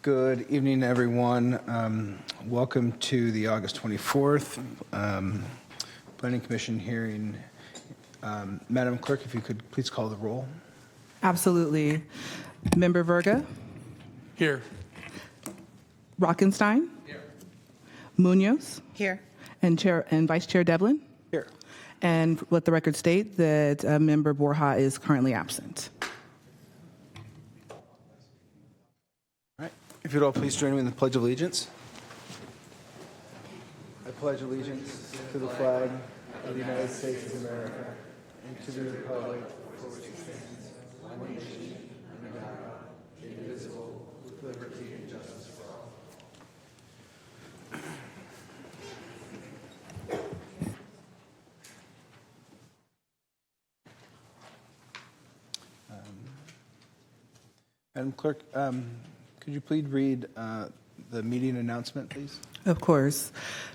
Good evening, everyone. Welcome to the August 24th Planning Commission hearing. Madam Clerk, if you could please call the roll. Absolutely. Member Verga? Here. Rockenstein? Here. Munoz? Here. And Vice Chair Devlin? Here. And let the record state that Member Borja is currently absent. All right. If you'd all please join me in the Pledge of Allegiance. I pledge allegiance to the flag of the United States of America and to the republic for which it stands, one nation, under God, indivisible, with liberty and justice for all. Madam Clerk, could you please read the meeting announcement, please? Of course.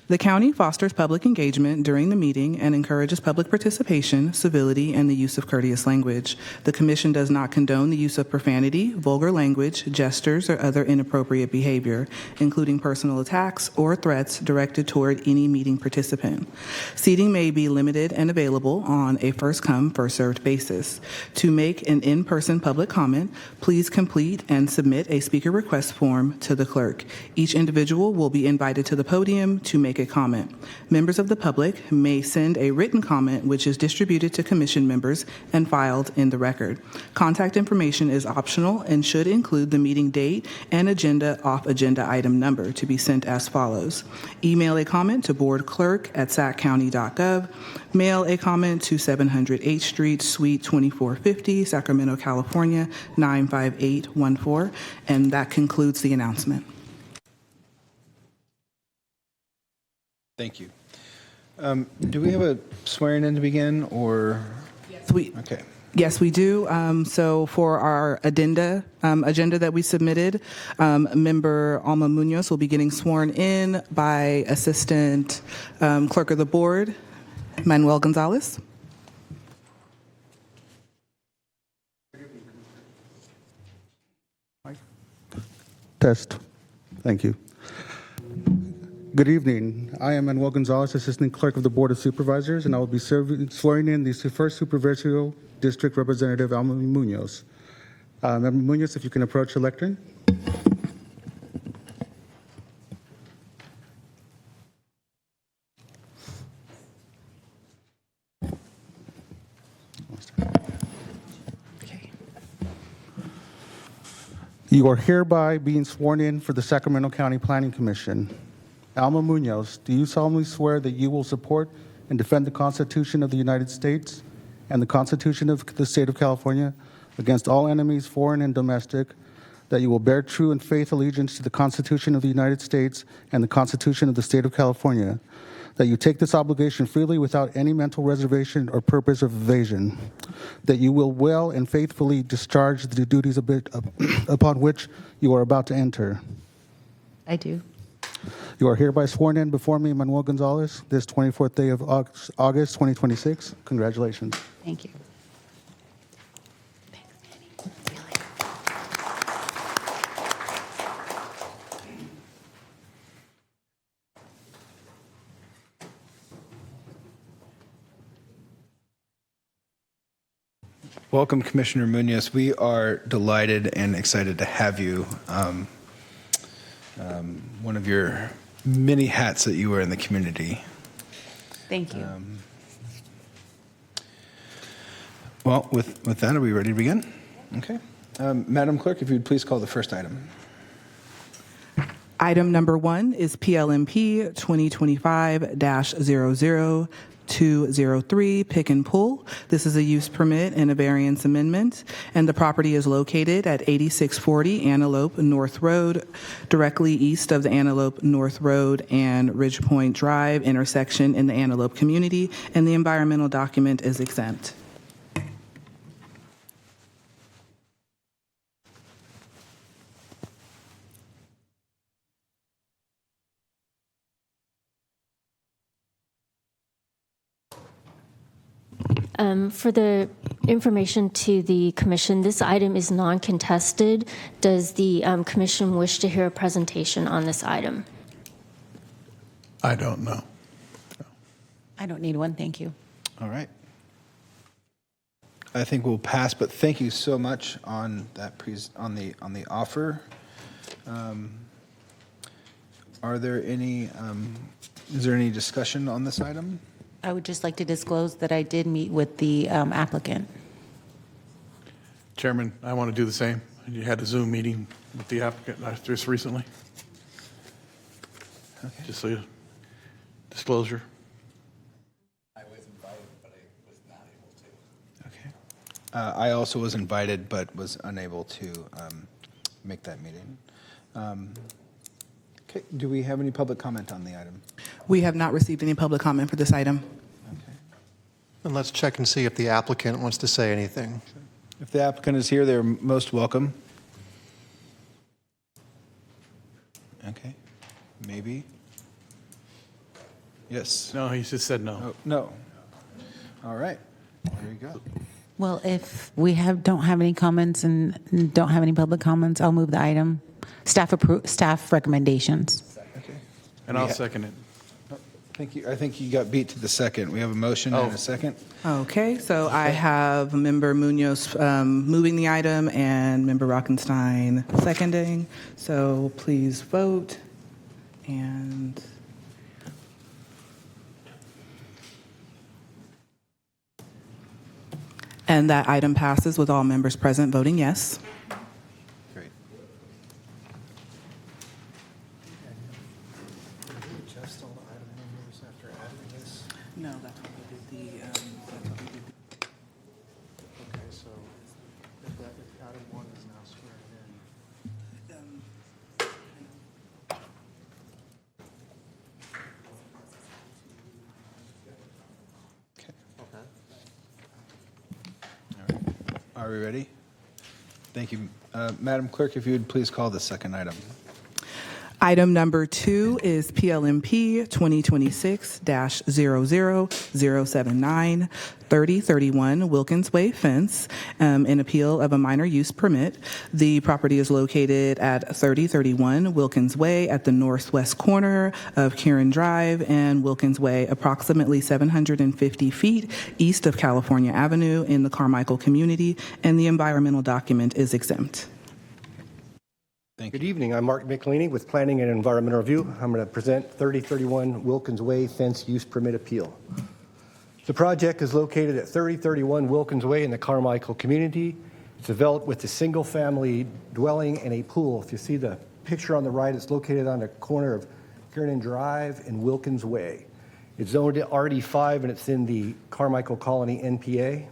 The county fosters public engagement during the meeting and encourages public participation, civility, and the use of courteous language. The Commission does not condone the use of profanity, vulgar language, gestures, or other inappropriate behavior, including personal attacks or threats directed toward any meeting participant. Seating may be limited and available on a first-come, first-served basis. To make an in-person public comment, please complete and submit a speaker request form to the clerk. Each individual will be invited to the podium to make a comment. Members of the public may send a written comment which is distributed to Commission members and filed in the record. Contact information is optional and should include the meeting date and agenda off-agenda item number to be sent as follows. Email a comment to boardclerk@saccounty.gov. Mail a comment to 700 H Street, Suite 2450, Sacramento, California, 95814. And that concludes the announcement. Thank you. Do we have a swearing in to begin, or? Okay. Yes, we do. So for our agenda that we submitted, Member Alma Munoz will be getting sworn in by Assistant Clerk of the Board, Manuel Gonzalez. Test. Thank you. Good evening. I am Manuel Gonzalez, Assistant Clerk of the Board of Supervisors, and I will be swearing in the First Supervisorial District Representative Alma Munoz. Member Munoz, if you can approach the lectern. You are hereby being sworn in for the Sacramento County Planning Commission. Alma Munoz, do you solemnly swear that you will support and defend the Constitution of the United States and the Constitution of the State of California against all enemies, foreign and domestic, that you will bear true and faithful allegiance to the Constitution of the United States and the Constitution of the State of California, that you take this obligation freely without any mental reservation or purpose of evasion, that you will well and faithfully discharge the duties upon which you are about to enter? I do. You are hereby sworn in before me, Manuel Gonzalez, this 24th day of August 2026. Congratulations. Thank you. Welcome, Commissioner Munoz. We are delighted and excited to have you. One of your many hats that you wear in the community. Thank you. Well, with that, are we ready to begin? Okay. Madam Clerk, if you'd please call the first item. Item number 1 is PLMP 2025-00203, Pick and Pull. This is a use permit and a variance amendment, and the property is located at 8640 Antelope North Road, directly east of the Antelope North Road and Ridge Point Drive intersection in the Antelope community, and the environmental document is exempt. For the information to the commission, this item is non-contested. Does the commission wish to hear a presentation on this item? I don't know. I don't need one, thank you. All right. I think we'll pass, but thank you so much on that on the offer. Are there any? Is there any discussion on this item? I would just like to disclose that I did meet with the applicant. Chairman, I want to do the same. You had a Zoom meeting with the applicant just recently. Okay. Just so you, disclosure. Okay. I also was invited, but was unable to make that meeting. Okay. Do we have any public comment on the item? We have not received any public comment for this item. Okay. And let's check and see if the applicant wants to say anything. If the applicant is here, they're most welcome. Okay. Maybe. Yes. No, he just said no. Oh, no. All right. There you go. Well, if we don't have any comments and don't have any public comments, I'll move the item. Staff recommendations. Okay. And I'll second it. I think you got beat to the second. We have a motion and a second. Okay, so I have Member Munoz moving the item and Member Rockenstein seconding. So please vote. And that item passes with all members present voting yes. Great. No, that's what we did Okay, so if item 1 is now squared in. Okay. All right. Are we ready? Thank you. Madam Clerk, if you would please call the second item. Item number 2 is PLMP 2026-00079, 3031 Wilkins Way Fence, an appeal of a minor use permit. The property is located at 3031 Wilkins Way at the northwest corner of Kieran Drive and Wilkins Way, approximately 750 feet east of California Avenue in the Carmichael community, and the environmental document is exempt. Thank Good you. evening. I'm Mark Michelini with Planning and Environmental Review. I'm going to present 3031 Wilkins Way Fence Use Permit Appeal. The project is located at 3031 Wilkins Way in the Carmichael community. It's developed with a single-family dwelling and a pool. If you see the picture on the right, it's located on the corner of Kiernan Drive and Wilkins Way. It's zoned RD5 and it's in the Carmichael Colony NPA.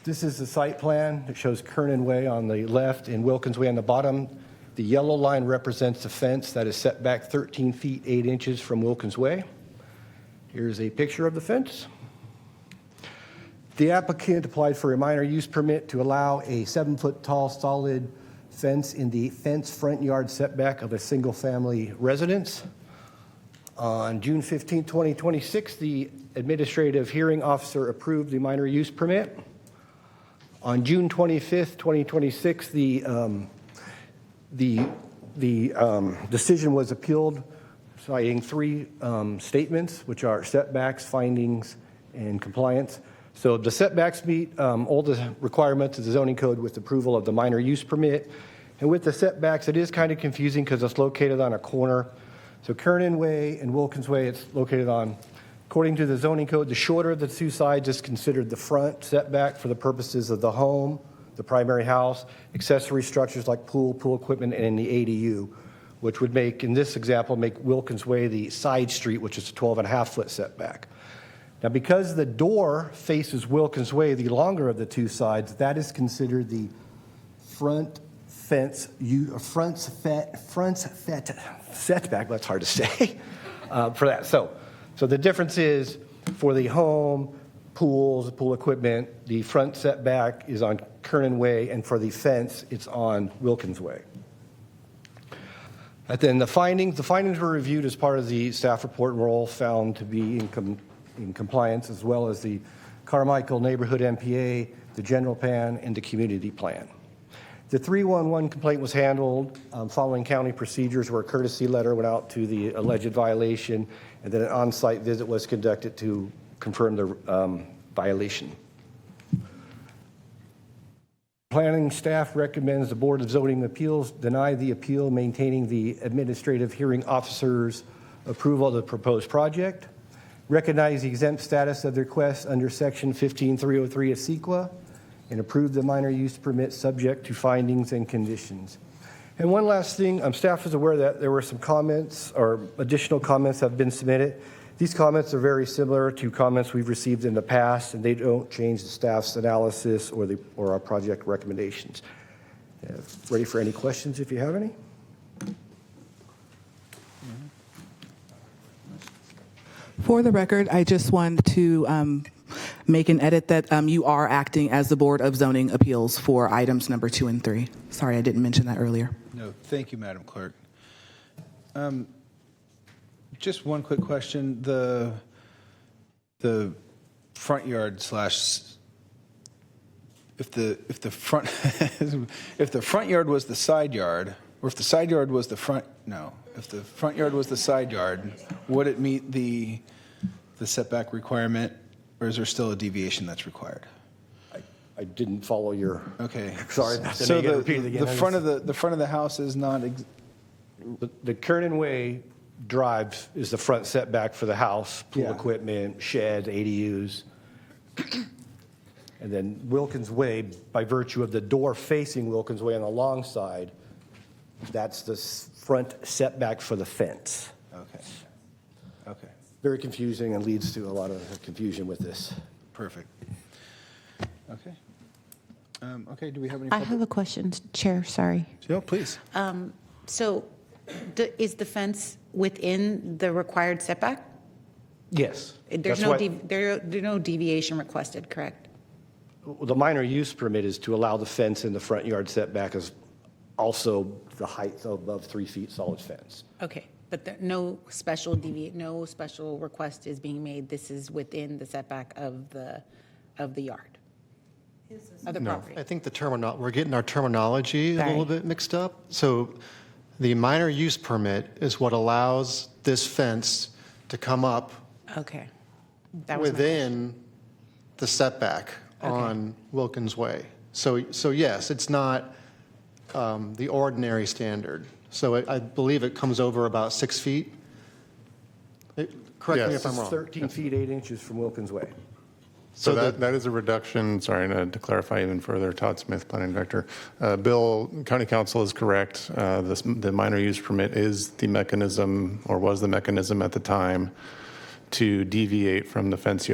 This is the site plan that shows Kernan Way on the left and Wilkins Way on the bottom. The yellow line represents the fence that is set back 13 feet 8 inches from Wilkins Way. Here's a picture of the fence. The applicant applied for a minor use permit to allow a 7-foot tall solid fence in the fence front yard setback of a single-family residence. On June 15, 2026, the administrative hearing officer approved the minor use permit. On June 25th, 2026, the decision was appealed, citing 3 statements, which are setbacks, findings, and compliance. So the setbacks meet all the requirements of the zoning code with approval of the minor use permit. And with the setbacks, it is kind of confusing because it's located on a corner. So Kernan Way and Wilkins Way, it's located on. According to the zoning code, the shorter of the 2 sides is considered the front setback for the purposes of the home, the primary house, accessory structures like pool equipment, and the ADU, which would make, in this example, make Wilkins Way the side street, which is a 12.5-foot setback. Now, because the door faces Wilkins Way, the longer of the 2 sides, that is considered the front fence, front setback, that's hard to say, for that. So the difference is for the home, pools, pool equipment, the front setback is on Kernan Way, and for the fence, it's on Wilkins Way. And then the findings were reviewed as part of the staff report and were all found to be in compliance, as well as the Carmichael Neighborhood MPA, the general plan, and the community plan. The 311 complaint was handled following county procedures where a courtesy letter went out to the alleged violation, and then an on-site visit was conducted to confirm the violation. Planning staff recommends the Board of Zoning Appeals deny the appeal, maintaining the administrative hearing officer's approval of the proposed project, recognize the exempt status of the request under Section 15303 of CEQA, and approve the minor use permit subject to findings and conditions. And one last thing, staff is aware that there were some comments or additional comments have been submitted. These comments are very similar to comments we've received in the past, and they don't change the staff's analysis or our project recommendations. Ready for any questions if you have any? For the record, I just want to make an edit that you are acting as the Board of Zoning Appeals for items number 2 and 3. Sorry, I didn't mention that earlier. No, thank you, Madam Clerk. Just one quick question. The front yard slash, if the front if the front yard was the side yard, or if the side yard was the front, no, if the front yard was the side yard, would it meet the setback requirement, or is there still a deviation that's required? I didn't follow your. Okay. Sorry. So the front of the house is not. The Kernan Way Drive is the front setback for the house, pool equipment, sheds, ADUs. And then Wilkins Way, by virtue of the door facing Wilkins Way on the long side, that's the front setback for the fence. Okay. Okay. Very confusing and leads to a lot of confusion with this. Perfect. Okay. Okay. Do we have any? I have a question, Chair, sorry. No, please. So is the fence within the required setback? Yes. There's That's no deviation requested, correct? The minor use permit is to allow the fence in the front yard setback as also the height above 3 feet solid fence. Okay, but no special request is being made. This is within the setback of the yard, of the property. I think we're getting our terminology a little bit mixed up. So the minor use permit is what allows this fence to come up Okay. That was within the setback on Wilkins Way. So yes, it's not the ordinary standard. So I believe it comes over about 6 feet. Correct me if I'm wrong. 13 feet 8 inches from Wilkins Way. So that is a reduction. Sorry, to clarify even further, Todd Smith, Planning Director. Bill, County Council is correct. The minor use permit is the mechanism, or was the mechanism at the time, to deviate from the front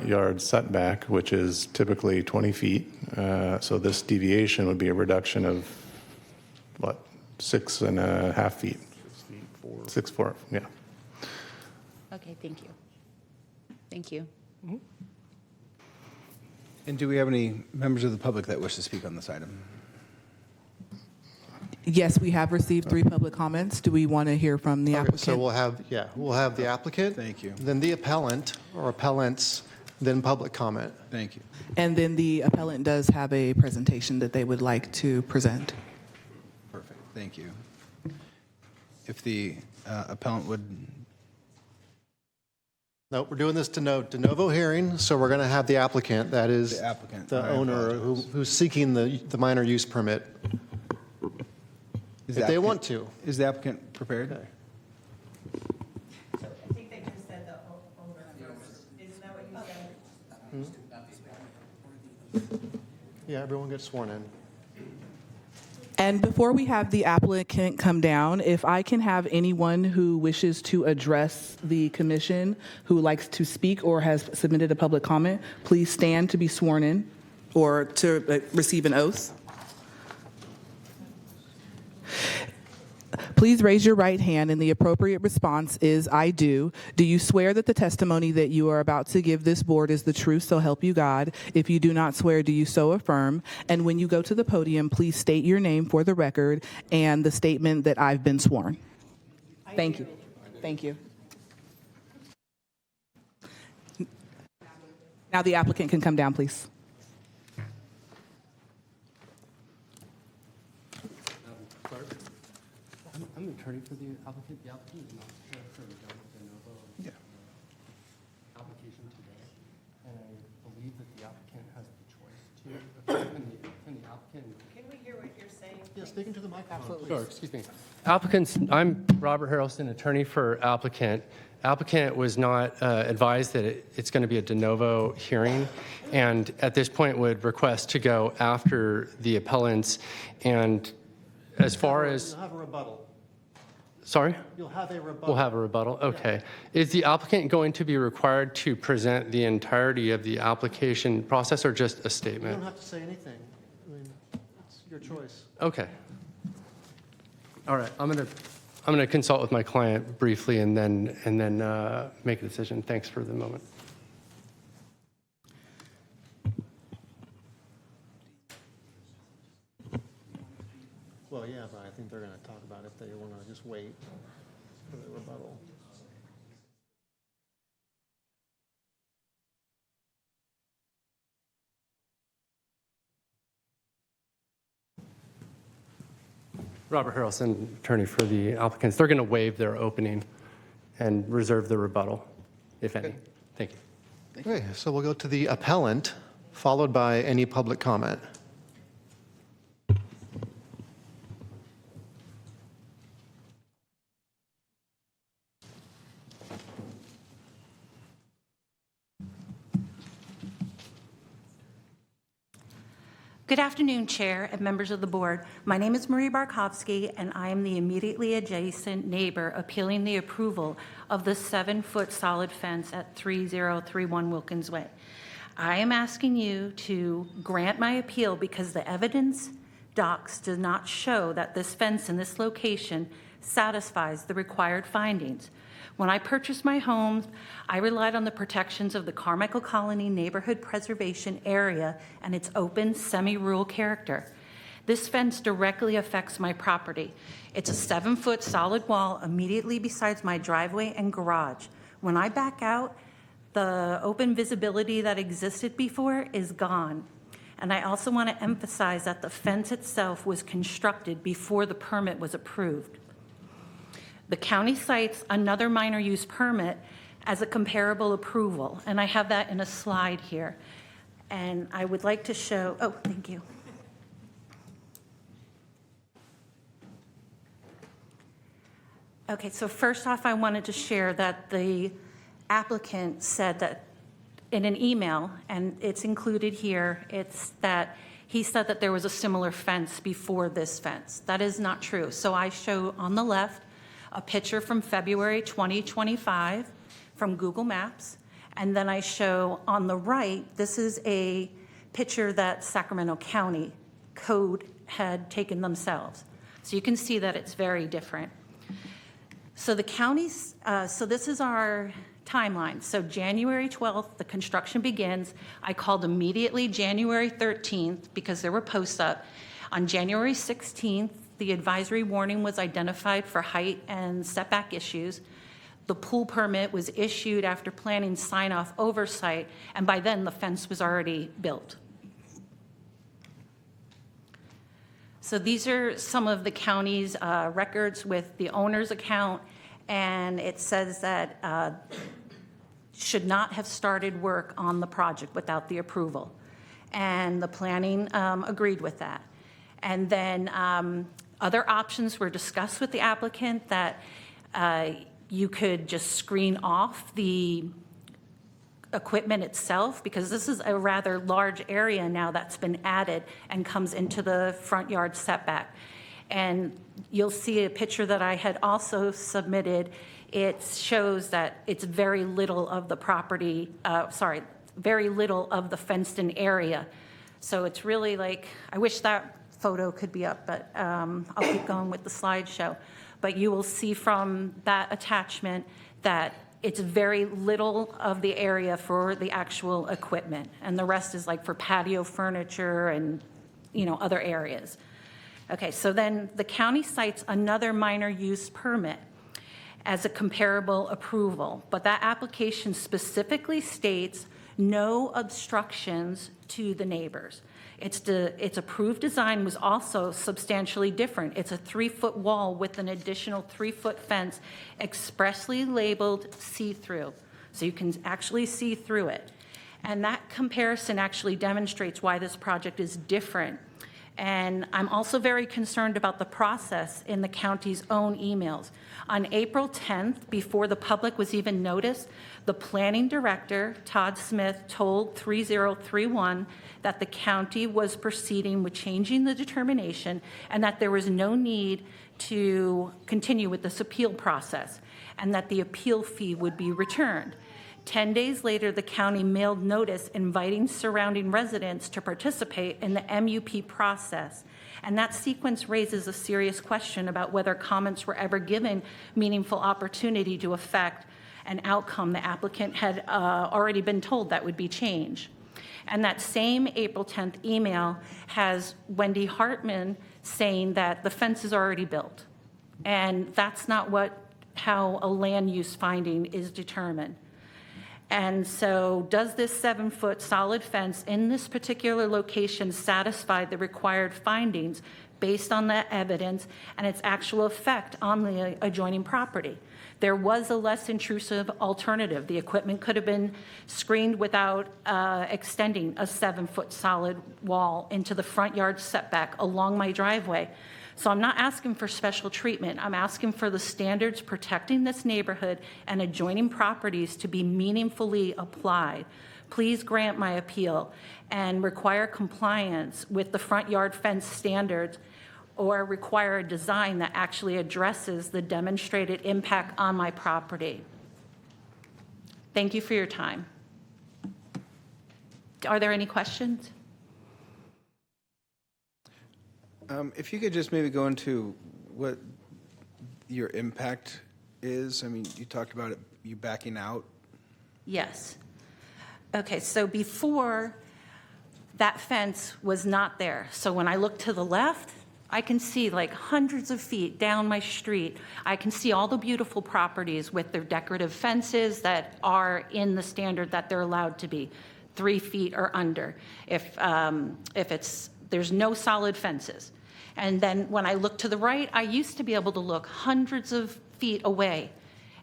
yard setback, which is typically 20 feet. So this deviation would be a reduction of, 6.5 feet? 6 feet, 4, yeah. Okay, thank you. Thank you. And do we have any members of the public that wish to speak on this item? Yes, we have received 3 public comments. Do we want to hear from the applicant? So we'll have the applicant. Thank you. Then the appellant or appellants, then public comment. Thank you. And then the appellant does have a presentation that they would like to present. Perfect. Thank you. If the appellant would. No, we're doing this de novo hearing, so we're going to have the applicant, that is The applicant. the I owner apologize. who's seeking the minor use permit, Is if the they applicant- want to. Is the applicant prepared? I think they just said the owner first. Isn't that what you said? Yeah, everyone gets sworn in. And before we have the applicant come down, if I can have anyone who wishes to address the commission, who likes to speak or has submitted a public comment, please stand to be sworn in or to receive an oath. Please raise your right hand, and the appropriate response is, I do. Do you swear that the testimony that you are about to give this board is the truth, so help you God? If you do not swear, do you so affirm? And when you go to the podium, please state your name for the record and the statement that I've been sworn. Thank you. Thank you. Now the applicant can come down, please. I'm the attorney for the applicant. The applicant is not for the de novo application today, and I believe that the applicant has the choice to. Can the applicant? Can we hear what you're saying? Yeah, speaking to the microphone. Sure, excuse me. Applicants, I'm Robert Harrelson, attorney for applicant. Applicant was not advised that it's going to be a de novo hearing, and at this point would request to go after the appellants. And as far as You'll have a rebuttal. sorry. You'll have a rebuttal. We'll have a rebuttal, okay. Is the applicant going to be required to present the entirety of the application process or just a You statement? don't have to say anything. I mean, it's your choice. Okay. All right, I'm gonna consult with my client briefly and then make a decision. Thanks for the moment. Well, yeah, but I think they're going to talk about if they want to just wait for the rebuttal. Robert Harrelson, attorney for the applicants. They're gonna waive their opening and reserve the rebuttal, if any. Thank you. Okay, so we'll go to the appellant, followed by any public comment. Good afternoon, Chair and members of the board. My name is Marie Barkovsky, and I am the immediately adjacent neighbor appealing the approval of the 7-foot solid fence at 3031 Wilkins Way. I am asking you to grant my appeal because the evidence docs does not show that this fence in this location satisfies the required findings. When I purchased my home, I relied on the protections of the Carmichael Colony Neighborhood Preservation Area and its open, semi-rural character. This fence directly affects my property. It's a 7-foot solid wall immediately beside my driveway and garage. When I back out, the open visibility that existed before is gone. And I also want to emphasize that the fence itself was constructed before the permit was approved. The county cites another minor use permit as a comparable approval, and I have that in a slide here. And I would like to show, oh, thank you. Okay, so first off, I wanted to share that the applicant said that in an email, and it's included here, it's that he said that there was a similar fence before this fence. That is not true. So I show on the left a picture from February 2025 from Google Maps. And then I show on the right, this is a picture that Sacramento County Code had taken themselves. So you can see that it's very different. So the counties, so this is our timeline. So January 12th, the construction begins. I called immediately January 13th because there were posts up. On January 16th, the advisory warning was identified for height and setback issues. The pool permit was issued after planning sign-off oversight, and by then the fence was already built. So these are some of the county's records with the owner's account, and it says that should not have started work on the project without the approval. And the planning agreed with that. And then other options were discussed with the applicant that you could just screen off the equipment itself, because this is a rather large area now that's been added and comes into the front yard setback. And you'll see a picture that I had also submitted. It shows that it's very little of the property, very little of the fenced-in area. So it's really like, I wish that photo could be up, but I'll keep going with the slideshow. But you will see from that attachment that it's very little of the area for the actual equipment, and the rest is like for patio furniture and, you know, other areas. Okay, so then the county cites another minor use permit as a comparable approval, but that application specifically states no obstructions to the neighbors. Its approved design was also substantially different. It's a 3-foot wall with an additional 3-foot fence expressly labeled see-through, so you can actually see through it. And that comparison actually demonstrates why this project is different. And I'm also very concerned about the process in the county's own emails. On April 10th, before the public was even noticed, the planning director, Todd Smith, told 3031 that the county was proceeding with changing the determination and that there was no need to continue with this appeal process and that the appeal fee would be returned. 10 days later, the county mailed notice inviting surrounding residents to participate in the MUP process. And that sequence raises a serious question about whether comments were ever given meaningful opportunity to affect an outcome the applicant had already been told that would be changed. And that same April 10th email has Wendy Hartman saying that the fence is already built. And that's not how a land use finding is determined. And so does this 7-foot solid fence in this particular location satisfy the required findings based on the evidence and its actual effect on the adjoining property? There was a less intrusive alternative. The equipment could have been screened without extending a 7-foot solid wall into the front yard setback along my driveway. So I'm not asking for special treatment. I'm asking for the standards protecting this neighborhood and adjoining properties to be meaningfully applied. Please grant my appeal and require compliance with the front yard fence standards or require a design that actually addresses the demonstrated impact on my property. Thank you for your time. Are there any questions? If you could just maybe go into what your impact is. I mean, you talked about you backing out. Yes. Okay, so before, that fence was not there. So when I look to the left, I can see like hundreds of feet down my street. I can see all the beautiful properties with their decorative fences that are in the standard that they're allowed to be, 3 feet or under. If there's no solid fences. And then when I look to the right, I used to be able to look hundreds of feet away,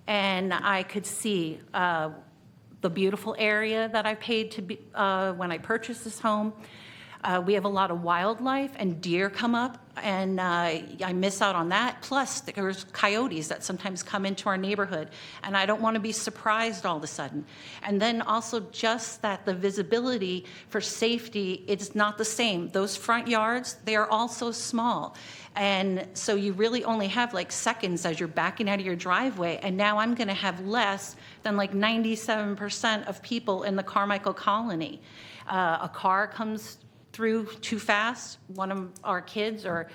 and I could see the beautiful area that I paid to be when I purchased this home. We have a lot of wildlife, and deer come up, and I miss out on that. Plus, there's coyotes that sometimes come into our neighborhood, and I don't want to be surprised all of a sudden. And then also just that the visibility for safety, it's not the same. Those front yards, they are also small. And so you really only have like seconds as you're backing out of your driveway, and now I'm going to have less than like 97% of people in the Carmichael colony. A car comes through too fast, one of our kids or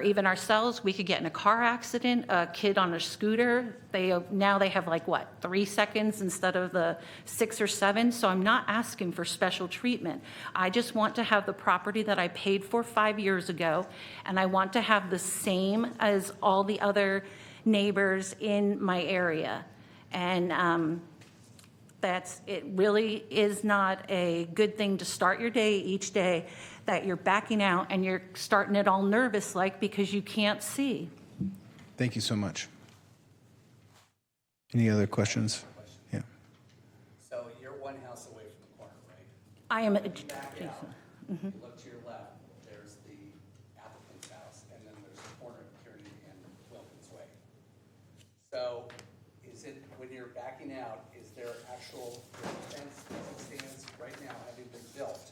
even ourselves, we could get in a car accident, a kid on a scooter. Now they have like, 3 seconds instead of the 6 or 7. So I'm not asking for special treatment. I just want to have the property that I paid for 5 years ago, and I want to have the same as all the other neighbors in my area. And it really is not a good thing to start your day each day that you're backing out and you're starting it all nervous because you can't see. Thank you so much. Any other questions? Yeah. So you're one house away from the corner, right? I am. When you back out, you look to your left, there's the applicant's house, and then there's the corner of Kearney and Wilkins Way. So is it, when you're backing out, is there actual fence that stands right now having been built?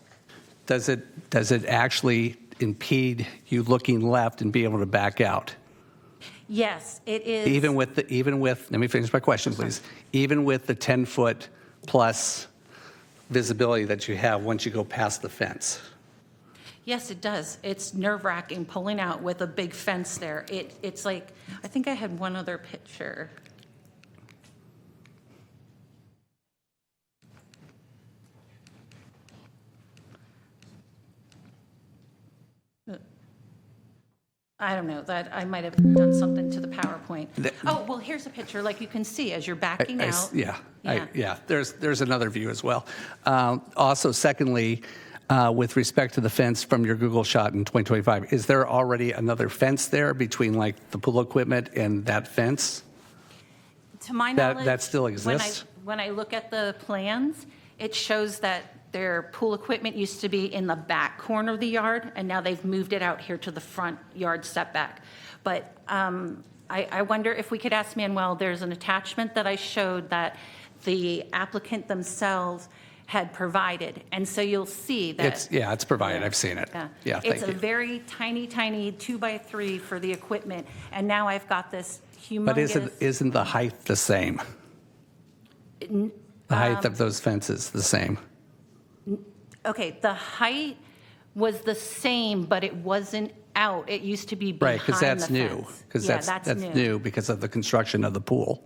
Does it actually impede you looking left and be able to back out? Yes, it is. Even with, let me finish my question, please. Even with the 10-foot plus visibility that you have once you go past the fence? Yes, it does. It's nerve-wracking pulling out with a big fence there. It's like, I think I had one other picture. I don't know, that I might have done something to the PowerPoint. Oh, well, here's a picture, like you can see as you're backing out. Yeah, there's another view as well. Also, secondly, with respect to the fence from your Google shot in 2025, is there already another fence there between like the pool equipment and that fence? To my That- knowledge. that still exists? When I look at the plans, it shows that their pool equipment used to be in the back corner of the yard, and now they've moved it out here to the front yard setback. But I wonder if we could ask Manuel, there's an attachment that I showed that the applicant themselves had provided. And so you'll see that. It's provided. I've seen it. Yeah, It's thank a you. very tiny, tiny 2x3 for the equipment. And now I've got this humongous. But isn't the height the same? The height of those fences the same? Okay, the height was the same, but it wasn't out. It used to be behind Right, because that's the new. fence. Because Yeah, that's new because of the construction of the pool.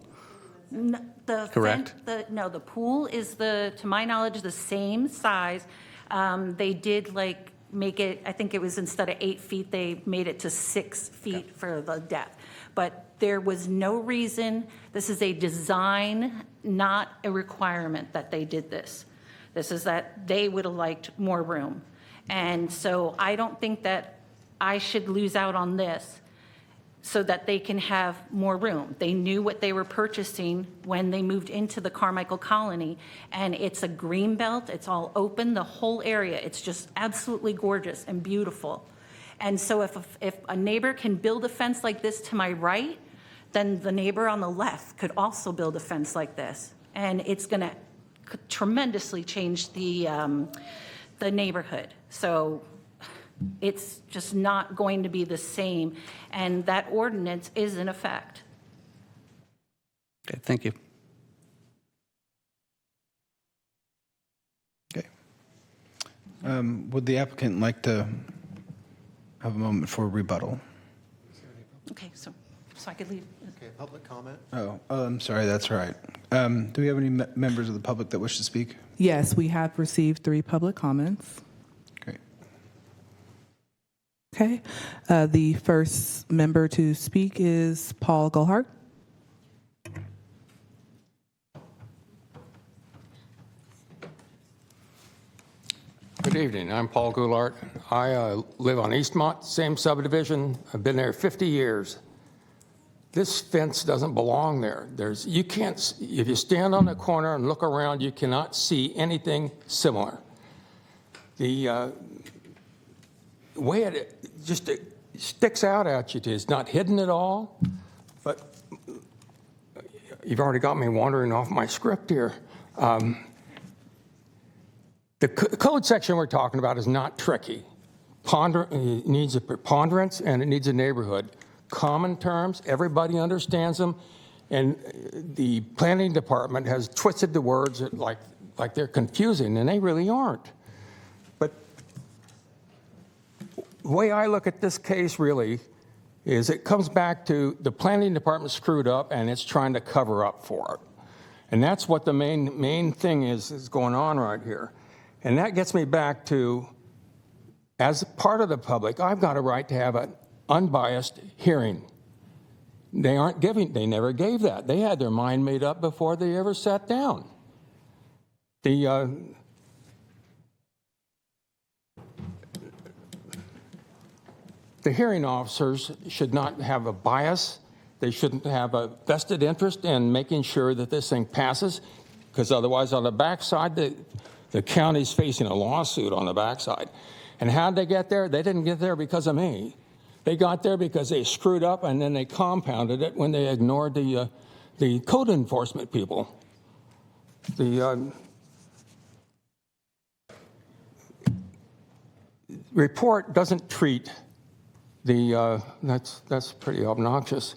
Correct? No, the pool is to my knowledge, the same size. They did make it, I think it was instead of 8 feet, they made it to 6 feet for the depth. But there was no reason, this is a design, not a requirement that they did this. This is that they would have liked more room. And so I don't think that I should lose out on this so that they can have more room. They knew what they were purchasing when they moved into the Carmichael colony, and it's a green belt, it's all open, the whole area. It's just absolutely gorgeous and beautiful. And so if a neighbor can build a fence like this to my right, then the neighbor on the left could also build a fence like this. And it's going to tremendously change the neighborhood. So it's just not going to be the same, and that ordinance is in effect. Okay, thank you. Okay. Would the applicant like to have a moment for rebuttal? Okay, so I could leave. Okay, public comment? Oh, I'm sorry, that's right. Do we have any members of the public that wish to speak? Yes, we have received 3 public comments. Great. Okay. The first member to speak is Paul Gohart. Good evening. I'm Paul Goulart. I live on Eastmont, same subdivision. I've been there 50 years. This fence doesn't belong there. You can't, if you stand on the corner and look around, you cannot see anything similar. The way it just sticks out at you is not hidden at all, but you've already got me wandering off my script here. The code section we're talking about is not tricky. It needs a preponderance and it needs a neighborhood. Common terms, everybody understands them, and the planning department has twisted the words like they're confusing, and they really aren't. But the way I look at this case really is it comes back to the planning department screwed up and it's trying to cover up for it. And that's what the main thing is going on right here. And that gets me back to, as part of the public, I've got a right to have an unbiased hearing. They never gave that. They had their mind made up before they ever sat down. The hearing officers should not have a bias. They shouldn't have a vested interest in making sure that this thing passes, because otherwise on the backside, the county's facing a lawsuit on the backside. And how'd they get there? They didn't get there because of me. They got there because they screwed up and then they compounded it when they ignored the code enforcement people. The report doesn't treat that's pretty obnoxious.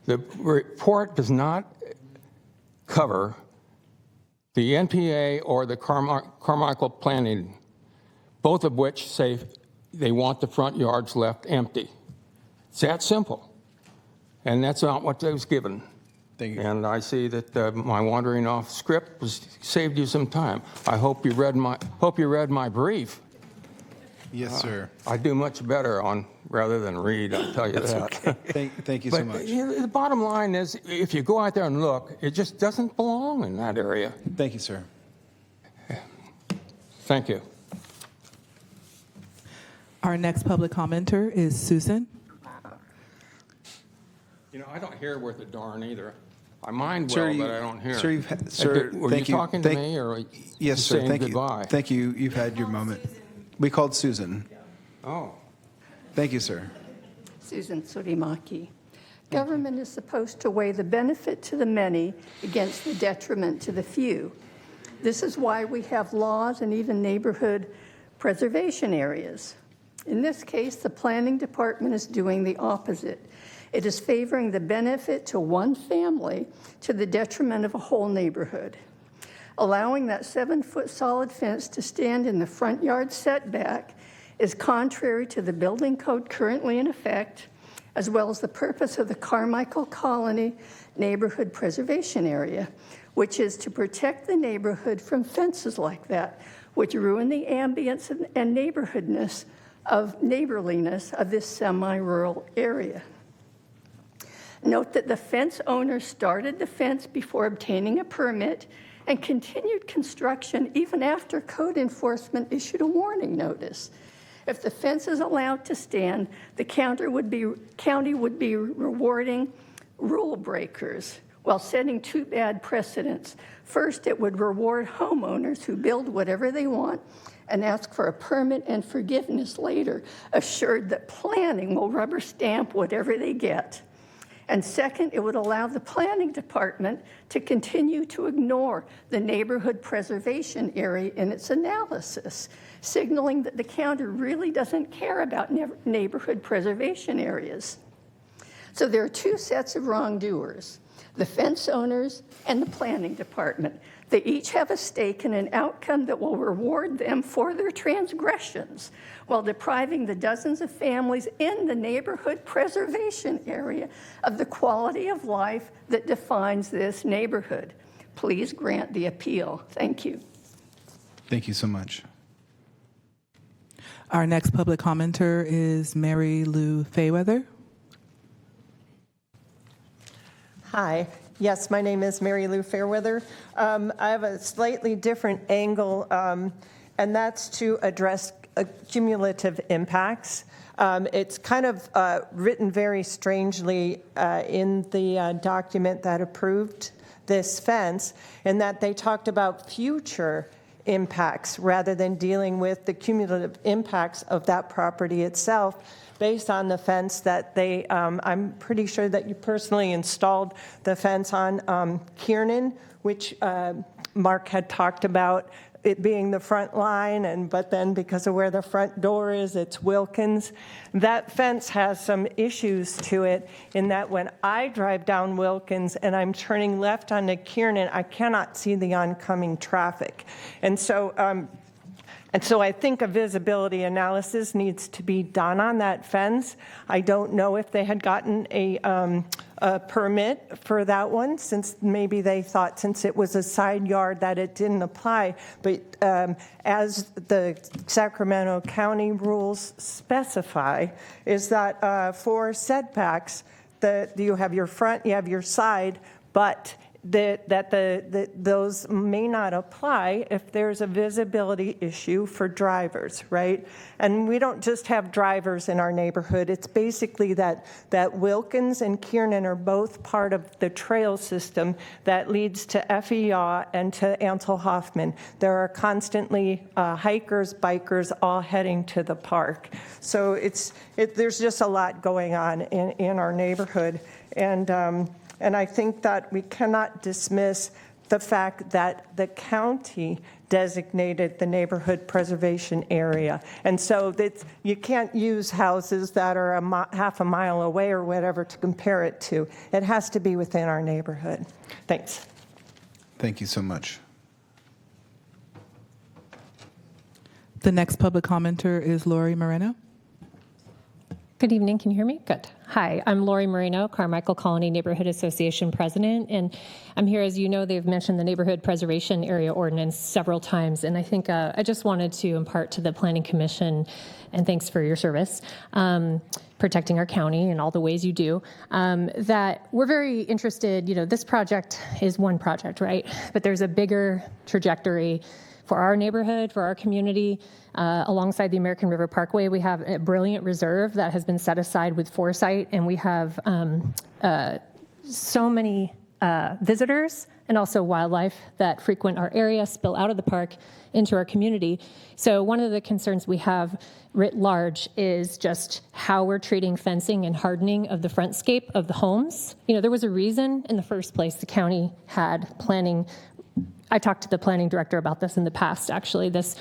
The report does not cover the NPA or the Carmichael planning, both of which say they want the front yards left empty. It's that simple. And that's not what was given. Thank you. And I see that my wandering off script saved you some time. I hope you read my brief. Yes, sir. I do much better on rather than read, I'll tell you that. Thank you so But much. the bottom line is, if you go out there and look, it just doesn't belong in that area. Thank you, sir. Thank you. Our next public commenter is Susan. You know, I don't hear worth a darn either. I mind Sir, well, but I don't hear. Sir, Were thank you you. talking to me, or Yes, sir. saying Thank goodbye? you. Thank you. You've had your moment. We called Susan. Oh. Thank you, sir. Susan Surimaki. Government is supposed to weigh the benefit to the many against the detriment to the few. This is why we have laws and even neighborhood preservation areas. In this case, the planning department is doing the opposite. It is favoring the benefit to one family to the detriment of a whole neighborhood. Allowing that 7-foot solid fence to stand in the front yard setback is contrary to the building code currently in effect, as well as the purpose of the Carmichael Colony Neighborhood Preservation Area, which is to protect the neighborhood from fences like that, which ruin the ambience and neighborliness of this semi-rural area. Note that the fence owner started the fence before obtaining a permit and continued construction even after code enforcement issued a warning notice. If the fence is allowed to stand, the county would be rewarding rule breakers while setting two bad precedents. First, it would reward homeowners who build whatever they want and ask for a permit and forgiveness later, assured that planning will rubber stamp whatever they get. And second, it would allow the planning department to continue to ignore the neighborhood preservation area in its analysis, signaling that the county really doesn't care about neighborhood preservation areas. So there are two sets of wrongdoers, the fence owners and the planning department. They each have a stake in an outcome that will reward them for their transgressions while depriving the dozens of families in the neighborhood preservation area of the quality of life that defines this neighborhood. Please grant the appeal. Thank you. Thank you so much. Our next public commenter is Mary Lou Fayweather. Hi. Yes, my name is Mary Lou Fairweather. I have a slightly different angle, and that's to address cumulative impacts. It's kind of written very strangely in the document that approved this fence, in that they talked about future impacts rather than dealing with the cumulative impacts of that property itself, based on the fence that they, I'm pretty sure that you personally installed the fence on Kiernan, which Mark had talked about it being the front line, but then because of where the front door is, it's Wilkins. That fence has some issues to it in that when I drive down Wilkins and I'm turning left onto Kiernan, I cannot see the oncoming traffic. And so I think a visibility analysis needs to be done on that fence. I don't know if they had gotten a permit for that one, since maybe they thought since it was a side yard that it didn't apply. But as the Sacramento County rules specify, is that for setbacks, that you have your front, you have your side, but those may not apply if there's a visibility issue for drivers, right? And we don't just have drivers in our neighborhood. It's basically that Wilkins and Kiernan are both part of the trail system that leads to FEA and to Ansel Hoffman. There are constantly hikers, bikers, all heading to the park. So there's just a lot going on in our neighborhood. And I think that we cannot dismiss the fact that the county designated the neighborhood preservation area. And so you can't use houses that are half a mile away or whatever to compare it to. It has to be within our neighborhood. Thanks. Thank you so much. The next public commenter is Lori Moreno. Good evening. Can you hear me? Good. Hi, I'm Lori Marino, Carmichael Colony Neighborhood Association President, and I'm here, as you know, they've mentioned the Neighborhood Preservation Area Ordinance several times, and I think I just wanted to impart to the Planning Commission, and thanks for your service, protecting our county in all the ways you do, that we're very interested, this project is one project, right? But there's a bigger trajectory for our neighborhood, for our community. Alongside the American River Parkway, we have a brilliant reserve that has been set aside with foresight, and we have so many visitors and also wildlife that frequent our area, spill out of the park into our community. So one of the concerns we have writ large is just how we're treating fencing and hardening of the frontscape of the homes. There was a reason in the first place the county had planning. I talked to the planning director about this in the past, actually, this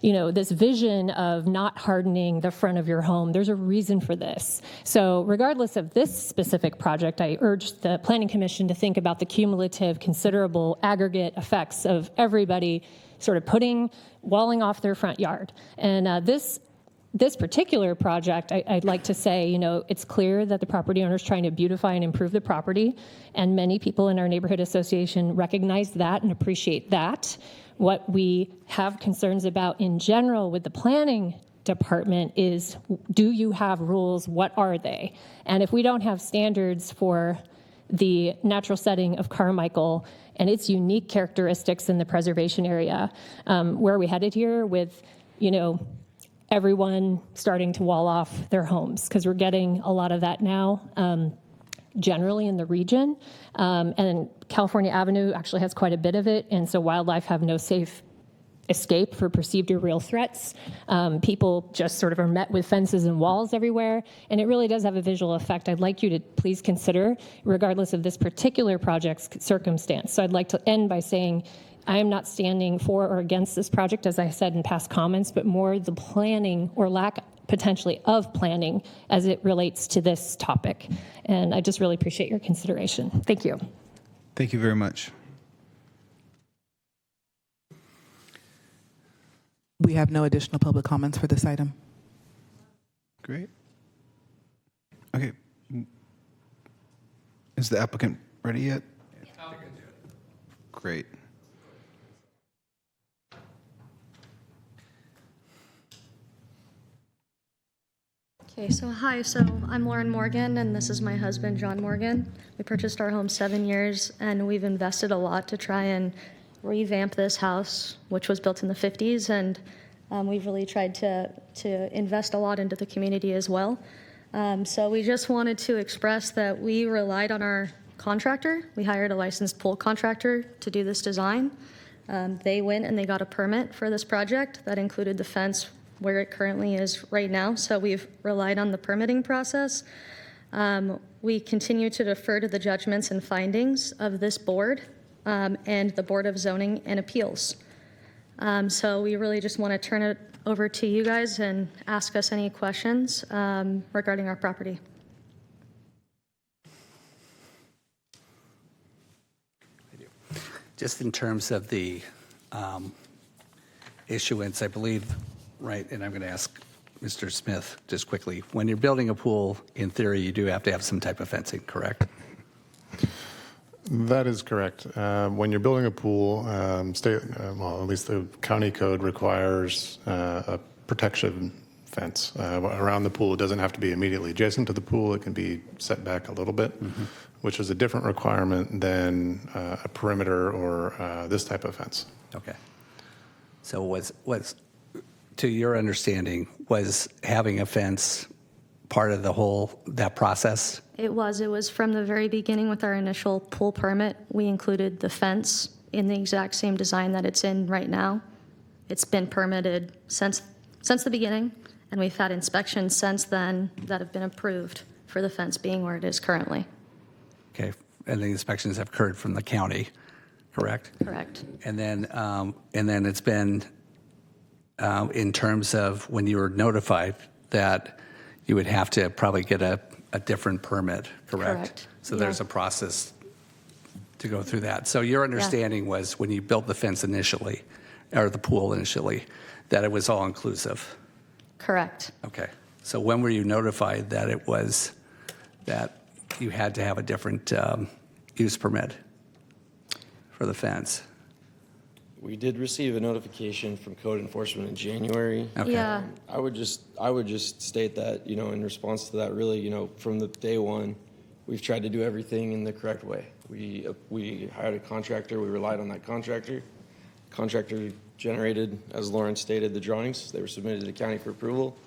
vision of not hardening the front of your home. There's a reason for this. So regardless of this specific project, I urge the Planning Commission to think about the cumulative, considerable aggregate effects of everybody sort of walling off their front yard. And this particular project, I'd like to say, it's clear that the property owner is trying to beautify and improve the property, and many people in our neighborhood association recognize that and appreciate that. What we have concerns about in general with the planning department is, do you have rules? What are they? And if we don't have standards for the natural setting of Carmichael and its unique characteristics in the preservation area, where are we headed here with, everyone starting to wall off their homes? Because we're getting a lot of that now, generally in the region. And California Avenue actually has quite a bit of it, and so wildlife have no safe escape for perceived or real threats. People just sort of are met with fences and walls everywhere, and it really does have a visual effect. I'd like you to please consider, regardless of this particular project's circumstance. So I'd like to end by saying, I am not standing for or against this project, as I said in past comments, but more the planning or lack potentially of planning as it relates to this topic. And I just really appreciate your consideration. Thank you. Thank you very much. We have no additional public comments for this item. Great. Okay. Is the applicant ready yet? Great. Okay, so hi, I'm Lauren Morgan, and this is my husband, John Morgan. We purchased our home 7 years, and we've invested a lot to try and revamp this house, which was built in the 50s, and we've really tried to invest a lot into the community as well. So we just wanted to express that we relied on our contractor. We hired a licensed pool contractor to do this design. They went and they got a permit for this project that included the fence where it currently is right now, so we've relied on the permitting process. We continue to defer to the judgments and findings of this board and the Board of Zoning and Appeals. So we really just want to turn it over to you guys and ask us any questions regarding our property. Just in terms of the issuance, I believe, right, and I'm going to ask Mr. Smith just quickly, when you're building a pool, in theory, you do have to have some type of fencing, correct? That is correct. When you're building a pool, at least the county code requires a protection fence around the pool. It doesn't have to be immediately adjacent to the pool. It can be set back a little bit, which is a different requirement than a perimeter or this type of fence. Okay. So was to your understanding, was having a fence part of that process? It was from the very beginning with our initial pool permit. We included the fence in the exact same design that it's in right now. It's been permitted since the beginning, and we've had inspections since then that have been approved for the fence being where it is currently. Okay, and the inspections have occurred from the county, correct? Correct. And then it's been in terms of when you were notified that you would have to probably get a different permit, correct? Correct. So there's a process to go through that. So your understanding was when you built the fence initially, or the pool initially, that it was all inclusive? Correct. Okay. So when were you notified that it was, that you had to have a different use permit for the fence? We did receive a notification from code enforcement in January. Okay. Yeah. I would just state that, in response to that, really, from the day one, we've tried to do everything in the correct way. We hired a contractor. We relied on that contractor. Contractor generated, as Lauren stated, the drawings. They were submitted to the county for approval.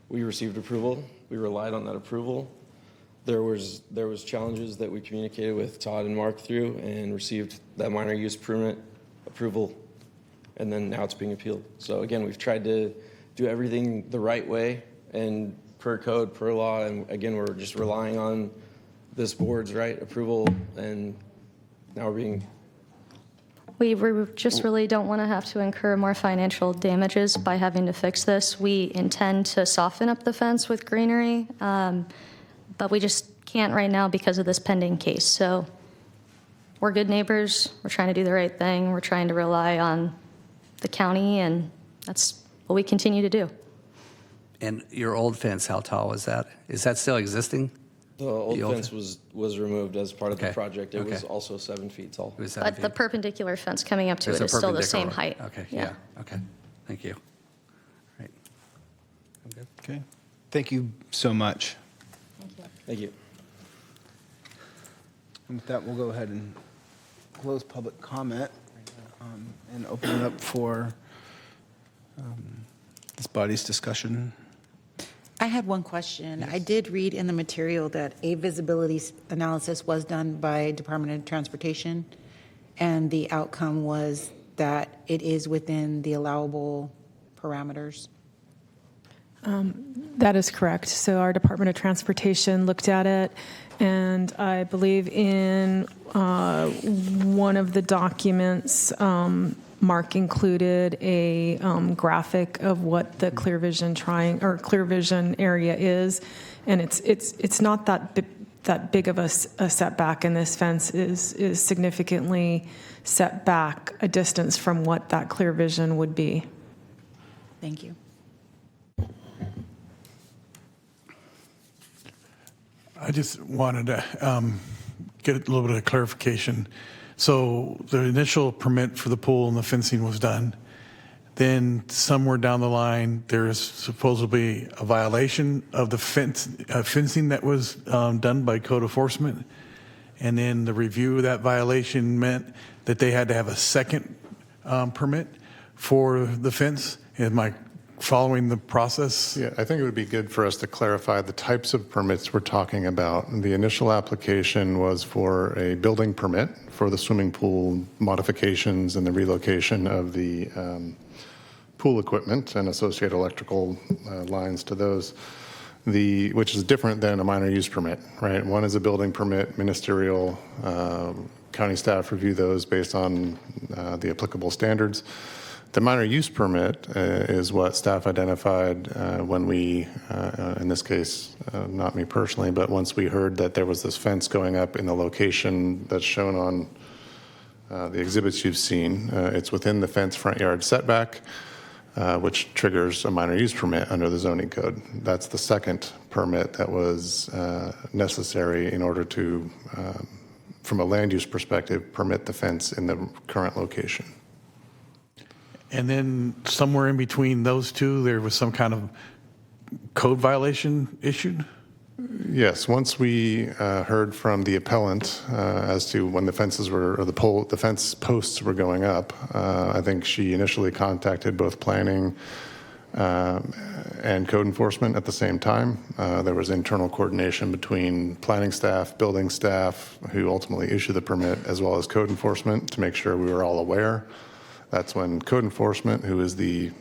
We received approval. We relied on that approval. There was challenges that we communicated with Todd and Mark through and received that minor use permit approval, and then now it's being appealed. So again, we've tried to do everything the right way and per code, per law, and again, we're just relying on this board's right approval, and now we're being... We just really don't want to have to incur more financial damages by having to fix this. We intend to soften up the fence with greenery, but we just can't right now because of this pending case. So we're good neighbors. We're trying to do the right thing. We're trying to rely on the county, and that's what we continue to do. And your old fence, how tall was that? Is that still existing? The old fence was removed as part of the project. It Okay. was also 7 feet tall. It was 7 But the perpendicular fence coming up to There's it a is still the same perpendicular. height. Okay, yeah, okay. Thank you. Right. Okay. Thank you so much. Thank you. And with that, we'll go ahead and close public comment and open it up for this body's discussion. I had one question. Yes. I did read in the material that a visibility analysis was done by Department of Transportation, and the outcome was that it is within the allowable parameters. That is correct. So our Department of Transportation looked at it, and I believe in one of the documents, Mark included a graphic of what the clear vision clear vision area is, and it's not that big of a setback, and this fence is significantly set back a distance from what that clear vision would be. Thank you. I just wanted to get a little bit of clarification. So the initial permit for the pool and the fencing was done. Then somewhere down the line, there's supposedly a violation of the fencing that was done by code enforcement. And then the review of that violation meant that they had to have a second permit for the fence. Am I following the process? Yeah, I think it would be good for us to clarify the types of permits we're talking about. The initial application was for a building permit for the swimming pool modifications and the relocation of the pool equipment and associated electrical lines to those, which is different than a minor use permit, right? One is a building permit, ministerial, county staff review those based on the applicable standards. The minor use permit is what staff identified when we, in this case, not me personally, but once we heard that there was this fence going up in the location that's shown on the exhibits you've seen. It's within the fence front yard setback, which triggers a minor use permit under the zoning code. That's the second permit that was necessary in order to, from a land use perspective, permit the fence in the current location. And then somewhere in between those two, there was some kind of code violation issued? Yes. Once we heard from the appellant as to when the fences were, or the fence posts were going up, I think she initially contacted both planning and code enforcement at the same time. There was internal coordination between planning staff, building staff, who ultimately issued the permit, as well as code enforcement to make sure we were all aware. That's when code enforcement, who is the,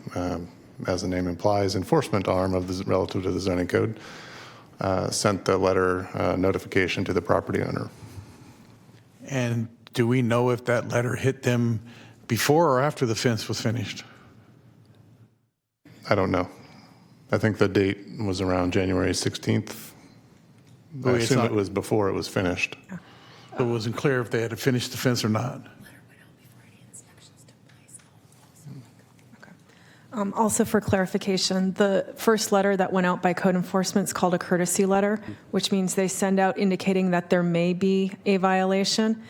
as the name implies, enforcement arm of the relative to the zoning code, sent the letter notification to the property owner. And do we know if that letter hit them before or after the fence was finished? I don't know. I think the date was around January 16th. I assume it was before it was finished. So it wasn't clear if they had to finish the fence or not. Also for clarification, the first letter that went out by code enforcement is called a courtesy letter, which means they send out indicating that there may be a violation.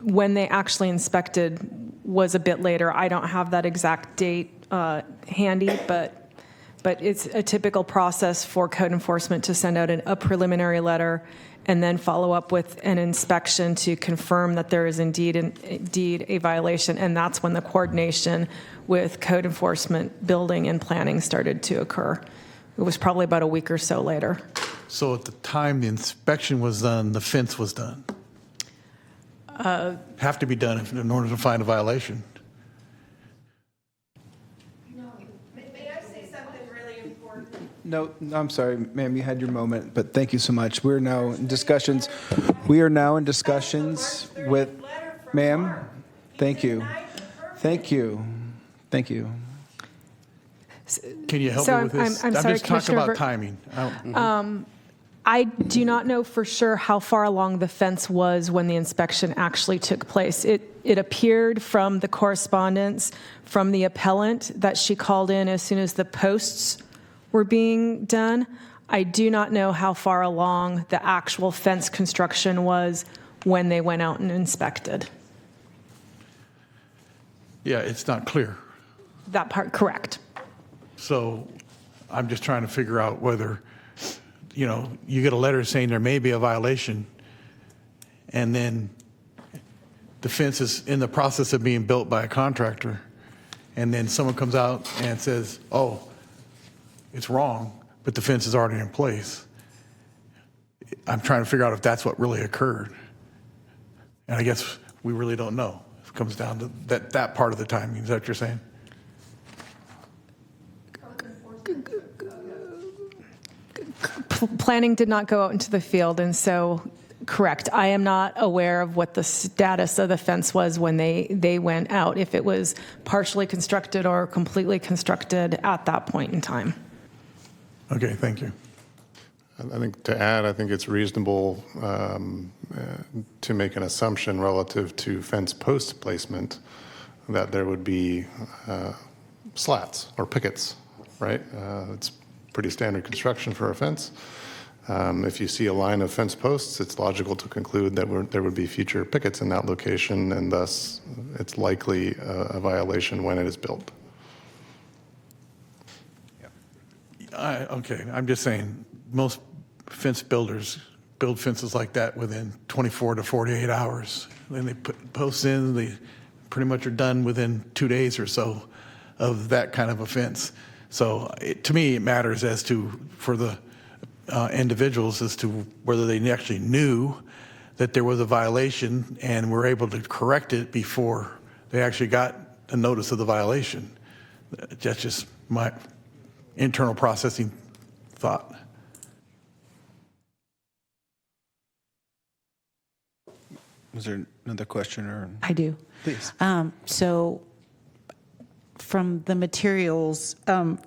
When they actually inspected was a bit later. I don't have that exact date handy, but it's a typical process for code enforcement to send out a preliminary letter and then follow up with an inspection to confirm that there is indeed a violation. And that's when the coordination with code enforcement, building, and planning started to occur. It was probably about a week or so later. So at the time the inspection was done, the fence was done? Have to be done in order to find a violation. May I say something really important? No, I'm sorry, ma'am, you had your moment, but thank you so much. We're now in discussions. We are now in discussions with, ma'am, thank you. Thank you. Thank you. Can you help So me with this? I'm sorry, just talking Commissioner about timing. I do not know for sure how far along the fence was when the inspection actually took place. It appeared from the correspondence from the appellant that she called in as soon as the posts were being done. I do not know how far along the actual fence construction was when they went out and inspected. Yeah, it's not clear. That part, correct. So I'm just trying to figure out whether, you get a letter saying there may be a violation, and then the fence is in the process of being built by a contractor, and then someone comes out and says, oh, it's wrong, but the fence is already in place. I'm trying to figure out if that's what really occurred. And I guess we really don't know. It comes down to that part of the timing. Is that what you're saying? Planning did not go out into the field, and so, correct. I am not aware of what the status of the fence was when they went out, if it was partially constructed or completely constructed at that point in time. Okay, thank you. I think to add, I think it's reasonable to make an assumption relative to fence post placement that there would be slats or pickets, right? It's pretty standard construction for a fence. If you see a line of fence posts, it's logical to conclude that there would be future pickets in that location, and thus it's likely a violation when it is built. Okay, I'm just saying, most fence builders build fences like that within 24 to 48 hours. Then they put posts in, they pretty much are done within 2 days or so of that kind of a fence. So to me, it matters as to, for the individuals, as to whether they actually knew that there was a violation and were able to correct it before they actually got the notice of the violation. That's just my internal processing thought. Was there another question or? I do. Please. So from the materials,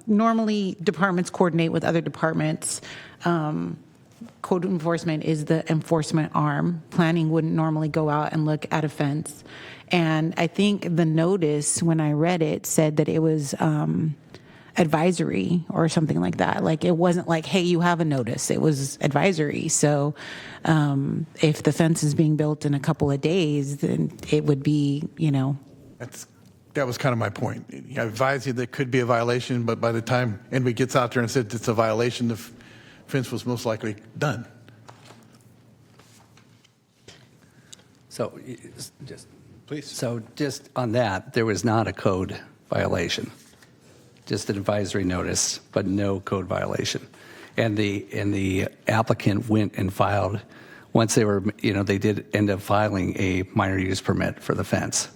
normally departments coordinate with other departments. Code enforcement is the enforcement arm. Planning wouldn't normally go out and look at a fence. And I think the notice, when I read it, said that it was advisory or something like that. Like, it wasn't like, hey, you have a notice. It was advisory. So if the fence is being built in a couple of days, then it would be, That was kind of my point. I advise you there could be a violation, but by the time anybody gets out there and says it's a violation, the fence was most likely done. So just, please. So just on that, there was not a code violation, just an advisory notice, but no code violation. And the applicant went and filed, once they were, they did end up filing a minor use permit for the fence.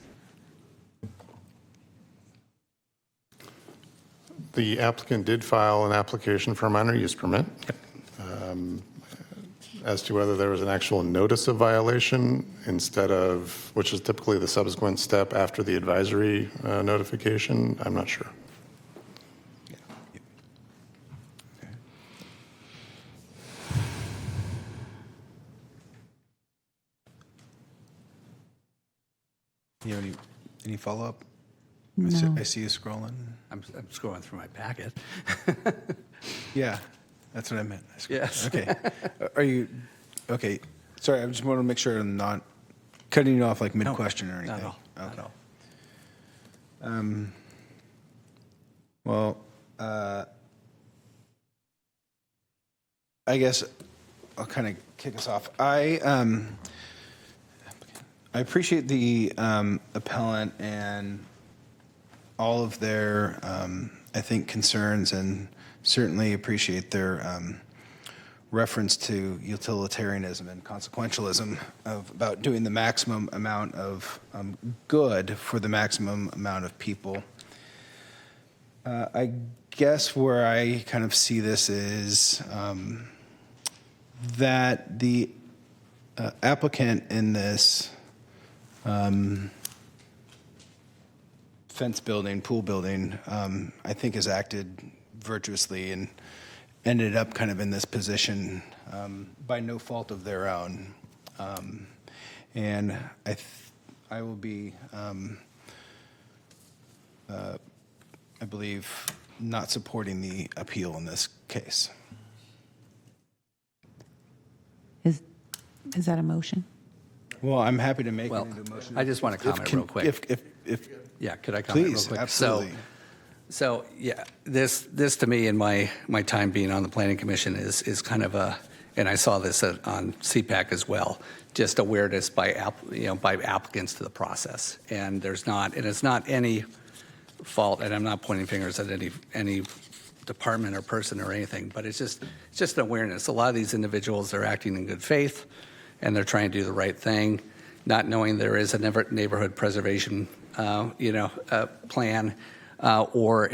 The applicant did file an application for a minor use permit. As to whether there was an actual notice of violation instead of, which is typically the subsequent step after the advisory notification, I'm not sure. You have any follow-up? I see you scrolling. I'm scrolling through my packet. Yeah, that's what I meant. Yes. Okay. Are you, okay, sorry, I just want to make sure I'm not cutting you off like mid-question or anything. Not at all. Not Okay. at all. Well, I guess I'll kind of kick us off. I appreciate the appellant and all of their, I think, concerns, and certainly appreciate their reference to utilitarianism and consequentialism about doing the maximum amount of good for the maximum amount of people. I guess where I kind of see this is that the applicant in this fence building, pool building, I think has acted virtuously and ended up kind of in this position by no fault of their own. And I will be, I believe, not supporting the appeal in this case. Is that a motion? Well, I'm happy to make Well, it into a motion. I just want to comment real quick. If Could I comment please, real quick? absolutely. So yeah, this to me in my time being on the Planning Commission is kind of a, and I saw this on CPAC as well, just awareness by applicants to the process. And it's not any fault, and I'm not pointing fingers at any department or person or anything, but it's just an awareness. A lot of these individuals are acting in good faith, and they're trying to do the right thing, not knowing there is a neighborhood preservation plan or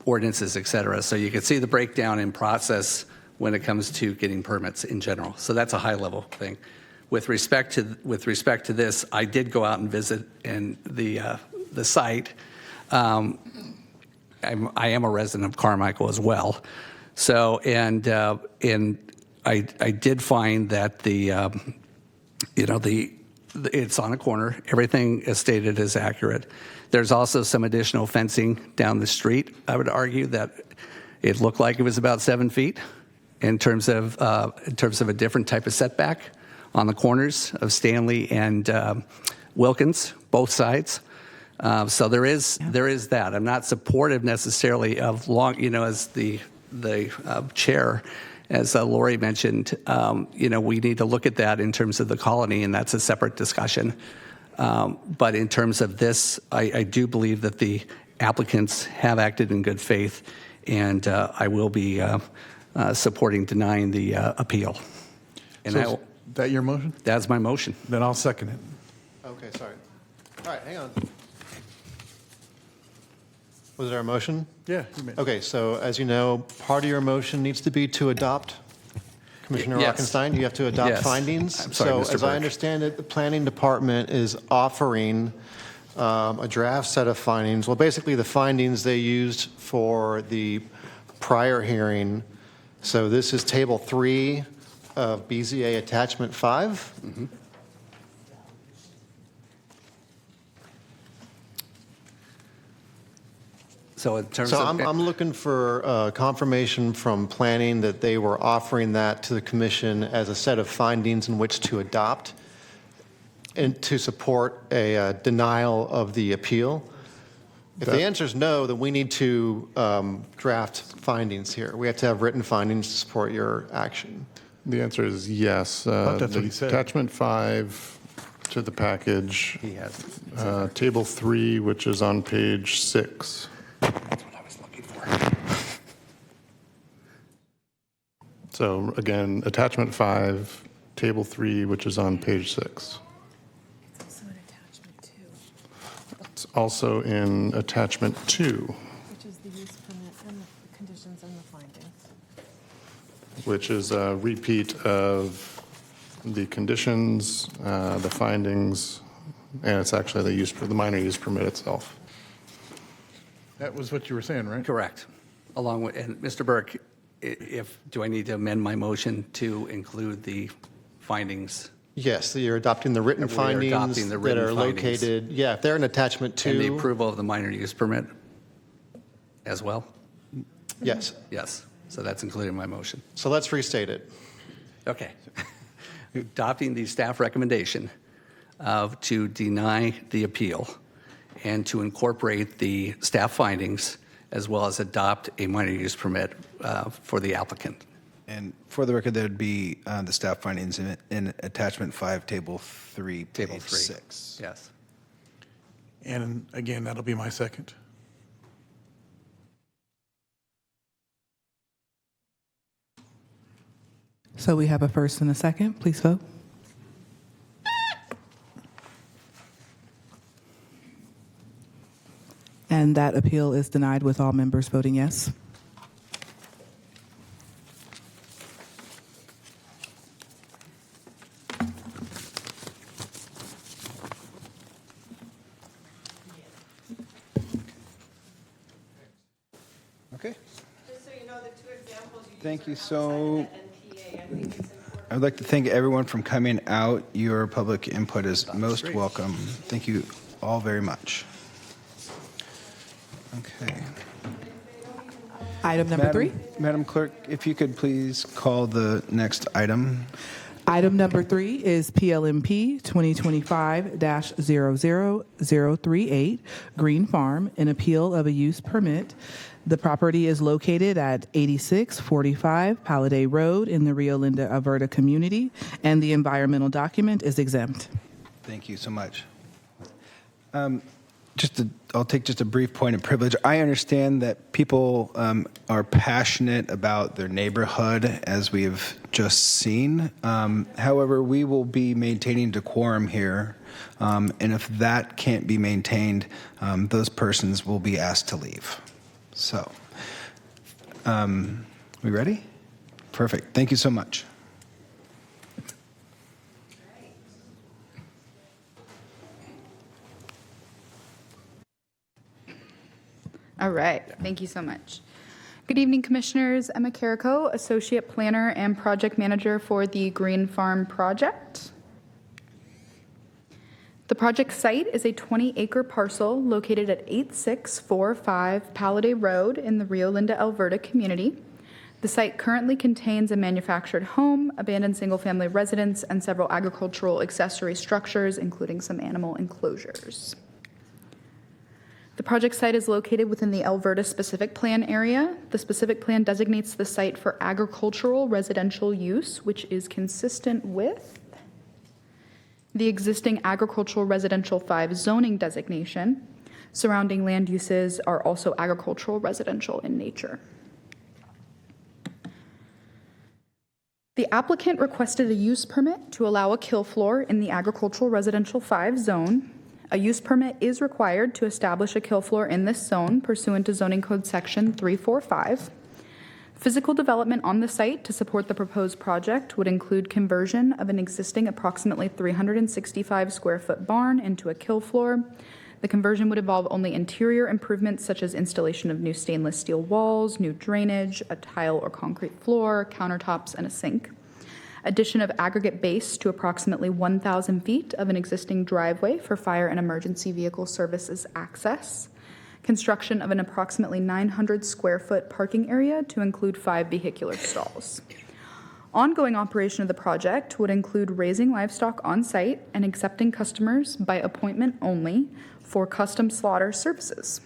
ordinances, et cetera. So you can see the breakdown in process when it comes to getting permits in general. So that's a high level thing. With respect to this, I did go out and visit the site. I am a resident of Carmichael as well. So and I did find that it's on a corner. Everything as stated is accurate. There's also some additional fencing down the street. I would argue that it looked like it was about 7 feet in terms of a different type of setback on the corners of Stanley and Wilkins, both sides. So there is that. I'm not supportive necessarily of long, as the chair, as Lori mentioned, we need to look at that in terms of the colony, and that's a separate discussion. But in terms of this, I do believe that the applicants have acted in good faith, and I will be supporting denying the appeal. And So is that your motion? That's my motion. Then I'll second it. Okay, sorry. All right, hang on. Was there a motion? Yeah. You made it. Okay, so as you know, part of your motion needs to be to adopt. Commissioner Yes. Rockenstein, you have to adopt Yes. findings. I'm sorry, So Mr. as I Burke. understand it, the planning department is offering a draft set of findings. Well, basically the findings they used for the prior hearing. So this is table 3 of BZA attachment 5. Mm-hmm. So in terms So of I'm looking for confirmation from planning that they were offering that to the commission as a set of findings in which to adopt and to support a denial of the appeal. If the answer is no, then we need to draft findings here. We have to have written findings to support your action. The answer is yes. That's what he said. Attachment 5 to the package. He has Table 3, which is on page 6. That's what I was looking for. So again, attachment 5, table 3, which is on page 6. It's also an attachment 2, It's also in attachment 2, which is the use permit and the conditions and the findings. which is a repeat of the conditions, the findings, and it's actually the minor use permit itself. That was what you were saying, right? Correct. Along with, and Mr. Burke, do I need to amend my motion to include the findings Yes, you're adopting the written We are findings adopting the that written are findings. located, yeah, if they're an attachment And the to, approval of the minor use permit as well? yes. Yes. So that's included in my motion. So let's restate it. Okay. Adopting the staff recommendation to deny the appeal and to incorporate the staff findings as well as adopt a minor use permit for the applicant. And for the record, there would be the staff findings in attachment 5, table 3, Table page 3. 6. Yes. And again, that'll be my second. So we have a first and a second. Please vote. And that appeal is denied with all members voting yes. Okay. Just so you know, the two examples you Thank you used are so. outside of the NPA. I think it's important. I would like to thank everyone from coming out. Your public input is most welcome. Thank you all very much. Okay. Item number 3. Madam Clerk, if you could please call the next item. Item number 3 is PLMP 2025-00038, Green Farm, an appeal of a use permit. The property is located at 8645 Paladay Road in the Rio Linda, Alberta community, and the environmental document is exempt. Thank you so much. I'll take just a brief point of privilege. I understand that people are passionate about their neighborhood, as we have just seen. However, we will be maintaining decorum here, and if that can't be maintained, those persons will be asked to leave. So, we ready? Perfect. Thank you so much. All right, thank you so much. Good evening, Commissioners. Emma Carrico, Associate Planner and Project Manager for the Green Farm Project. The project site is a 20-acre parcel located at 8645 Paladay Road in the Rio Linda, Alberta community. The site currently contains a manufactured home, abandoned single-family residence, and several agricultural accessory structures, including some animal enclosures. The project site is located within the Alberta Specific Plan area. The specific plan designates the site for agricultural residential use, which is consistent with the existing agricultural residential 5 zoning designation. Surrounding land uses are also agricultural residential in nature. The applicant requested a use permit to allow a kill floor in the agricultural residential 5 zone. A use permit is required to establish a kill floor in this zone pursuant to Zoning Code Section 345. Physical development on the site to support the proposed project would include conversion of an existing approximately 365 square foot barn into a kill floor. The conversion would involve only interior improvements such as installation of new stainless steel walls, new drainage, a tile or concrete floor, countertops, and a sink. Addition of aggregate base to approximately 1,000 feet of an existing driveway for fire and emergency vehicle services access. Construction of an approximately 900 square foot parking area to include 5 vehicular stalls. Ongoing operation of the project would include raising livestock on site and accepting customers by appointment only for custom slaughter services.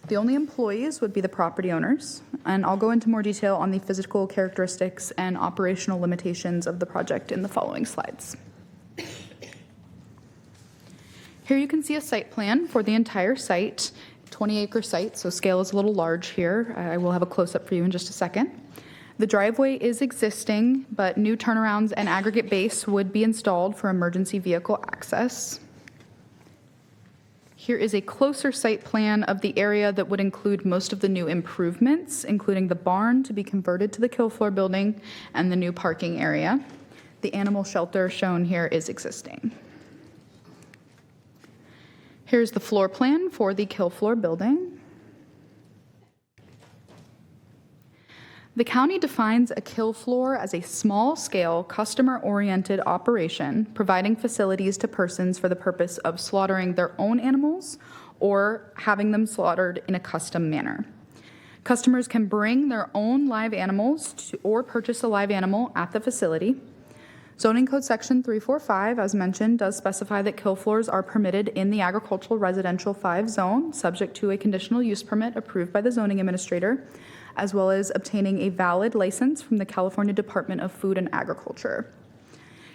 The only employees would be the property owners, and I'll go into more detail on the physical characteristics and operational limitations of the project in the following slides. Here you can see a site plan for the entire site, 20-acre site, so scale is a little large here. I will have a close-up for you in just a second. The driveway is existing, but new turnarounds and aggregate base would be installed for emergency vehicle access. Here is a closer site plan of the area that would include most of the new improvements, including the barn to be converted to the kill floor building and the new parking area. The animal shelter shown here is existing. Here's the floor plan for the kill floor building. The county defines a kill floor as a small-scale, customer-oriented operation providing facilities to persons for the purpose of slaughtering their own animals or having them slaughtered in a custom manner. Customers can bring their own live animals or purchase a live animal at the facility. Zoning Code Section 345, as mentioned, does specify that kill floors are permitted in the agricultural residential 5 zone, subject to a conditional use permit approved by the zoning administrator, as well as obtaining a valid license from the California Department of Food and Agriculture.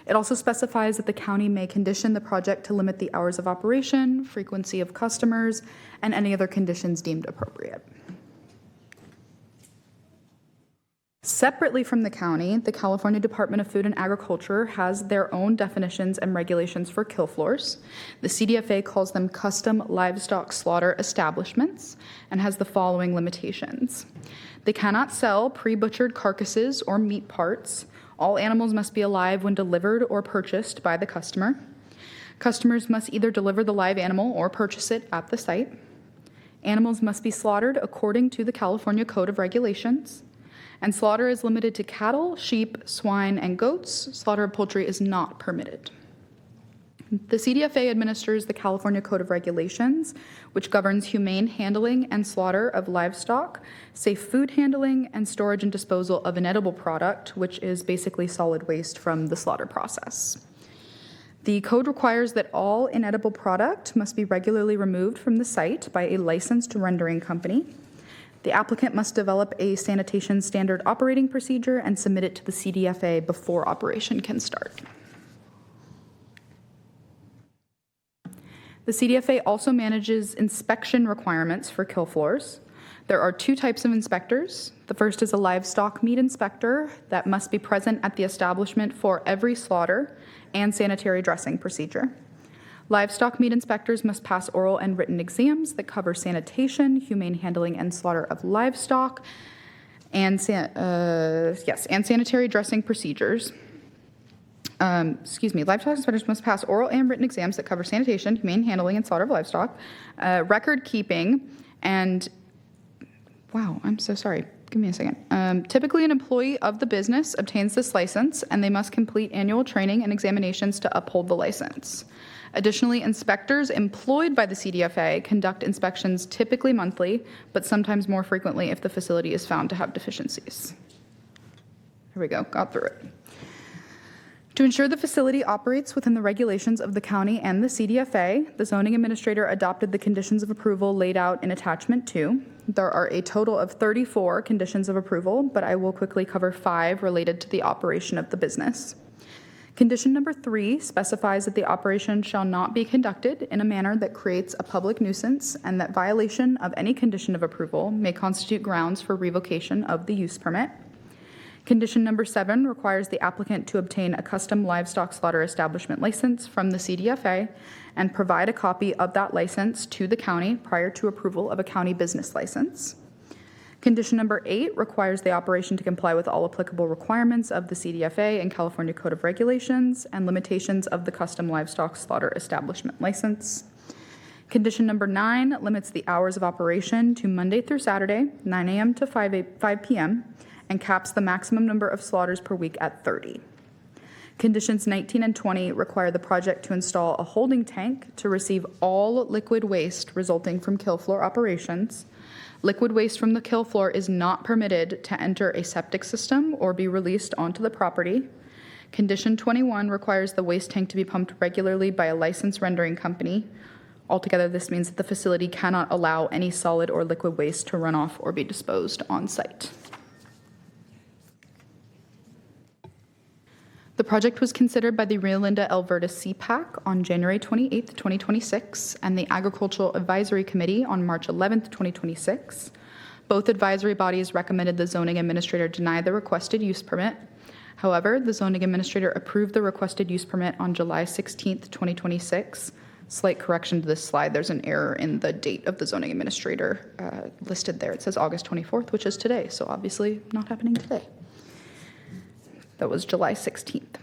It also specifies that the county may condition the project to limit the hours of operation, frequency of customers, and any other conditions deemed appropriate. Separately from the county, the California Department of Food and Agriculture has their own definitions and regulations for kill floors. The CDFA calls them custom livestock slaughter establishments and has the following limitations. They cannot sell pre-butchered carcasses or meat parts. All animals must be alive when delivered or purchased by the customer. Customers must either deliver the live animal or purchase it at the site. Animals must be slaughtered according to the California Code of Regulations. And slaughter is limited to cattle, sheep, swine, and goats. Slaughter of poultry is not permitted. The CDFA administers the California Code of Regulations, which governs humane handling and slaughter of livestock, safe food handling, and storage and disposal of an edible product, which is basically solid waste from the slaughter process. The code requires that all inedible product must be regularly removed from the site by a licensed rendering company. The applicant must develop a sanitation standard operating procedure and submit it to the CDFA before operation can start. The CDFA also manages inspection requirements for kill floors. There are 2 types of inspectors. The first is a livestock meat inspector that must be present at the establishment for every slaughter and sanitary dressing procedure. Livestock meat inspectors must pass oral and written exams that cover sanitation, humane handling and slaughter of livestock, and sanitary dressing procedures. Livestock inspectors must pass oral and written exams that cover sanitation, humane handling and slaughter of livestock, record keeping, and wow, I'm so sorry. Give me a second. Typically, an employee of the business obtains this license, and they must complete annual training and examinations to uphold the license. Additionally, inspectors employed by the CDFA conduct inspections typically monthly, but sometimes more frequently if the facility is found to have deficiencies. Here we go, got through it. To ensure the facility operates within the regulations of the county and the CDFA, the zoning administrator adopted the conditions of approval laid out in attachment 2. There are a total of 34 conditions of approval, but I will quickly cover 5 related to the operation of the business. Condition number 3 specifies that the operation shall not be conducted in a manner that creates a public nuisance and that violation of any condition of approval may constitute grounds for revocation of the use permit. Condition number 7 requires the applicant to obtain a custom livestock slaughter establishment license from the CDFA and provide a copy of that license to the county prior to approval of a county business license. Condition number 8 requires the operation to comply with all applicable requirements of the CDFA and California Code of Regulations and limitations of the custom livestock slaughter establishment license. Condition number 9 limits the hours of operation to Monday through Saturday, 9 a.m. to 5 p.m., and caps the maximum number of slaughters per week at 30. Conditions 19 and 20 require the project to install a holding tank to receive all liquid waste resulting from kill floor operations. Liquid waste from the kill floor is not permitted to enter a septic system or be released onto the property. Condition 21 requires the waste tank to be pumped regularly by a licensed rendering company. Altogether, this means that the facility cannot allow any solid or liquid waste to run off or be disposed on site. The project was considered by the Rio Linda Alberta CPAC on January 28, 2026, and the Agricultural Advisory Committee on March 11, 2026. Both advisory bodies recommended the zoning administrator deny the requested use permit. However, the zoning administrator approved the requested use permit on July 16, 2026. Slight correction to this slide, there's an error in the date of the zoning administrator listed there. It says August 24th, which is today, so obviously not happening today. That was July 16th.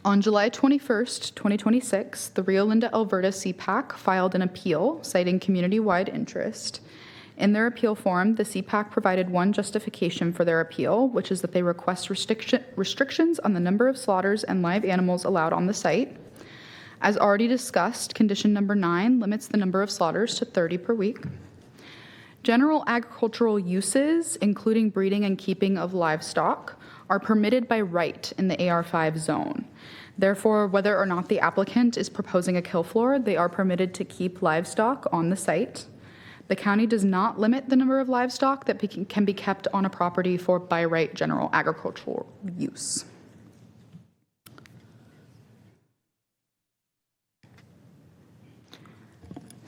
On July 21st, 2026, the Rio Linda Alberta CPAC filed an appeal citing community-wide interest. In their appeal form, the CPAC provided one justification for their appeal, which is that they request restrictions on the number of slaughters and live animals allowed on the site. As already discussed, condition number 9 limits the number of slaughters to 30 per week. General agricultural uses, including breeding and keeping of livestock, are permitted by right in the AR5 zone. Therefore, whether or not the applicant is proposing a kill floor, they are permitted to keep livestock on the site. The county does not limit the number of livestock that can be kept on a property for by right general agricultural use.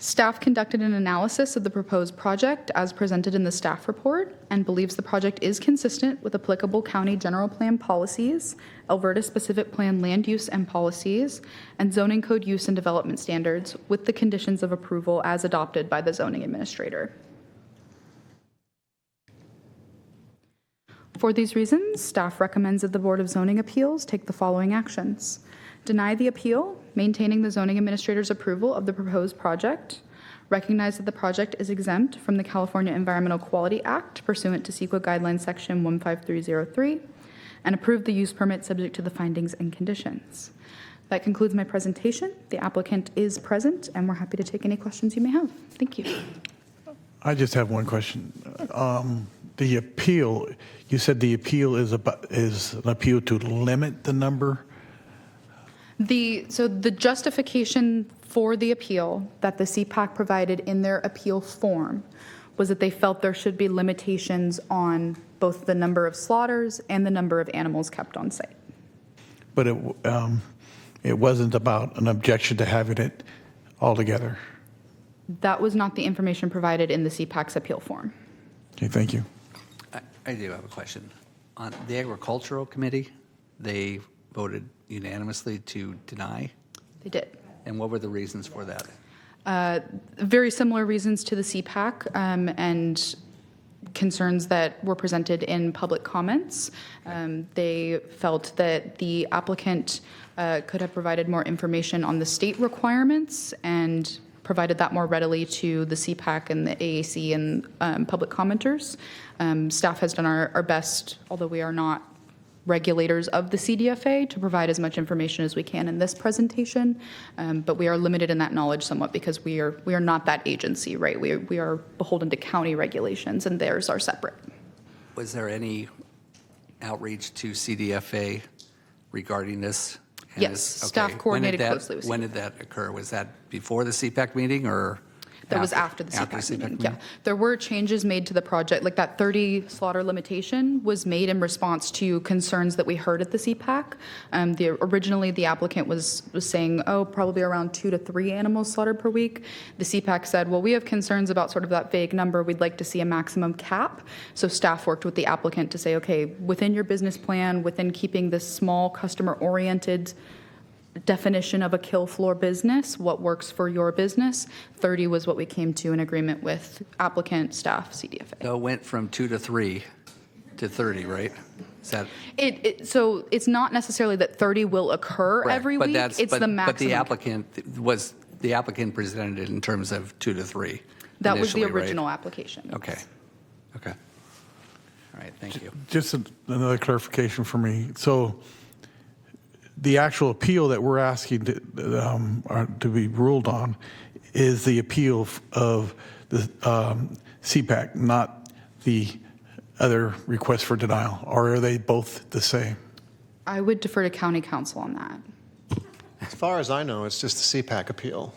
Staff conducted an analysis of the proposed project as presented in the staff report and believes the project is consistent with applicable county general plan policies, Alberta specific plan land use and policies, and zoning code use and development standards with the conditions of approval as adopted by the zoning administrator. For these reasons, staff recommends that the Board of Zoning Appeals take the following actions. Deny the appeal, maintaining the zoning administrator's approval of the proposed project. Recognize that the project is exempt from the California Environmental Quality Act pursuant to CEQA Guidelines Section 15303, and approve the use permit subject to the findings and conditions. That concludes my presentation. The applicant is present, and we're happy to take any questions you may have. Thank you. I just have one question. The appeal, you said the appeal is an appeal to limit the number? So the justification for the appeal that the CPAC provided in their appeal form was that they felt there should be limitations on both the number of slaughters and the number of animals kept on site. But it wasn't about an objection to having it all together. That was not the information provided in the CPAC's appeal form. Okay, thank you. I do have a question. On the Agricultural Committee, they voted unanimously to deny? They did. And what were the reasons for that? Very similar reasons to the CPAC and concerns that were presented in public comments. They felt that the applicant could have provided more information on the state requirements and provided that more readily to the CPAC and the AAC and public commenters. Staff has done our best, although we are not regulators of the CDFA, to provide as much information as we can in this presentation, but we are limited in that knowledge somewhat because we are not that agency, right? We are beholden to county regulations, and theirs are separate. Was there any outreach to CDFA regarding this? And Yes, staff coordinated closely with CDFA. When did that occur? Was that before the CPAC meeting or? That was after the CPAC meeting. Yeah, there were changes made to the project, like that 30 slaughter limitation was made in response to concerns that we heard at the CPAC. Originally, the applicant was saying, probably around 2 to 3 animals slaughtered per week. The CPAC said, well, we have concerns about sort of that vague number. We'd like to see a maximum cap. So staff worked with the applicant to say, okay, within your business plan, within keeping this small customer-oriented definition of a kill floor business, what works for your business, 30 was what we came to an agreement with applicant, staff, CDFA. So it went from 2 to 3 to 30, right? Is that? So it's not necessarily that 30 will occur every week. It's the maximum. But the applicant presented it in terms of 2 to 3. That was the right? original application. Okay. All right, thank you. Just another clarification for me. So the actual appeal that we're asking to be ruled on is the appeal of the CPAC, not the other request for denial, or are they both the same? I would defer to county council on that. As far as I know, it's just the CPAC appeal.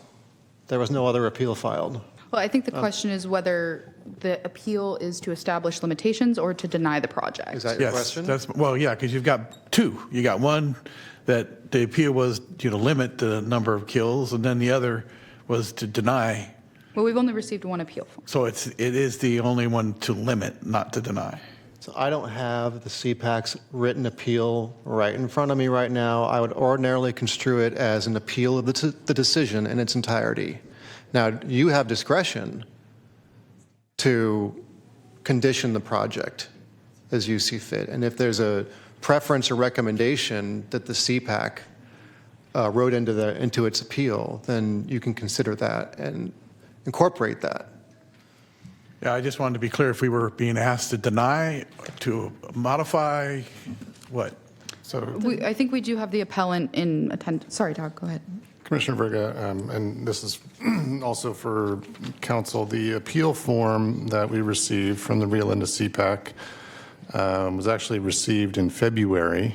There was no other appeal filed. Well, I think the question is whether the appeal is to establish limitations or to deny the project. Is that your question? Well, yeah, because you've got two. You got one that the appeal was to limit the number of kills, and then the other was to deny. Well, we've only received one appeal. So it is the only one to limit, not to deny. So I don't have the CPAC's written appeal right in front of me right now. I would ordinarily construe it as an appeal of the decision in its entirety. Now, you have discretion to condition the project as you see fit. And if there's a preference or recommendation that the CPAC wrote into its appeal, then you can consider that and incorporate that. Yeah, I just wanted to be clear if we were being asked to deny, to modify, what? So I think we do have the appellant in attendance. Sorry, Todd, go ahead. Commissioner Verga, and this is also for council, the appeal form that we received from the Rio Linda CPAC was actually received in February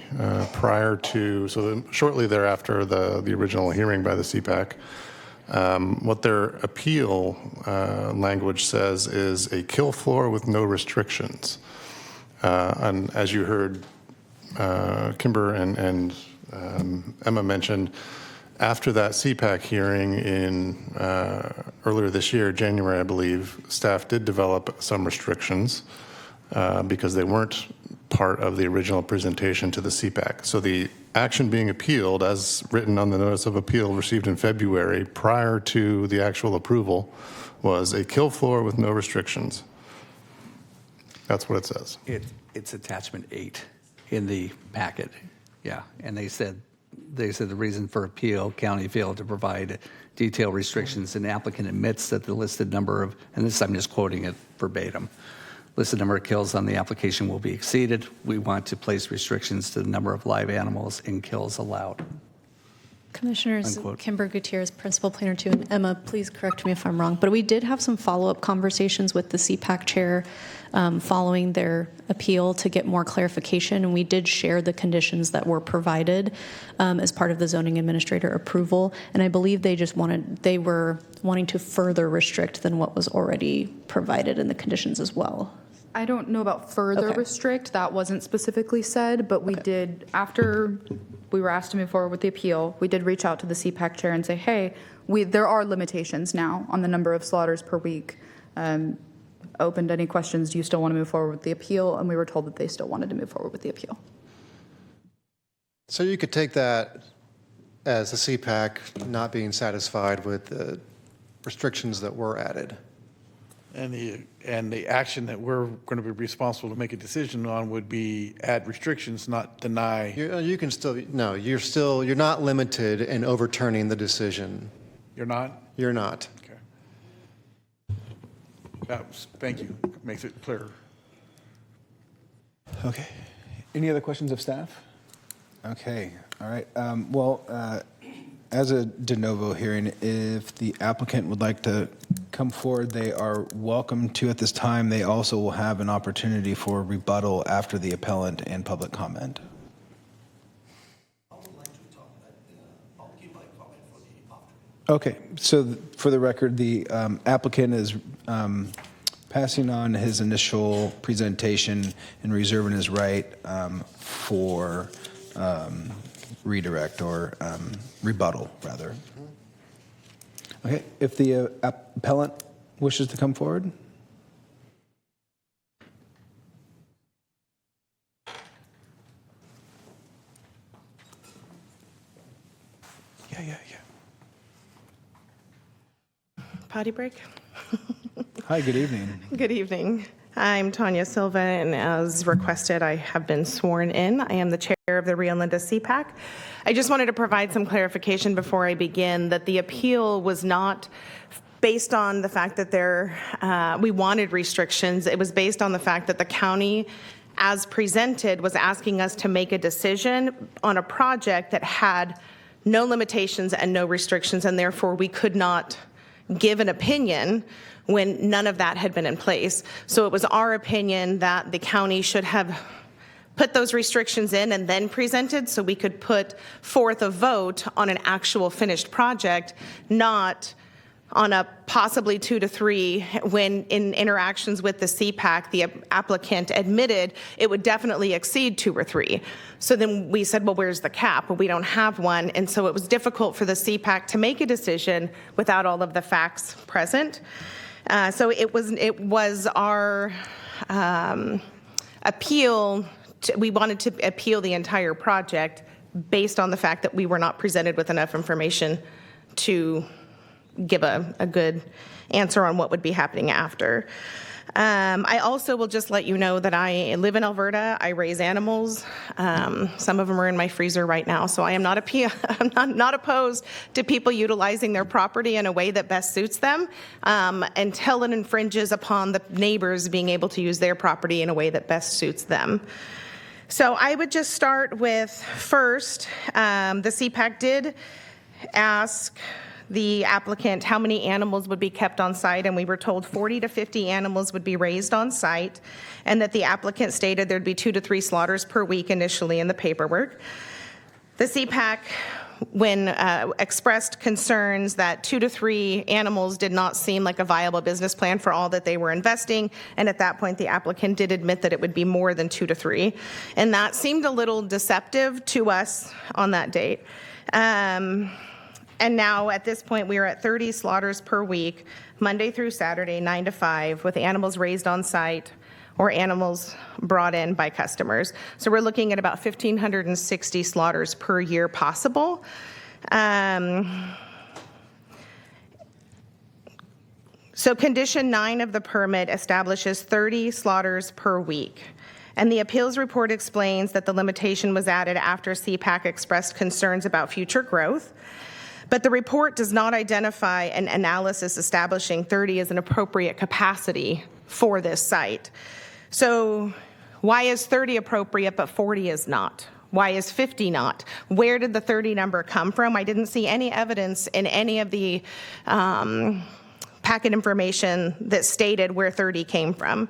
prior to, shortly thereafter the original hearing by the CPAC. What their appeal language says is a kill floor with no restrictions. And as you heard Kimber and Emma mentioned, after that CPAC hearing in earlier this year, January, I believe, staff did develop some restrictions because they weren't part of the original presentation to the CPAC. So the action being appealed, as written on the notice of appeal received in February prior to the actual approval, was a kill floor with no restrictions. That's what it says. It's attachment 8 in the packet. Yeah, and they said the reason for appeal, county failed to provide detailed restrictions, and the applicant admits that the listed number of, and this I'm just quoting it verbatim, listed number of kills on the application will be exceeded. We want to place restrictions to the number of live animals and kills allowed. Commissioners, Unquote. Kimber Gutierrez, Principal Planner 2, and Emma, please correct me if I'm wrong, but we did have some follow-up conversations with the CPAC chair following their appeal to get more clarification, and we did share the conditions that were provided as part of the zoning administrator approval, and I believe they were wanting to further restrict than what was already provided in the conditions as well. I don't know about further restrict. That wasn't specifically said, but we did, after we were asked to move forward with the appeal, we did reach out to the CPAC chair and say, hey, there are limitations now on the number of slaughters per week. Opened any questions, do you still want to move forward with the appeal? And we were told that they still wanted to move forward with the appeal. So you could take that as the CPAC not being satisfied with the restrictions that were added. And the action that we're going to be responsible to make a decision on would be add restrictions, not deny. You can still, no, you're not limited in overturning the decision. You're not? You're not. Okay. Thank you. Makes it clearer. Okay. Any other questions of staff? Okay. All right. As a de novo hearing, if the applicant would like to come forward, they are welcome to at this time. They also will have an opportunity for rebuttal after the appellant and public comment. Okay, so for the record, the applicant is passing on his initial presentation and reserving his right for redirect or rebuttal, rather. Okay, if the appellant wishes to come forward. Yeah. Potty break? Hi, good evening. Good evening. I'm Tanya Silva, and as requested, I have been sworn in. I am the chair of the Rio Linda CPAC. I just wanted to provide some clarification before I begin that the appeal was not based on the fact that we wanted restrictions. It was based on the fact that the county, as presented, was asking us to make a decision on a project that had no limitations and no restrictions, and therefore we could not give an opinion when none of that had been in place. So it was our opinion that the county should have put those restrictions in and then presented so we could put forth a vote on an actual finished project, not on a possibly 2 to 3 when in interactions with the CPAC, the applicant admitted it would definitely exceed 2 or 3. So then we said, well, where's the cap? Well, we don't have one. And so it was difficult for the CPAC to make a decision without all of the facts present. So it was our appeal. We wanted to appeal the entire project based on the fact that we were not presented with enough information to give a good answer on what would be happening after. I also will just let you know that I live in Alberta. I raise animals. Some of them are in my freezer right now, so I am not I'm not opposed to people utilizing their property in a way that best suits them until it infringes upon the neighbors being able to use their property in a way that best suits them. So I would just start with first, the CPAC did ask the applicant how many animals would be kept on site, and we were told 40 to 50 animals would be raised on site, and that the applicant stated there'd be 2 to 3 slaughters per week initially in the paperwork. The CPAC, when expressed concerns that 2 to 3 animals did not seem like a viable business plan for all that they were investing, and at that point the applicant did admit that it would be more than 2 to 3, and that seemed a little deceptive to us on that date. And now, at this point, we are at 30 slaughters per week, Monday through Saturday, 9 to 5, with animals raised on site or animals brought in by customers. So we're looking at about 1,560 slaughters per year possible. So condition 9 of the permit establishes 30 slaughters per week. And the appeals report explains that the limitation was added after CPAC expressed concerns about future growth. But the report does not identify an analysis establishing 30 as an appropriate capacity for this site. So why is 30 appropriate but 40 is not? Why is 50 not? Where did the 30 number come from? I didn't see any evidence in any of the packet information that stated where 30 came from.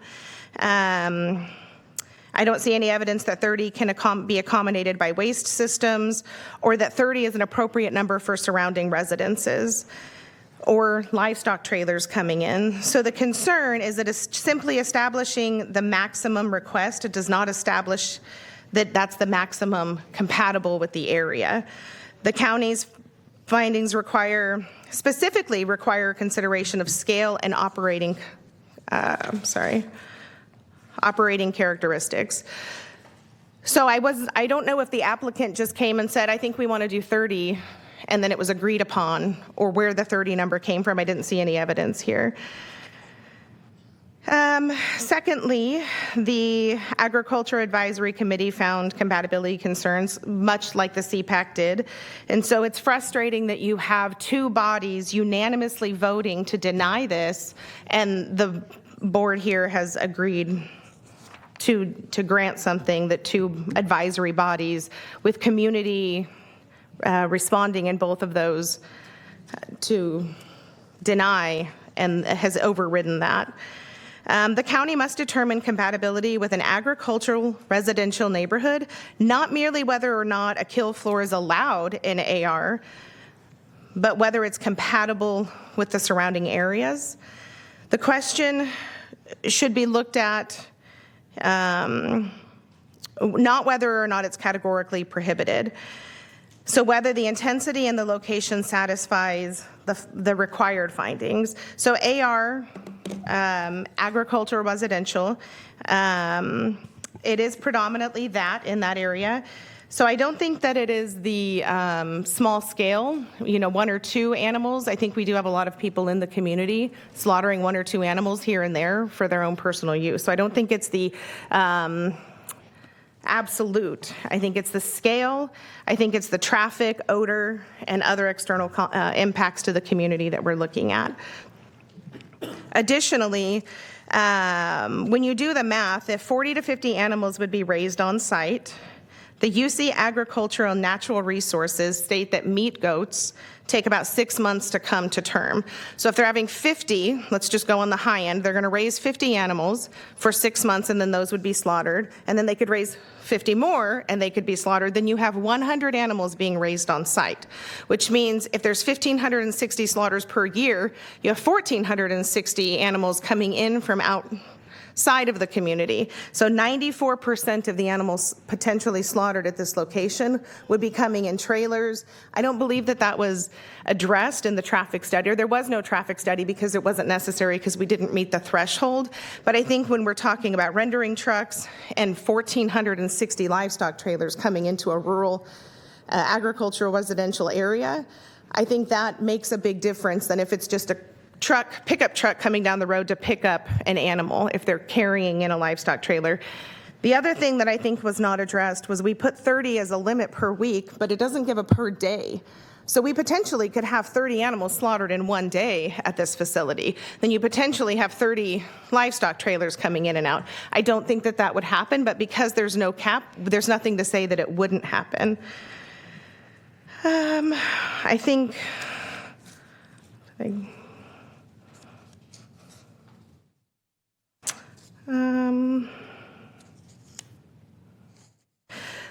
I don't see any evidence that 30 can be accommodated by waste systems, or that 30 is an appropriate number for surrounding residences or livestock trailers coming in. So the concern is that it's simply establishing the maximum request. It does not establish that that's the maximum compatible with the area. The county's findings specifically require consideration of scale and operating characteristics. So I don't know if the applicant just came and said, I think we want to do 30, and then it was agreed upon, or where the 30 number came from. I didn't see any evidence here. Secondly, the Agriculture Advisory Committee found compatibility concerns, much like the CPAC did. And so it's frustrating that you have 2 bodies unanimously voting to deny this, and the board here has agreed to grant something that 2 advisory bodies with community responding in both of those to deny, and has overridden that. The county must determine compatibility with an agricultural residential neighborhood, not merely whether or not a kill floor is allowed in AR, but whether it's compatible with the surrounding areas. The question should be looked at not whether or not it's categorically prohibited. So whether the intensity and the location satisfies the required findings. So AR, agricultural residential, it is predominantly that in that area. So I don't think that it is the small scale, 1 or 2 animals. I think we do have a lot of people in the community slaughtering 1 or 2 animals here and there for their own personal use. So I don't think it's the absolute. I think it's the scale. I think it's the traffic, odor, and other external impacts to the community that we're looking at. Additionally, when you do the math, if 40 to 50 animals would be raised on site, the UC Agricultural and Natural Resources state that meat goats take about 6 months to come to term. So if they're having 50, let's just go on the high end, they're going to raise 50 animals for 6 months, and then those would be slaughtered, and then they could raise 50 more and they could be slaughtered. Then you have 100 animals being raised on site, which means if there's 1,560 slaughters per year, you have 1,460 animals coming in from outside of the community. So 94% of the animals potentially slaughtered at this location would be coming in trailers. I don't believe that that was addressed in the traffic study, or there was no traffic study because it wasn't necessary because we didn't meet the threshold. But I think when we're talking about rendering trucks and 1,460 livestock trailers coming into a rural agricultural residential area, I think that makes a big difference than if it's just a pickup truck coming down the road to pick up an animal if they're carrying in a livestock trailer. The other thing that I think was not addressed was we put 30 as a limit per week, but it doesn't give a per day. So we potentially could have 30 animals slaughtered in one day at this facility. Then you potentially have 30 livestock trailers coming in and out. I don't think that that would happen, but because there's no cap, there's nothing to say that it wouldn't happen. I think...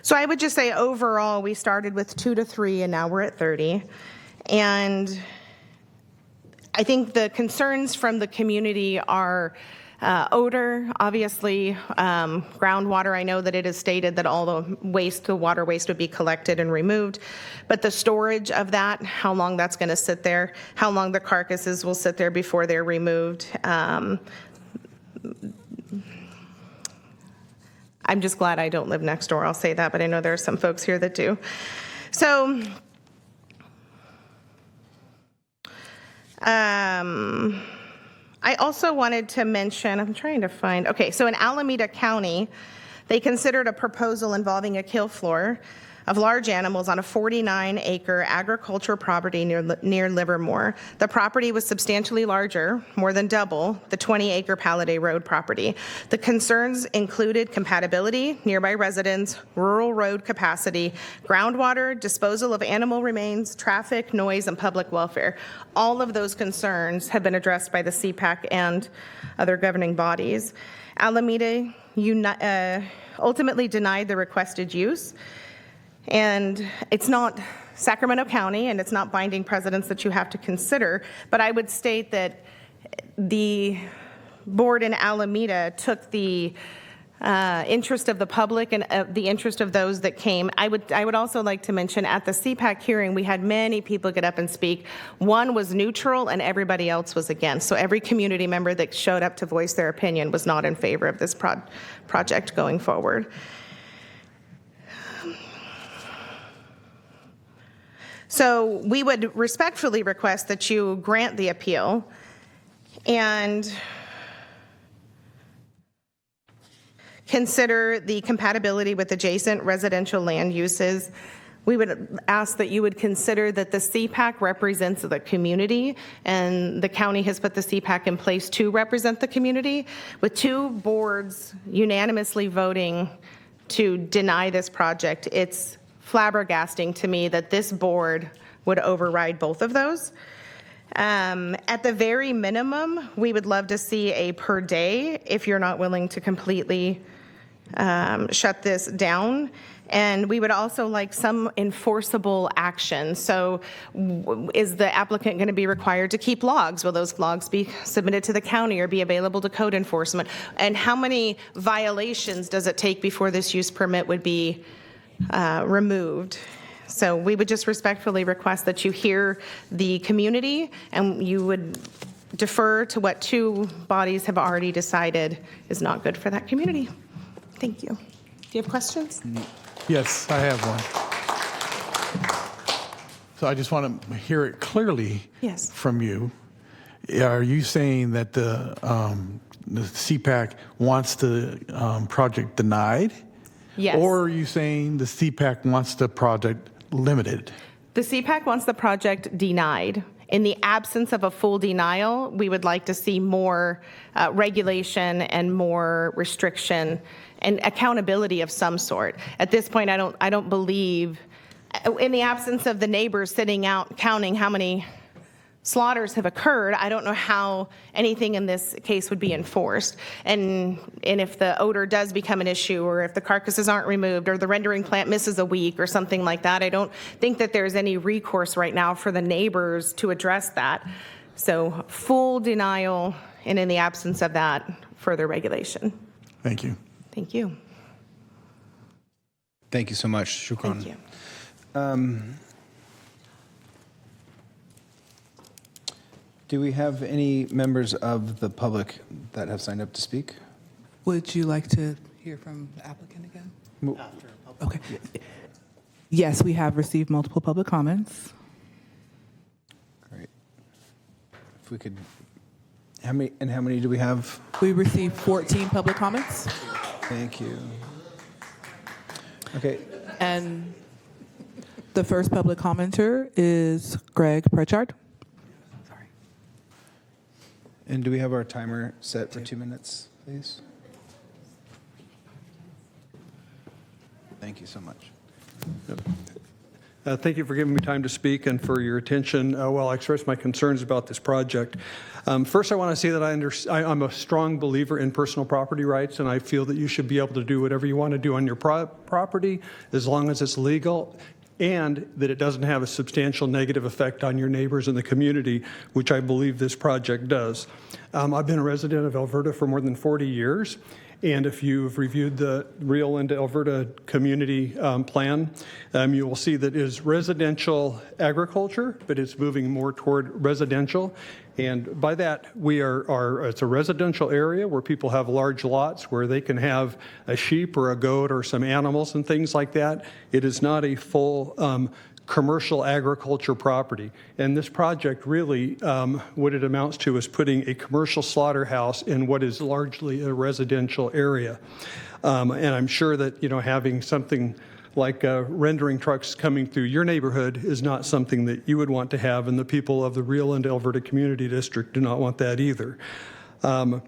So I would just say overall, we started with 2 to 3 and now we're at 30. And I think the concerns from the community are odor, obviously, groundwater. I know that it is stated that all the water waste would be collected and removed, but the storage of that, how long that's going to sit there, how long the carcasses will sit there before they're removed. I'm just glad I don't live next door, I'll say that, but I know there are some folks here that do. So, I also wanted to mention, I'm trying to find, okay, so in Alameda County, they considered a proposal involving a kill floor of large animals on a 49-acre agricultural property near Livermore. The property was substantially larger, more than double, the 20-acre Palladay Road property. The concerns included compatibility, nearby residents, rural road capacity, groundwater, disposal of animal remains, traffic, noise, and public welfare. All of those concerns have been addressed by the CPAC and other governing bodies. Alameda ultimately denied the requested use. And it's not Sacramento County, and it's not binding precedents that you have to consider, but I would state that the board in Alameda took the interest of the public and the interest of those that came. I would also like to mention at the CPAC hearing, we had many people get up and speak. One was neutral and everybody else was against. So every community member that showed up to voice their opinion was not in favor of this project going forward. So we would respectfully request that you grant the appeal and consider the compatibility with adjacent residential land uses. We would ask that you would consider that the CPAC represents the community, and the county has put the CPAC in place to represent the community, with 2 boards unanimously voting to deny this project. It's flabbergasting to me that this board would override both of those. At the very minimum, we would love to see a per day if you're not willing to completely shut this down. And we would also like some enforceable action. So is the applicant going to be required to keep logs? Will those logs be submitted to the county or be available to code enforcement? And how many violations does it take before this use permit would be removed? So we would just respectfully request that you hear the community and you would defer to what 2 bodies have already decided is not good for that community. Thank you. Do you have questions? Yes, I have one. So I just want to hear it clearly from you. Are you saying that the CPAC wants the project denied? Yes. Or are you saying the CPAC wants the project limited? The CPAC wants the project denied. In the absence of a full denial, we would like to see more regulation and more restriction and accountability of some sort. At this point, I don't believe, in the absence of the neighbors sitting out counting how many slaughters have occurred, I don't know how anything in this case would be enforced. And if the odor does become an issue, or if the carcasses aren't removed, or the rendering plant misses a week or something like that, I don't think that there's any recourse right now for the neighbors to address that. So full denial, and in the absence of that, further regulation. Thank you. Thank you. Thank you so much. Shukran. Thank you. Do we have any members of the public that have signed up to speak? Would you like to hear from the applicant again? Okay. Yes, we have received multiple public comments. Great. if we could, how many do we have? We received 14 public comments. Thank you. Okay. And the first public commenter is Greg Pritchard. And do we have our timer set for 2 minutes, please? Thank you so much. Thank you for giving me time to speak and for your attention while I express my concerns about this project. First, I want to say that I'm a strong believer in personal property rights, and I feel that you should be able to do whatever you want to do on your property as long as it's legal and that it doesn't have a substantial negative effect on your neighbors in the community, which I believe this project does. I've been a resident of Alberta for more than 40 years. And if you've reviewed the Rio Linda Alberta Community Plan, you will see that it is residential agriculture, but it's moving more toward residential. And by that, it's a residential area where people have large lots where they can have a sheep or a goat or some animals and things like that. It is not a full commercial agriculture property. And this project really, what it amounts to is putting a commercial slaughterhouse in what is largely a residential area. And I'm sure that, having something like rendering trucks coming through your neighborhood is not something that you would want to have, and the people of the Rio Linda Alberta Community District do not want that either. I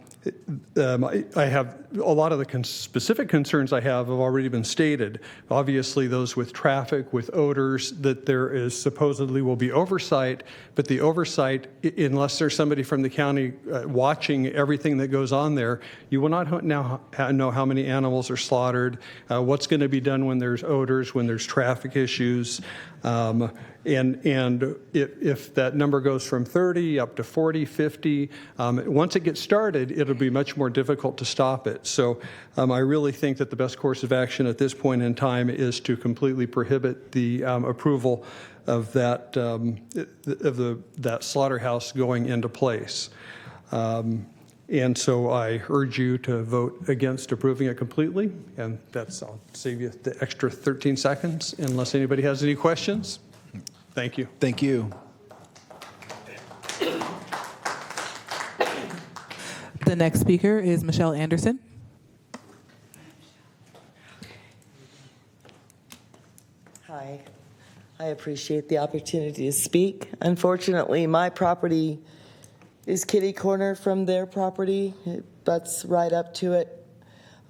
have a lot of the specific concerns I have already been stated. Obviously, those with traffic, with odors, that there is supposedly will be oversight, but the oversight, unless there's somebody from the county watching everything that goes on there, you will not now know how many animals are slaughtered, what's going to be done when there's odors, when there's traffic issues. And if that number goes from 30 up to 40, 50, once it gets started, it'll be much more difficult to stop it. So I really think that the best course of action at this point in time is to completely prohibit the approval of that that slaughterhouse going into place. And so I urge you to vote against approving it completely. And I'll save you the extra 13 seconds unless anybody has any questions. Thank you. Thank you. The next speaker is Michelle Anderson. Hi. I appreciate the opportunity to speak. Unfortunately, my property is kitty corner from their property. It butts right up to it.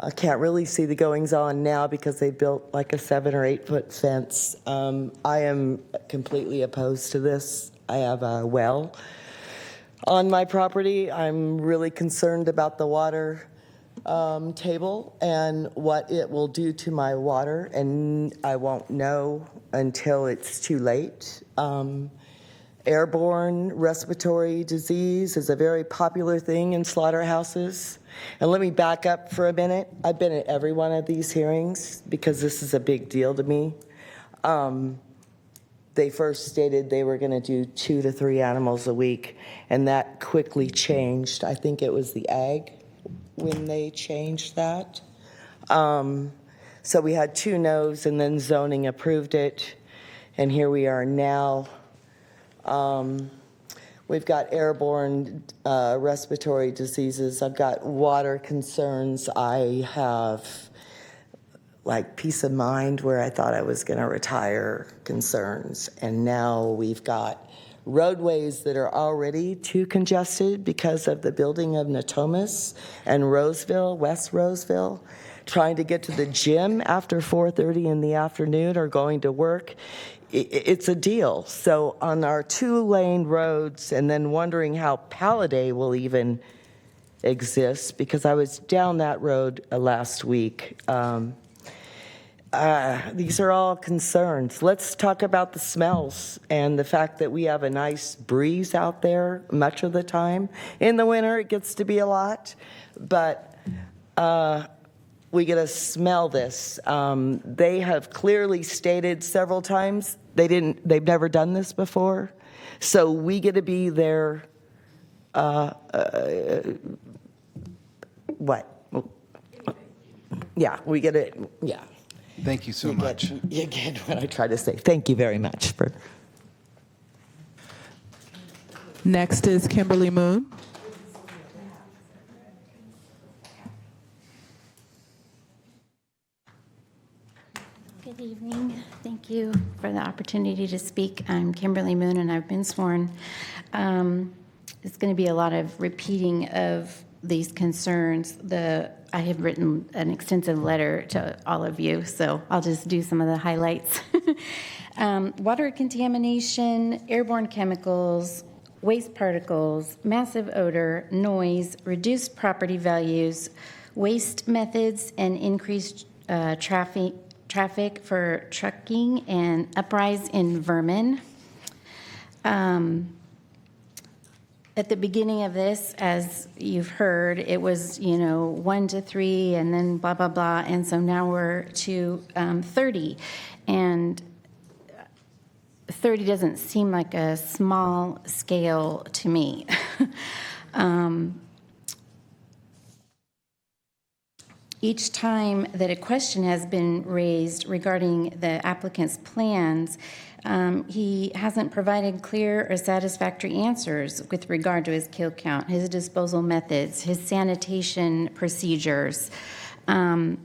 I can't really see the goings on now because they built like a 7 or 8 foot fence. I am completely opposed to this. I have a well on my property. I'm really concerned about the water table and what it will do to my water, and I won't know until it's too late. Airborne respiratory disease is a very popular thing in slaughterhouses. And let me back up for a minute. I've been at every one of these hearings because this is a big deal to me. They first stated they were going to do 2 to 3 animals a week, and that quickly changed. I think it was the ag when they changed that. So we had 2 no's, and then zoning approved it, and here we are now. We've got airborne respiratory diseases. I've got water concerns. I have like peace of mind where I thought I was going to retire concerns. And now we've got roadways that are already too congested because of the building of Natomas and Roseville, West Roseville. Trying to get to the gym after 4:30 in the afternoon or going to work. It's a deal. So on our 2-lane roads, and then wondering how Palladay will even exist, because I was down that road last week. These are all concerns. Let's talk about the smells and the fact that we have a nice breeze out there much of the time. In the winter, it gets to be a lot, but we get to smell this. They have clearly stated several times they've never done this before. So we get to be their, what? Yeah, we get it, yeah. Thank you so much. You get what I try to say. Thank you very much for. Next is Kimberly Moon. Good evening. Thank you for the opportunity to speak. I'm Kimberly Moon, and I've been sworn. It's going to be a lot of repeating of these concerns. I have written an extensive letter to all of you, so I'll just do some of the highlights. Water contamination, airborne chemicals, waste particles, massive odor, noise, reduced property values, waste methods, and increased traffic for trucking, and uprise in vermin. At the beginning of this, as you've heard, it was, 1 to 3 and then blah, blah, blah. And so now we're to 30. And 30 doesn't seem like a small scale to me. Each time that a question has been raised regarding the applicant's plans, he hasn't provided clear or satisfactory answers with regard to his kill count, his disposal methods, his sanitation procedures. And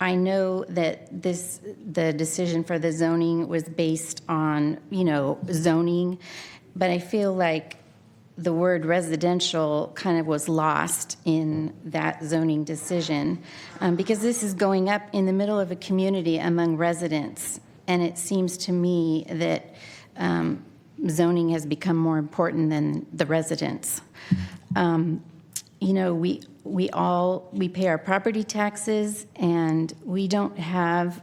I know that the decision for the zoning was based on, zoning, but I feel like the word residential kind of was lost in that zoning decision because this is going up in the middle of a community among residents. And it seems to me that zoning has become more important than the residents. We pay our property taxes, and we don't have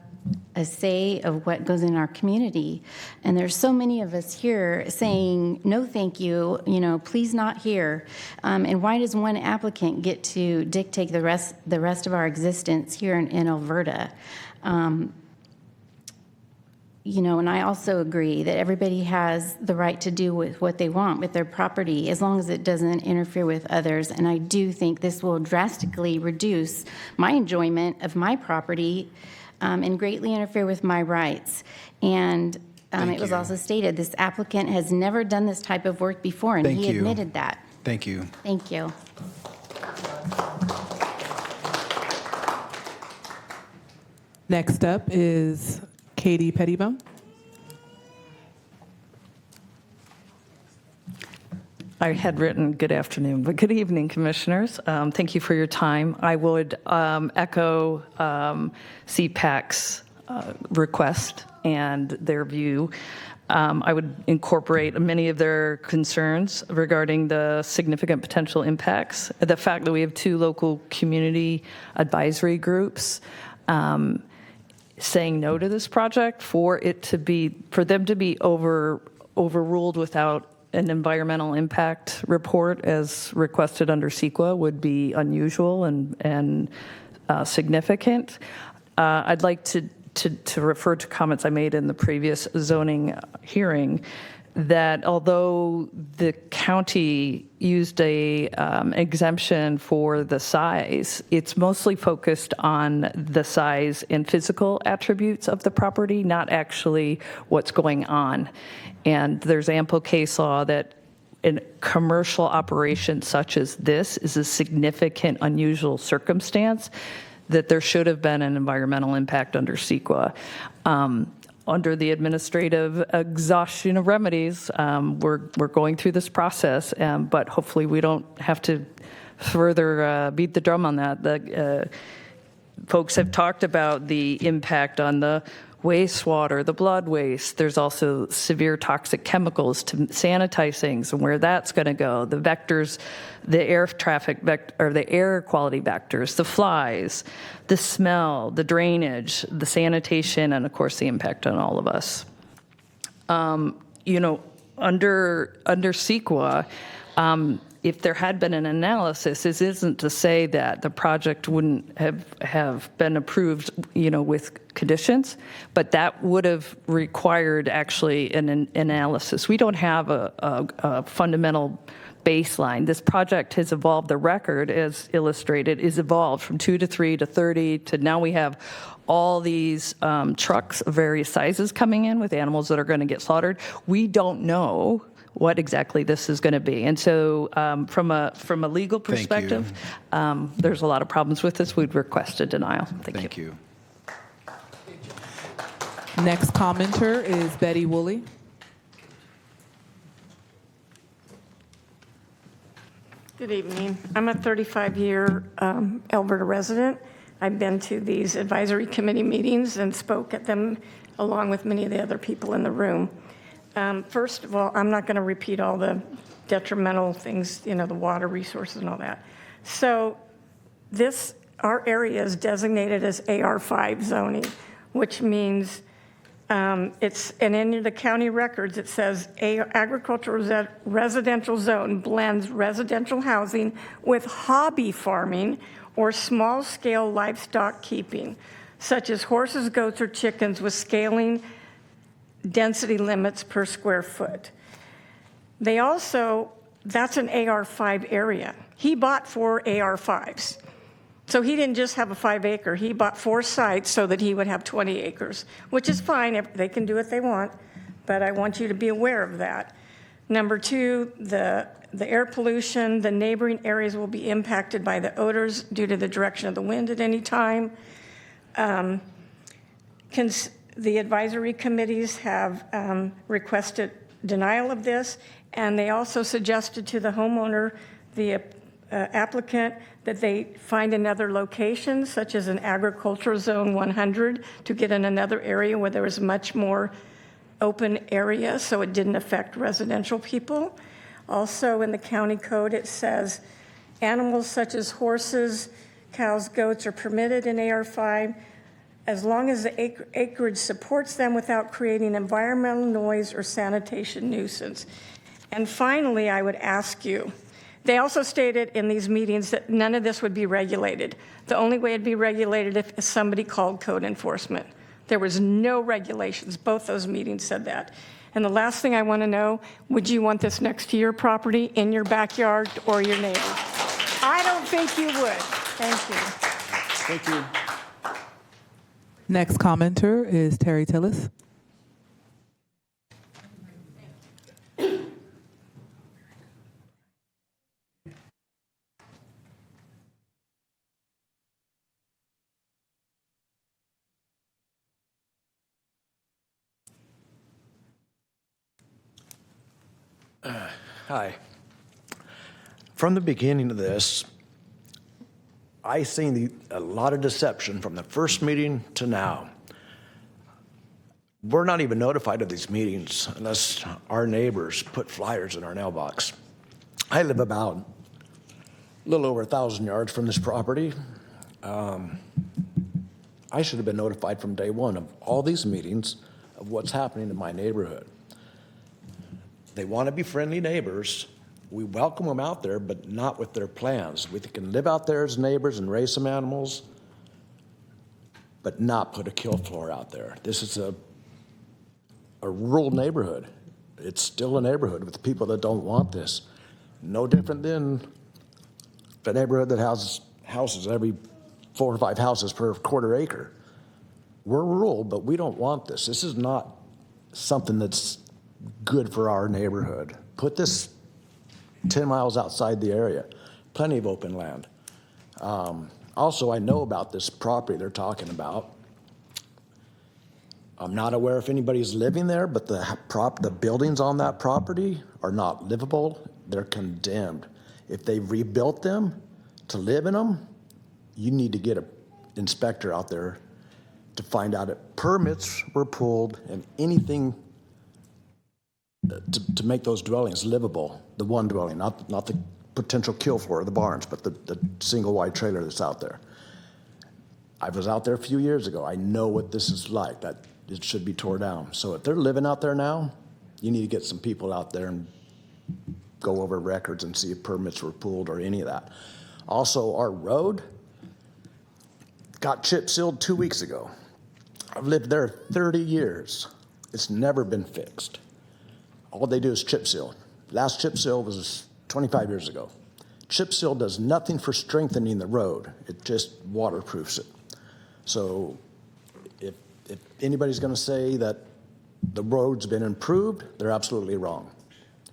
a say of what goes in our community. And there's so many of us here saying, no, thank you, please not here. And why does one applicant get to dictate the rest of our existence here in Alberta? And I also agree that everybody has the right to do with what they want with their property as long as it doesn't interfere with others. And I do think this will drastically reduce my enjoyment of my property and greatly interfere with my rights. And it was also stated this applicant has never done this type of work before, and he admitted that. Thank you. Thank you. Next up is Katie Pettibone. I had written good afternoon, but good evening, commissioners. Thank you for your time. I would echo CPAC's request and their view. I would incorporate many of their concerns regarding the significant potential impacts. The fact that we have 2 local community advisory groups saying no to this project, for them to be overruled without an environmental impact report as requested under CEQA would be unusual and significant. I'd like to refer to comments I made in the previous zoning hearing that although the county used a exemption for the size, it's mostly focused on the size and physical attributes of the property, not actually what's going on. And there's ample case law that in commercial operation such as this is a significant unusual circumstance that there should have been an environmental impact under CEQA. Under the administrative exhaustion of remedies, we're going through this process, but hopefully we don't have to further beat the drum on that. The folks have talked about the impact on the wastewater, the blood waste. There's also severe toxic chemicals to sanitize things and where that's going to go. The vectors, the air traffic or the air quality vectors, the flies, the smell, the drainage, the sanitation, and of course the impact on all of us. Under CEQA, if there had been an analysis, this isn't to say that the project wouldn't have been approved, with conditions, but that would have required actually an analysis. We don't have a fundamental baseline. This project has evolved. The record, as illustrated, is evolved from 2 to 3 to 30 to now we have all these trucks of various sizes coming in with animals that are going to get slaughtered. We don't know what exactly this is going to be. And so from a legal perspective, there's a lot of problems with this. We'd request a denial. Thank you. Next commenter is Betty Woolley. Good evening. I'm a 35-year Alberta resident. I've been to these advisory committee meetings and spoke at them along with many of the other people in the room. First of all, I'm not going to repeat all the detrimental things, the water resources and all that. So our area is designated as AR5 zoning, which means and in the county records, it says agricultural residential zone blends residential housing with hobby farming or small-scale livestock keeping, such as horses, goats, or chickens with scaling density limits per square foot. That's an AR5 area. He bought 4 AR5s. So he didn't just have a 5-acre. He bought 4 sites so that he would have 20 acres, which is fine. They can do what they want, but I want you to be aware of that. Number 2, the air pollution, the neighboring areas will be impacted by the odors due to the direction of the wind at any time. The advisory committees have requested denial of this, and they also suggested to the homeowner, the applicant, that they find another location, such as an agricultural zone 100, to get in another area where there was much more open area so it didn't affect residential people. Also in the county code, it says animals such as horses, cows, goats are permitted in AR5 as long as the acreage supports them without creating environmental noise or sanitation nuisance. And finally, I would ask you, they also stated in these meetings that none of this would be regulated. The only way it'd be regulated if somebody called code enforcement. There was no regulations. Both those meetings said that. And the last thing I want to know, would you want this next to your property, in your backyard, or your neighbor? I don't think you would. Thank you. Thank you. Next commenter is Terry Tillis. Hi. From the beginning of this, I seen a lot of deception from the first meeting to now. We're not even notified of these meetings unless our neighbors put flyers in our mailbox. I live about a little over 1,000 yards from this property. I should have been notified from day one of all these meetings of what's happening in my neighborhood. They want to be friendly neighbors. We welcome them out there, but not with their plans. We can live out there as neighbors and raise some animals, but not put a kill floor out there. This is a rural neighborhood. It's still a neighborhood with people that don't want this. No different than the neighborhood that has houses, every 4 or 5 houses per quarter acre. We're rural, but we don't want this. This is not something that's good for our neighborhood. Put this 10 miles outside the area. Plenty of open land. Also, I know about this property they're talking about. I'm not aware if anybody's living there, but the buildings on that property are not livable. They're condemned. If they rebuilt them to live in them, you need to get an inspector out there to find out if permits were pulled and anything to make those dwellings livable. The one dwelling, not the potential kill floor of the barns, but the single wide trailer that's out there. I was out there a few years ago. I know what this is like. That it should be tore down. So if they're living out there now, you need to get some people out there and go over records and see if permits were pulled or any of that. Also, our road got chip sealed 2 weeks ago. I've lived there 30 years. It's never been fixed. All they do is chip seal. Last chip seal was 25 years ago. Chip seal does nothing for strengthening the road. It just waterproofs it. So if anybody's going to say that the road's been improved, they're absolutely wrong.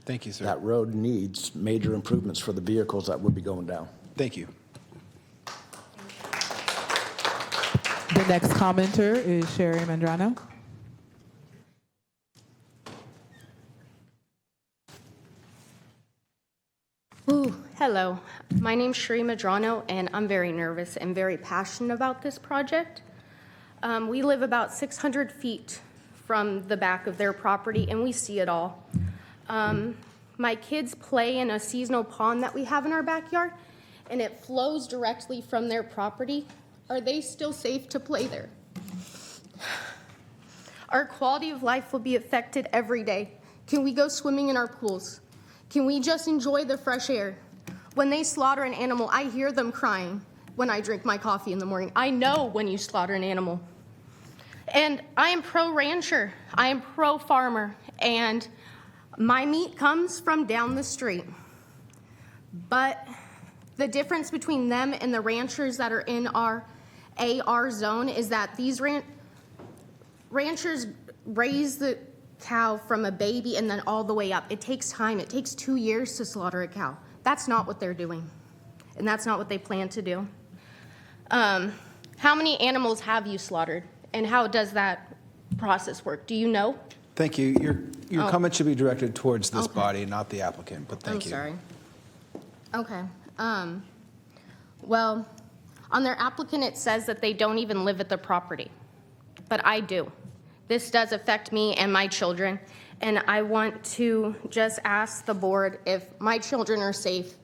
Thank you, sir. That road needs major improvements for the vehicles that would be going down. Thank you. The next commenter is Sherry Mandrano. Ooh, hello. My name's Sherry Madrano, and I'm very nervous and very passionate about this project. We live about 600 feet from the back of their property, and we see it all. My kids play in a seasonal pond that we have in our backyard, and it flows directly from their property. Are they still safe to play there? Our quality of life will be affected every day. Can we go swimming in our pools? Can we just enjoy the fresh air? When they slaughter an animal, I hear them crying when I drink my coffee in the morning. I know when you slaughter an animal. And I am pro-rancher. I am pro-farmer. And my meat comes from down the street. But the difference between them and the ranchers that are in our AR zone is that these ranchers raise the cow from a baby and then all the way up. It takes time. It takes 2 years to slaughter a cow. That's not what they're doing, and that's not what they plan to do. How many animals have you slaughtered, and how does that process work? Do you know? Thank you. Your comment should be directed towards this body, not the applicant, but thank you. I'm sorry. Okay. Well, on their applicant, it says that they don't even live at the property, but I do. This does affect me and my children, and I want to just ask the board if my children are safe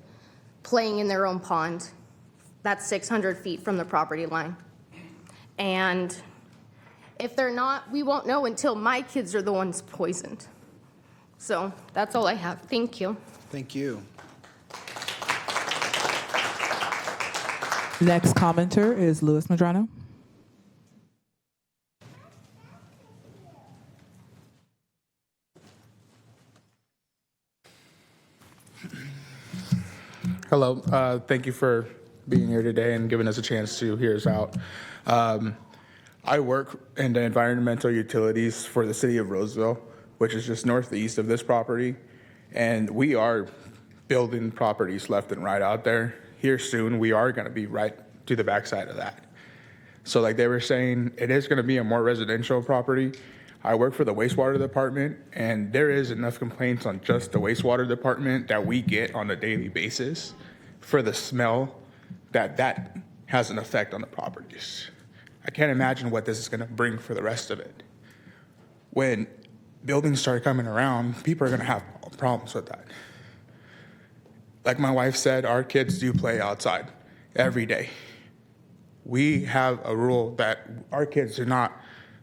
playing in their own pond. That's 600 feet from the property line. And if they're not, we won't know until my kids are the ones poisoned. So that's all I have. Thank you. Thank you. Next commenter is Louis Madrano. Hello. Thank you for being here today and giving us a chance to hear us out. I work in the environmental utilities for the city of Roseville, which is just northeast of this property. And we are building properties left and right out there. Here soon, we are going to be right to the backside of that. So like they were saying, it is going to be a more residential property. I work for the wastewater department, and there is enough complaints on just the wastewater department that we get on a daily basis for the smell that has an effect on the properties. I can't imagine what this is going to bring for the rest of it. When buildings start coming around, people are going to have problems with that. Like my wife said, our kids do play outside every day. We have a rule that our kids do not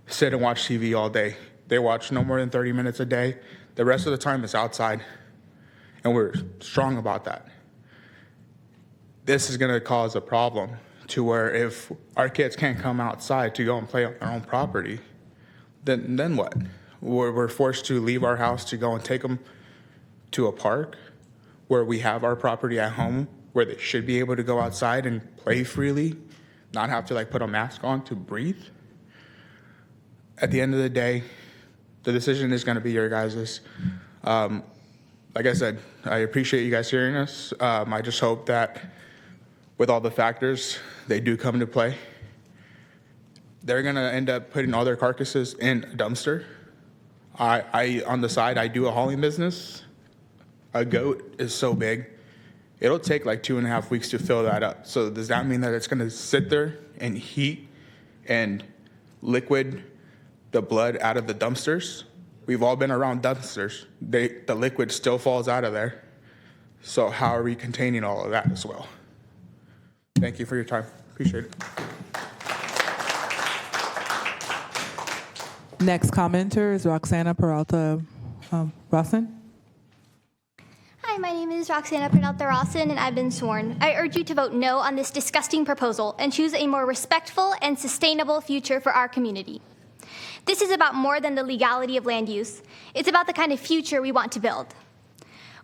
sit and watch TV all day. They watch no more than 30 minutes a day. The rest of the time is outside, and we're strong about that. This is going to cause a problem to where if our kids can't come outside to go and play on their own property, then what? We're forced to leave our house to go and take them to a park where we have our property at home, where they should be able to go outside and play freely, not have to like put a mask on to breathe. At the end of the day, the decision is going to be your guys's. Like I said, I appreciate you guys hearing us. I just hope that with all the factors, they do come into play. They're going to end up putting all their carcasses in a dumpster. I on the side, I do a hauling business. A goat is so big, it'll take like 2.5 weeks to fill that up. So does that mean that it's going to sit there and heat and liquid the blood out of the dumpsters? We've all been around dumpsters. The liquid still falls out of there. So how are we containing all of that as well? Thank you for your time. Appreciate it. Next commenter is Roxana Peralta Rossin. Hi, my name is Roxana Peralta Rossin, and I've been sworn. I urge you to vote no on this disgusting proposal and choose a more respectful and sustainable future for our community. This is about more than the legality of land use. It's about the kind of future we want to build.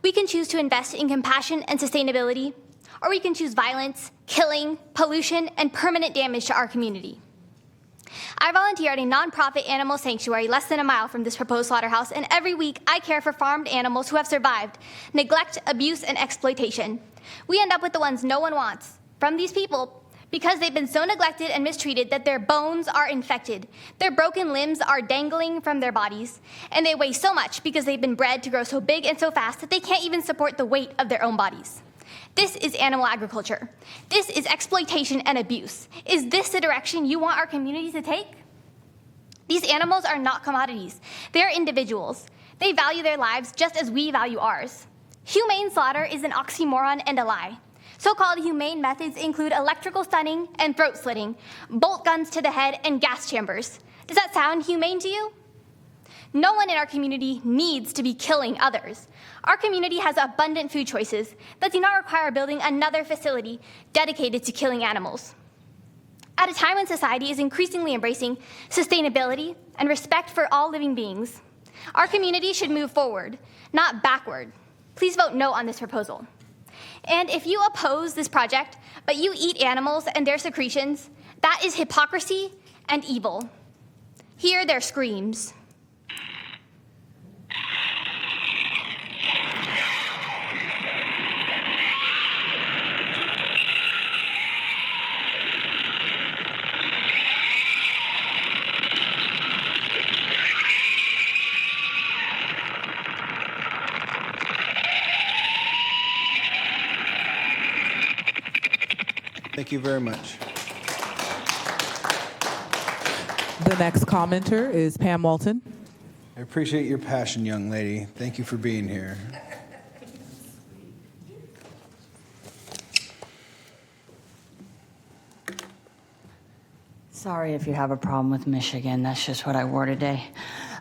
We can choose to invest in compassion and sustainability, or we can choose violence, killing, pollution, and permanent damage to our community. I volunteer at a nonprofit animal sanctuary less than a mile from this proposed slaughterhouse, and every week I care for farmed animals who have survived neglect, abuse, and exploitation. We end up with the ones no one wants from these people because they've been so neglected and mistreated that their bones are infected, their broken limbs are dangling from their bodies, and they weigh so much because they've been bred to grow so big and so fast that they can't even support the weight of their own bodies. This is animal agriculture. This is exploitation and abuse. Is this the direction you want our community to take? These animals are not commodities. They're individuals. They value their lives just as we value ours. Humane slaughter is an oxymoron and a lie. So-called humane methods include electrical stunning and throat slitting, bolt guns to the head, and gas chambers. Does that sound humane to you? No one in our community needs to be killing others. Our community has abundant food choices that do not require building another facility dedicated to killing animals. At a time when society is increasingly embracing sustainability and respect for all living beings, our community should move forward, not backward. Please vote no on this proposal. And if you oppose this project, but you eat animals and their secretions, that is hypocrisy and evil. Hear their screams. Thank you very much. The next commenter is Pam Walton. I appreciate your passion, young lady. Thank you for being here. Sorry if you have a problem with Michigan. That's just what I wore today.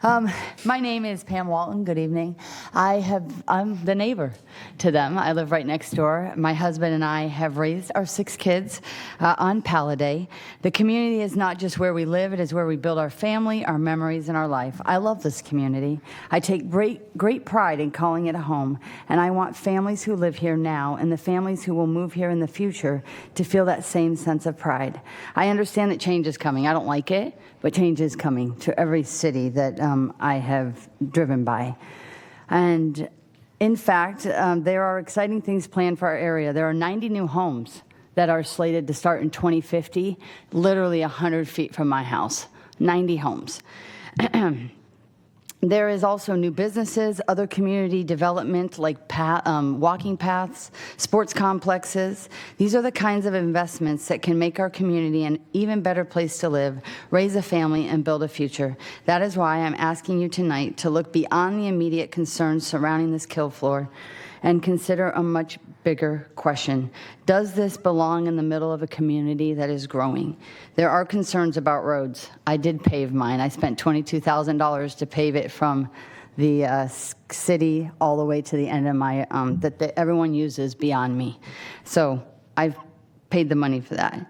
My name is Pam Walton. Good evening. I'm the neighbor to them. I live right next door. My husband and I have raised our 6 kids on Palladay. The community is not just where we live. It is where we build our family, our memories, and our life. I love this community. I take great pride in calling it a home, and I want families who live here now and the families who will move here in the future to feel that same sense of pride. I understand that change is coming. I don't like it, but change is coming to every city that I have driven by. And in fact, there are exciting things planned for our area. There are 90 new homes that are slated to start in 2050, literally 100 feet from my house, 90 homes. There is also new businesses, other community development like walking paths, sports complexes. These are the kinds of investments that can make our community an even better place to live, raise a family, and build a future. That is why I'm asking you tonight to look beyond the immediate concerns surrounding this kill floor and consider a much bigger question. Does this belong in the middle of a community that is growing? There are concerns about roads. I did pave mine. I spent $22,000 to pave it from the city all the way to the end of my, that everyone uses beyond me. So I've paid the money for that.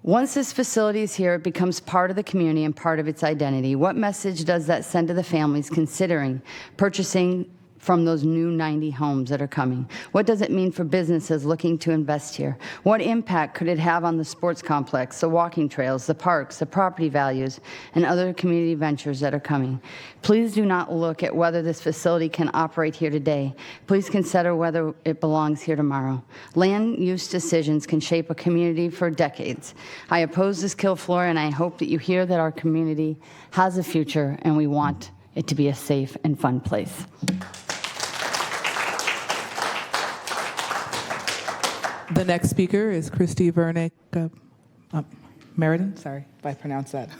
Once this facility is here, it becomes part of the community and part of its identity. What message does that send to the families considering purchasing from those new 90 homes that are coming? What does it mean for businesses looking to invest here? What impact could it have on the sports complex, the walking trails, the parks, the property values, and other community ventures that are coming? Please do not look at whether this facility can operate here today. Please consider whether it belongs here tomorrow. Land use decisions can shape a community for decades. I oppose this kill floor, and I hope that you hear that our community has a future and we want it to be a safe and fun place. The next speaker is Christy Vernick Meriden. Sorry if I pronounced that.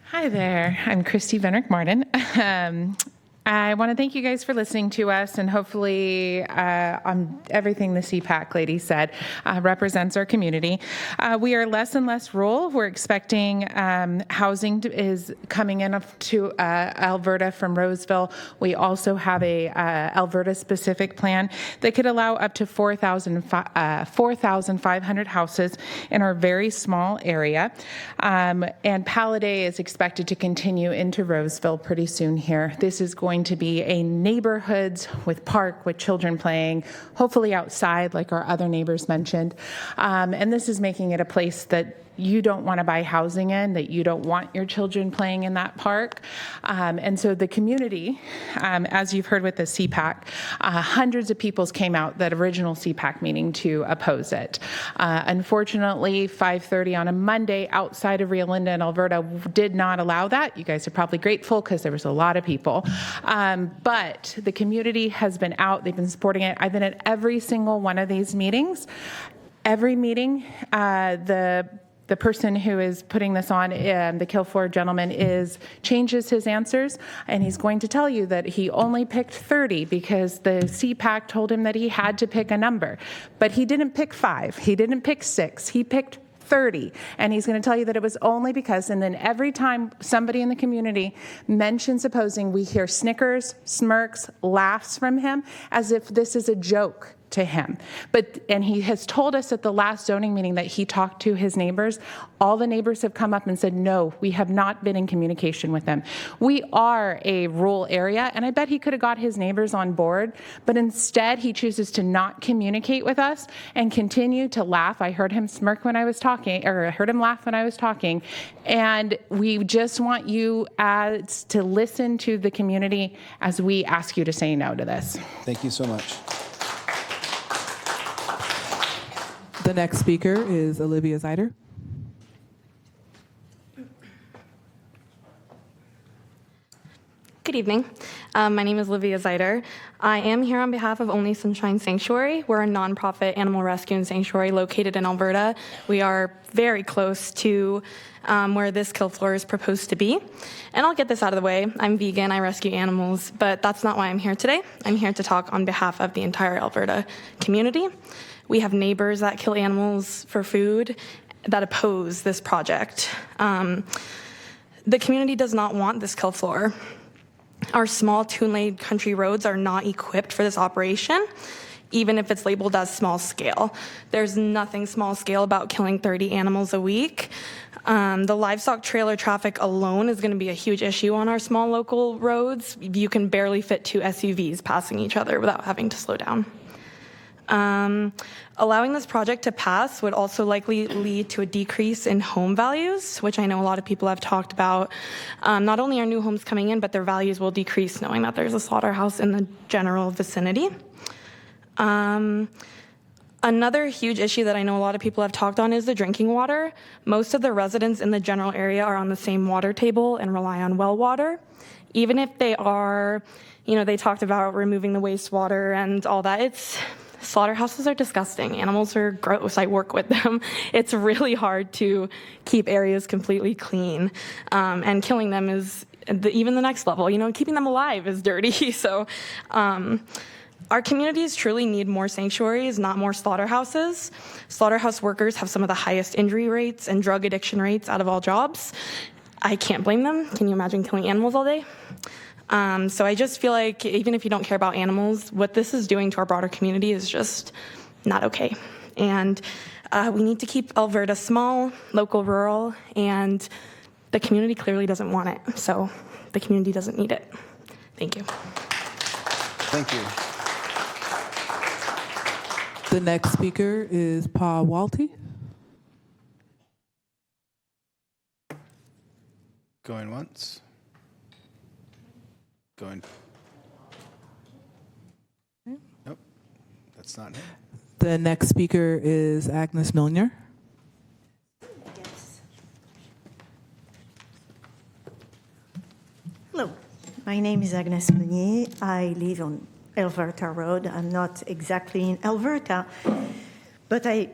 Hi there, I'm Christy Venrick Martin. I want to thank you guys for listening to us, and hopefully everything the CPAC lady said represents our community. We are less and less rural. We're expecting housing is coming in to Alberta from Roseville. We also have a Alberta-specific plan that could allow up to 4,500 houses in our very small area. And Palladay is expected to continue into Roseville pretty soon here. This is going going to be a neighborhoods with park, with children playing, hopefully outside like our other neighbors mentioned. And this is making it a place that you don't want to buy housing in, that you don't want your children playing in that park. And so the community, as you've heard with the CPAC, hundreds of people came out that original CPAC meeting to oppose it. Unfortunately, 5:30 on a Monday outside of Rio Linda in Alberta did not allow that. You guys are probably grateful because there was a lot of people. But the community has been out, they've been supporting it. I've been at every single one of these meetings. Every meeting, the person who is putting this on, the kill floor gentleman, changes his answers, and he's going to tell you that he only picked 30 because the CPAC told him that he had to pick a number. But he didn't pick 5, he didn't pick 6, he picked 30, and he's going to tell you that it was only because, and then every time somebody in the community mentions opposing, we hear snickers, smirks, laughs from him as if this is a joke to him. And he has told us at the last zoning meeting that he talked to his neighbors. All the neighbors have come up and said, no, we have not been in communication with them. We are a rural area, and I bet he could have got his neighbors on board, but instead he chooses to not communicate with us and continue to laugh. I heard him smirk when I was talking, or I heard him laugh when I was talking, and we just want you to listen to the community as we ask you to say no to this. Thank you so much. The next speaker is Olivia Zeider. Good evening. My name is Olivia Zeider. I am here on behalf of Only Sunshine Sanctuary. We're a nonprofit animal rescue and sanctuary located in Alberta. We are very close to where this kill floor is proposed to be. And I'll get this out of the way. I'm vegan, I rescue animals, but that's not why I'm here today. I'm here to talk on behalf of the entire Alberta community. We have neighbors that kill animals for food that oppose this project. The community does not want this kill floor. Our small two-lane country roads are not equipped for this operation, even if it's labeled as small scale. There's nothing small scale about killing 30 animals a week. The livestock trailer traffic alone is going to be a huge issue on our small local roads. You can barely fit 2 SUVs passing each other without having to slow down. Allowing this project to pass would also likely lead to a decrease in home values, which I know a lot of people have talked about. Not only are new homes coming in, but their values will decrease knowing that there's a slaughterhouse in the general vicinity. Another huge issue that I know a lot of people have talked on is the drinking water. Most of the residents in the general area are on the same water table and rely on well water. Even if they are, they talked about removing the wastewater and all that. Slaughterhouses are disgusting. Animals are gross. I work with them. It's really hard to keep areas completely clean. And killing them is even the next level. Keeping them alive is dirty. So our communities truly need more sanctuaries, not more slaughterhouses. Slaughterhouse workers have some of the highest injury rates and drug addiction rates out of all jobs. I can't blame them. Can you imagine killing animals all day? So I just feel like even if you don't care about animals, what this is doing to our broader community is just not okay. And we need to keep Alberta small, local, rural, and the community clearly doesn't want it. So the community doesn't need it. Thank you. Thank you. The next speaker is Pa Walty. Going once. Going. Nope, that's not him. The next speaker is Agnes Milner. Hello, my name is Agnes Meunier. I live on Alberta Road. I'm not exactly in Alberta, but I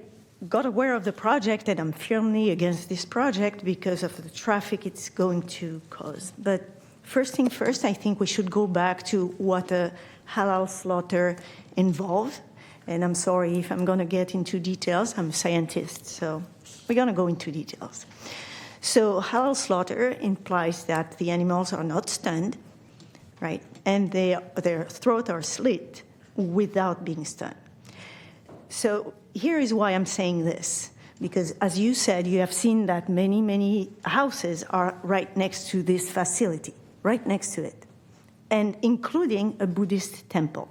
got aware of the project and I'm firmly against this project because of the traffic it's going to cause. But first thing first, I think we should go back to what a halal slaughter involves. And I'm sorry if I'm going to get into details. I'm a scientist, so we're going to go into details. So halal slaughter implies that the animals are not stunned, right? And their throats are slit without being stunned. So here is why I'm saying this. Because as you said, you have seen that many, many houses are right next to this facility, right next to it. and including a Buddhist temple.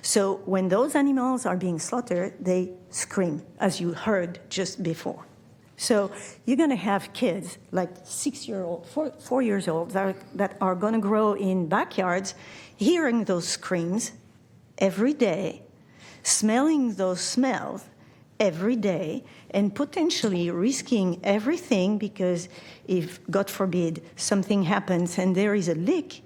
So when those animals are being slaughtered, they scream, as you heard just before. So you're going to have kids, like 6-year-old, 4 years old, that are going to grow in backyards, hearing those screams every day, smelling those smells every day, and potentially risking everything, because if, God forbid, something happens and there is a leak,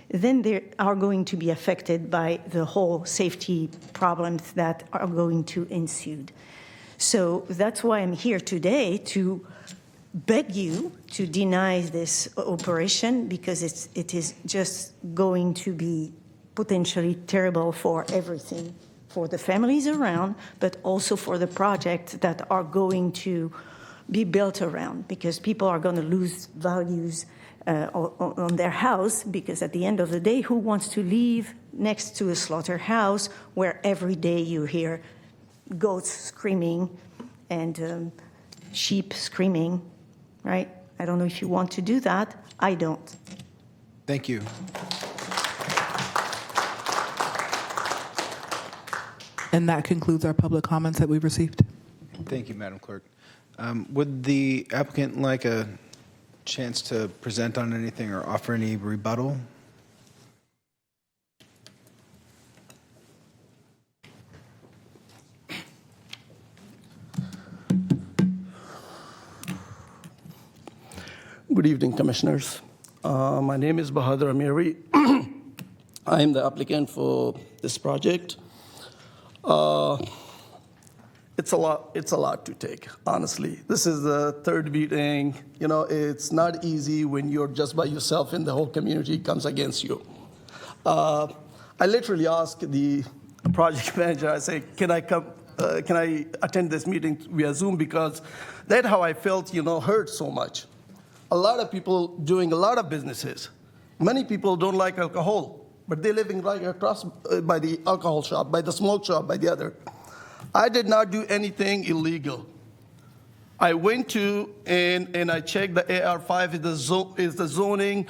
then they are going to be affected by the whole safety problems that are going to ensue. So that's why I'm here today, to beg you to deny this operation, because it is just going to be potentially terrible for everything, for the families around, but also for the projects that are going to be built around, because people are going to lose values on their house, because at the end of the day, who wants to live next to a slaughterhouse where every day you hear goats screaming and sheep screaming, right? I don't know if you want to do that. I don't. Thank you. And that concludes our public comments that we've received. Thank you, Madam Clerk. Would the applicant like a chance to present on anything or offer any rebuttal? Good evening, Commissioners. My name is Bahadur Amiri. I am the applicant for this project. It's a lot to take, honestly. This is the third meeting. You know, it's not easy when you're just by yourself and the whole community comes against you. I literally asked the project manager, I say, can I attend this meeting via Zoom? Because that's how I felt, hurt so much. A lot of people doing a lot of businesses. Many people don't like alcohol, but they're living right across by the alcohol shop, by the smoke shop, by the other. I did not do anything illegal. I went to and I checked the AR5 is the zoning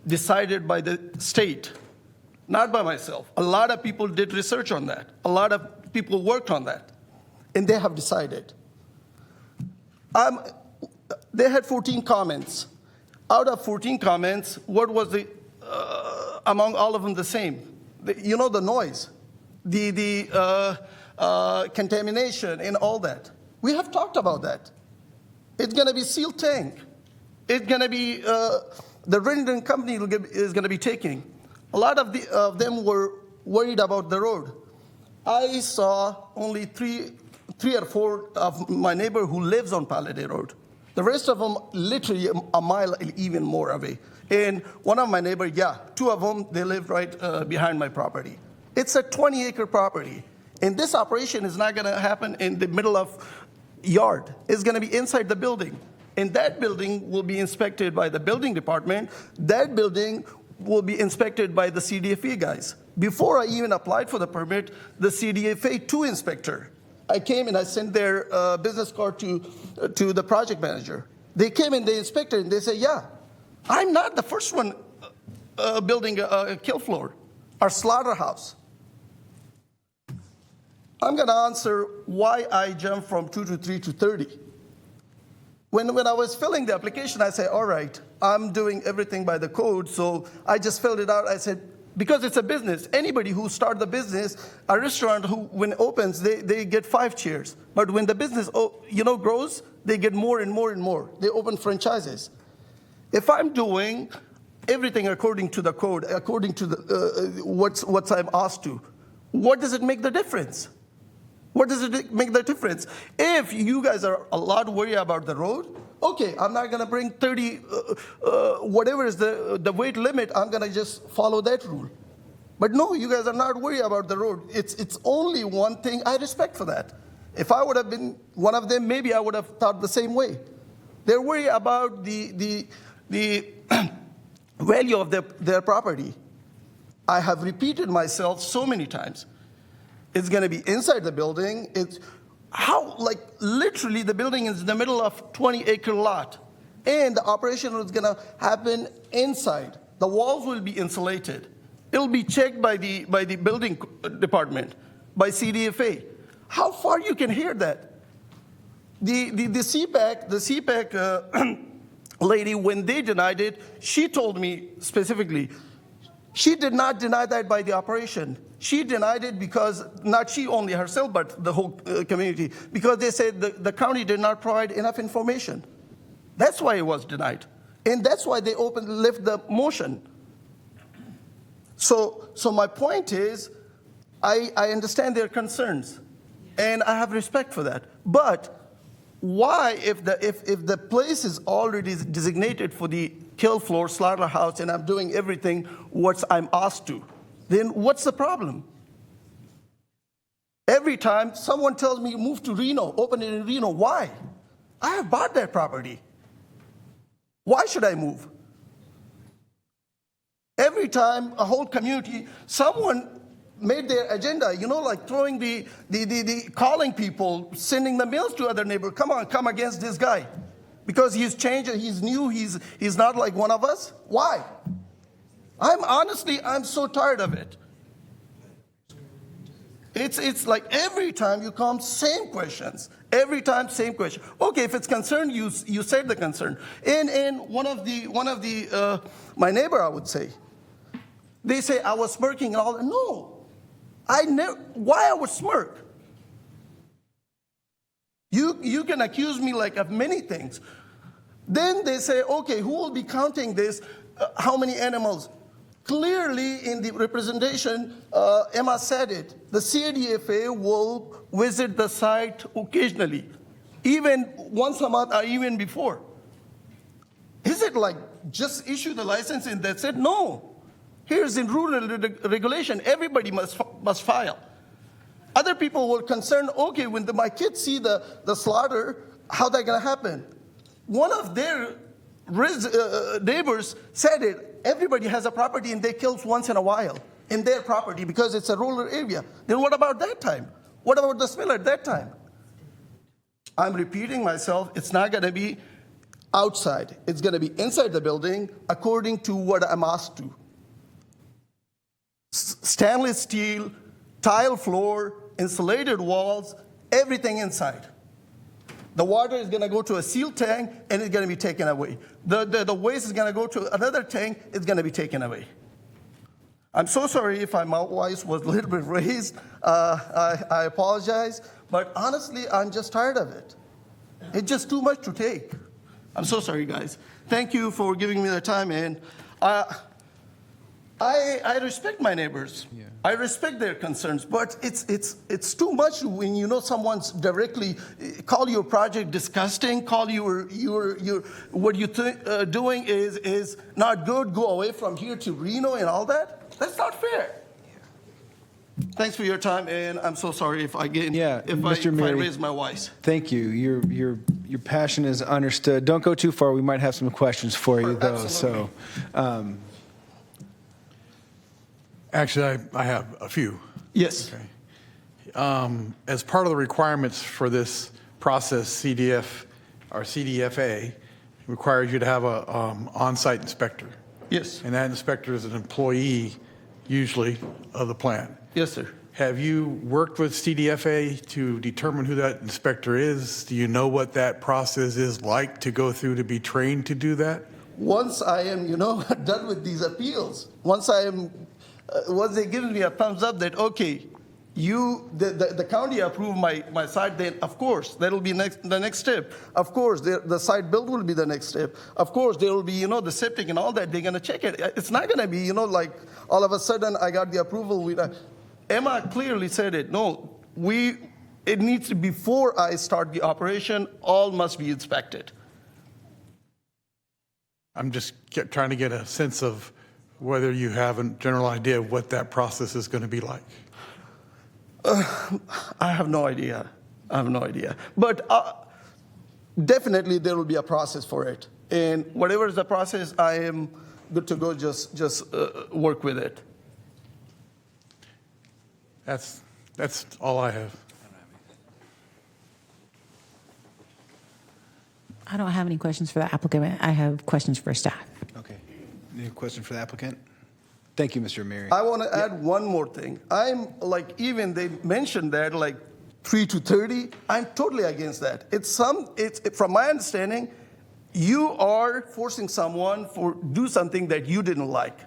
decided by the state, not by myself. A lot of people did research on that. A lot of people worked on that, and they have decided. They had 14 comments. Out of 14 comments, what was among all of them the same? The noise, the contamination and all that. We have talked about that. It's going to be sealed tank. It's going to be, the rendering company is going to be taking. A lot of them were worried about the road. I saw only three or four of my neighbor who lives on Palladay Road. The rest of them literally a mile, even more away. And one of my neighbors, two of them, they live right behind my property. It's a 20-acre property. And this operation is not going to happen in the middle of yard. It's going to be inside the building. And that building will be inspected by the building department. That building will be inspected by the CDFA guys. Before I even applied for the permit, the CDFA 2 inspector, I came and I sent their business card to the project manager. They came and they inspected and they said, I'm not the first one building a kill floor, our slaughterhouse. I'm going to answer why I jumped from 2 to 3 to 30. When I was filling the application, I said, all right, I'm doing everything by the code, so I just filled it out. I said, because it's a business, anybody who starts the business, a restaurant who, when it opens, they get 5 chairs. But when the business grows, they get more and more and more. They open franchises. If I'm doing everything according to the code, according to the, what I'm asked to, what does it make the difference? What does it make the difference? If you guys are a lot worried about the road, okay, I'm not going to bring 30, whatever is the weight limit, I'm going to just follow that rule. But no, you guys are not worried about the road. It's only one thing. I respect for that. If I would have been one of them, maybe I would have thought the same way. They're worried about the value of their property. I have repeated myself so many times. It's going to be inside the building. Literally the building is in the middle of 20-acre lot. And the operation was going to happen inside. The walls will be insulated. It'll be checked by the building department, by CDFA. How far you can hear that? The CPAC lady, when they denied it, she told me specifically, she did not deny that by the operation. She denied it because, not she only herself, but the whole community, because they said the county did not provide enough information. That's why it was denied. And that's why they left the motion. So my point is, I understand their concerns, and I have respect for that. But why, if the place is already designated for the kill floor, slaughterhouse, and I'm doing everything what I'm asked to, then what's the problem? Every time someone tells me move to Reno, open it in Reno, why? I have bought that property. Why should I move? Every time a whole community, someone made their agenda, like throwing the calling people, sending the mails to other neighbors, come against this guy. Because he's changed, he's new, he's not like one of us. Why? I'm so tired of it. It's like every time you come, same questions. Every time, same question. Okay, if it's concern, you said the concern. And one of the my neighbor, I would say, they say I was smirking and all that. No, why I would smirk? You can accuse me like of many things. Then they say, okay, who will be counting this? How many animals? Clearly, in the representation, Emma said it. The CDFA will visit the site occasionally, even once a month or even before. Is it like just issue the license and that's it? No. Here's in rural regulation, everybody must file. Other people were concerned, okay, when my kids see the slaughter, how that going to happen? One of their neighbors said it. Everybody has a property and they kill once in a while in their property because it's a rural area. Then what about that time? What about the smell at that time? I'm repeating myself. It's not going to be outside. It's going to be inside the building according to what I'm asked to. Stainless steel, tile floor, insulated walls, everything inside. The water is going to go to a sealed tank, and it's going to be taken away. The waste is going to go to another tank, it's going to be taken away. I'm so sorry if my voice was a little bit raised. I apologize. But honestly, I'm just tired of it. It's just too much to take. I'm so sorry, guys. Thank you for giving me the time, and I respect my neighbors. Yeah. I respect their concerns, but it's too much when someone's directly call your project disgusting, call your what you're doing is not good. Go away from here to Reno and all that. That's not fair. Yeah. Thanks for your time, and I'm so sorry if I raise my voice. Thank you. Your passion is understood. Don't go too far. We might have some questions for you, though. Absolutely. So. Actually, I have a few. Yes. Okay. As part of the requirements for this process, CDFA requires you to have a on-site inspector. Yes. And that inspector is an employee, usually, of the plant. Yes, sir. Have you worked with CDFA to determine who that inspector is? Do you know what that process is like to go through to be trained to do that? Once I am, done with these appeals, once they give me a thumbs up that, okay, the county approved my site, then of course, that'll be the next step. Of course, the site build will be the next step. Of course, there will be, the septic and all that. They're going to check it. It's not going to be, like all of a sudden I got the approval. Emma clearly said it. No, it needs to, before I start the operation, all must be inspected. I'm just trying to get a sense of whether you have a general idea of what that process is going to be like. I have no idea. But definitely there will be a process for it. And whatever is the process, I am good to go, just work with it. That's all I have. I don't have any questions for the applicant. I have questions for staff. Okay. Any question for the applicant? Thank you, Mr. Mary. I want to add one more thing. I'm like, even they mentioned that like 3 to 30. I'm totally against that. It's from my understanding, you are forcing someone to do something that you didn't like.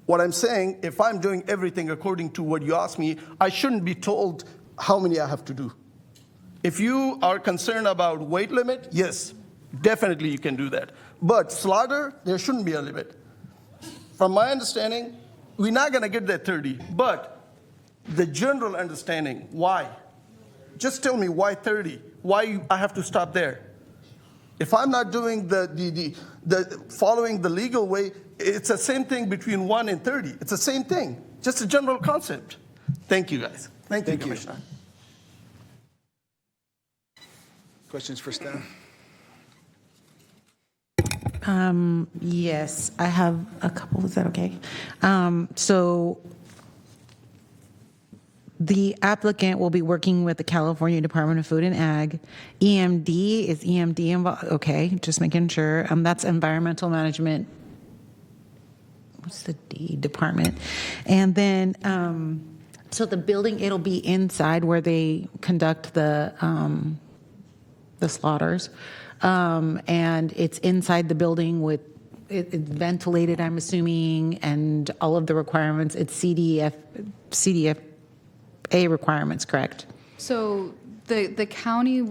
What I'm saying, if I'm doing everything according to what you asked me, I shouldn't be told how many I have to do. If you are concerned about weight limit, yes, definitely you can do that. But slaughter, there shouldn't be a limit. From my understanding, we're not going to get that 30, but the general understanding, why? Just tell me why 30, why I have to stop there. If I'm not doing the following the legal way, it's the same thing between 1 and 30. It's the same thing, just a general concept. Thank you, guys. Thank you, Commissioner. Questions for staff? Yes, I have a couple. Is that okay? So the applicant will be working with the California Department of Food and Ag. EMD, is EMD involved? Okay, just making sure. That's environmental management. What's the D department? And then, so the building, it'll be inside where they conduct the slaughters. And it's inside the building with it's ventilated, I'm assuming, and all of the requirements. It's CDFA requirements, correct? So the county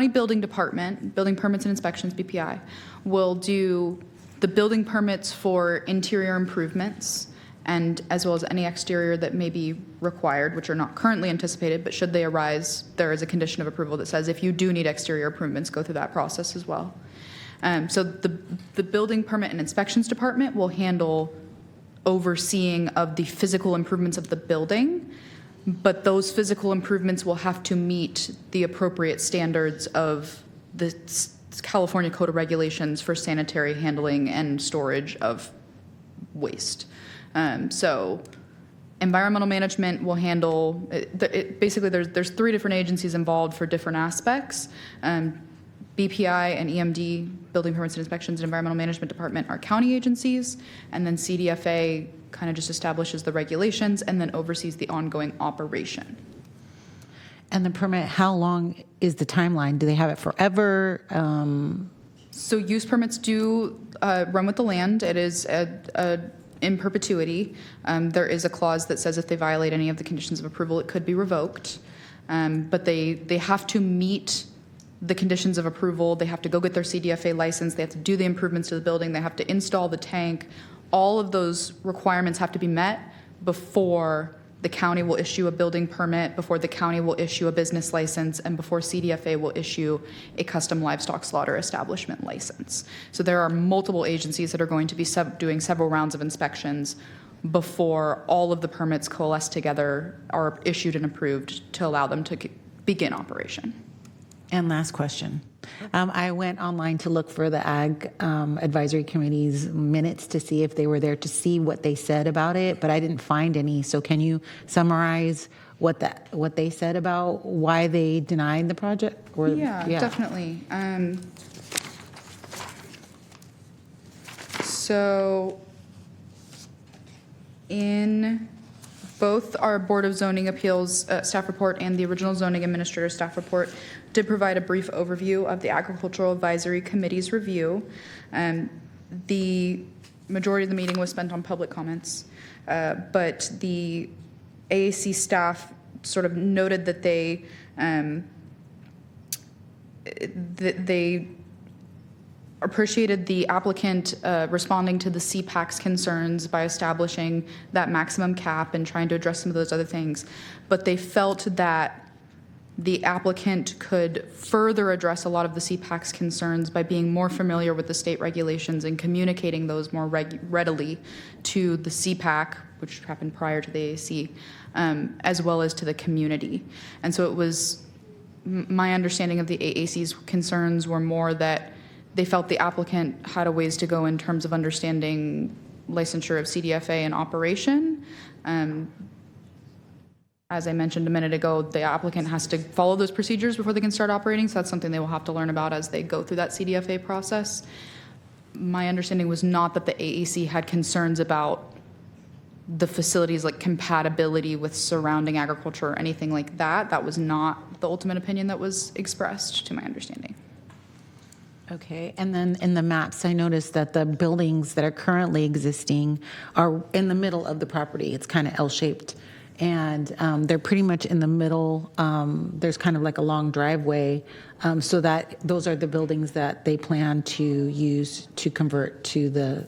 building department, building permits and inspections, BPI, will do the building permits for interior improvements, and as well as any exterior that may be required, which are not currently anticipated, but should they arise, there is a condition of approval that says if you do need exterior improvements, go through that process as well. So the building permit and inspections department will handle overseeing of the physical improvements of the building, but those physical improvements will have to meet the appropriate standards of the California Code of Regulations for sanitary handling and storage of waste. So environmental management will handle, basically there's 3 different agencies involved for different aspects. BPI and EMD, Building Permits and Inspections and Environmental Management Department, are county agencies, and then CDFA kind of just establishes the regulations and then oversees the ongoing operation. And the permit, how long is the timeline? Do they have it forever? So use permits do run with the land. It is in perpetuity. There is a clause that says if they violate any of the conditions of approval, it could be revoked. But they have to meet the conditions of approval. They have to go get their CDFA license. They have to do the improvements to the building. They have to install the tank. All of those requirements have to be met before the county will issue a building permit, before the county will issue a business license, and before CDFA will issue a custom livestock slaughter establishment license. So there are multiple agencies that are going to be doing several rounds of inspections before all of the permits coalesce together, are issued and approved to allow them to begin operation. And last question. I went online to look for the Ag Advisory Committee's minutes to see if they were there, to see what they said about it, but I didn't find any. So can you summarize what they said about why they denied the project? Or, yeah, definitely. So in both our Board of Zoning Appeals staff report and the original zoning administrator staff report did provide a brief overview of the Agricultural Advisory Committee's review. The majority of the meeting was spent on public comments, but the AAC staff sort of noted that they appreciated the applicant responding to the CPAC's concerns by establishing that maximum cap and trying to address some of those other things. But they felt that the applicant could further address a lot of the CPAC's concerns by being more familiar with the state regulations and communicating those more readily to the CPAC, which happened prior to the AAC, as well as to the community. And so it was my understanding of the AAC's concerns were more that they felt the applicant had a ways to go in terms of understanding licensure of CDFA and operation. As I mentioned a minute ago, the applicant has to follow those procedures before they can start operating, so that's something they will have to learn about as they go through that CDFA process. My understanding was not that the AAC had concerns about the facility's like compatibility with surrounding agriculture or anything like that. That was not the ultimate opinion that was expressed, to my understanding. Okay, and then in the maps, I noticed that the buildings that are currently existing are in the middle of the property. It's kind of L-shaped, and they're pretty much in the middle. There's kind of like a long driveway, so that those are the buildings that they plan to use to convert to the.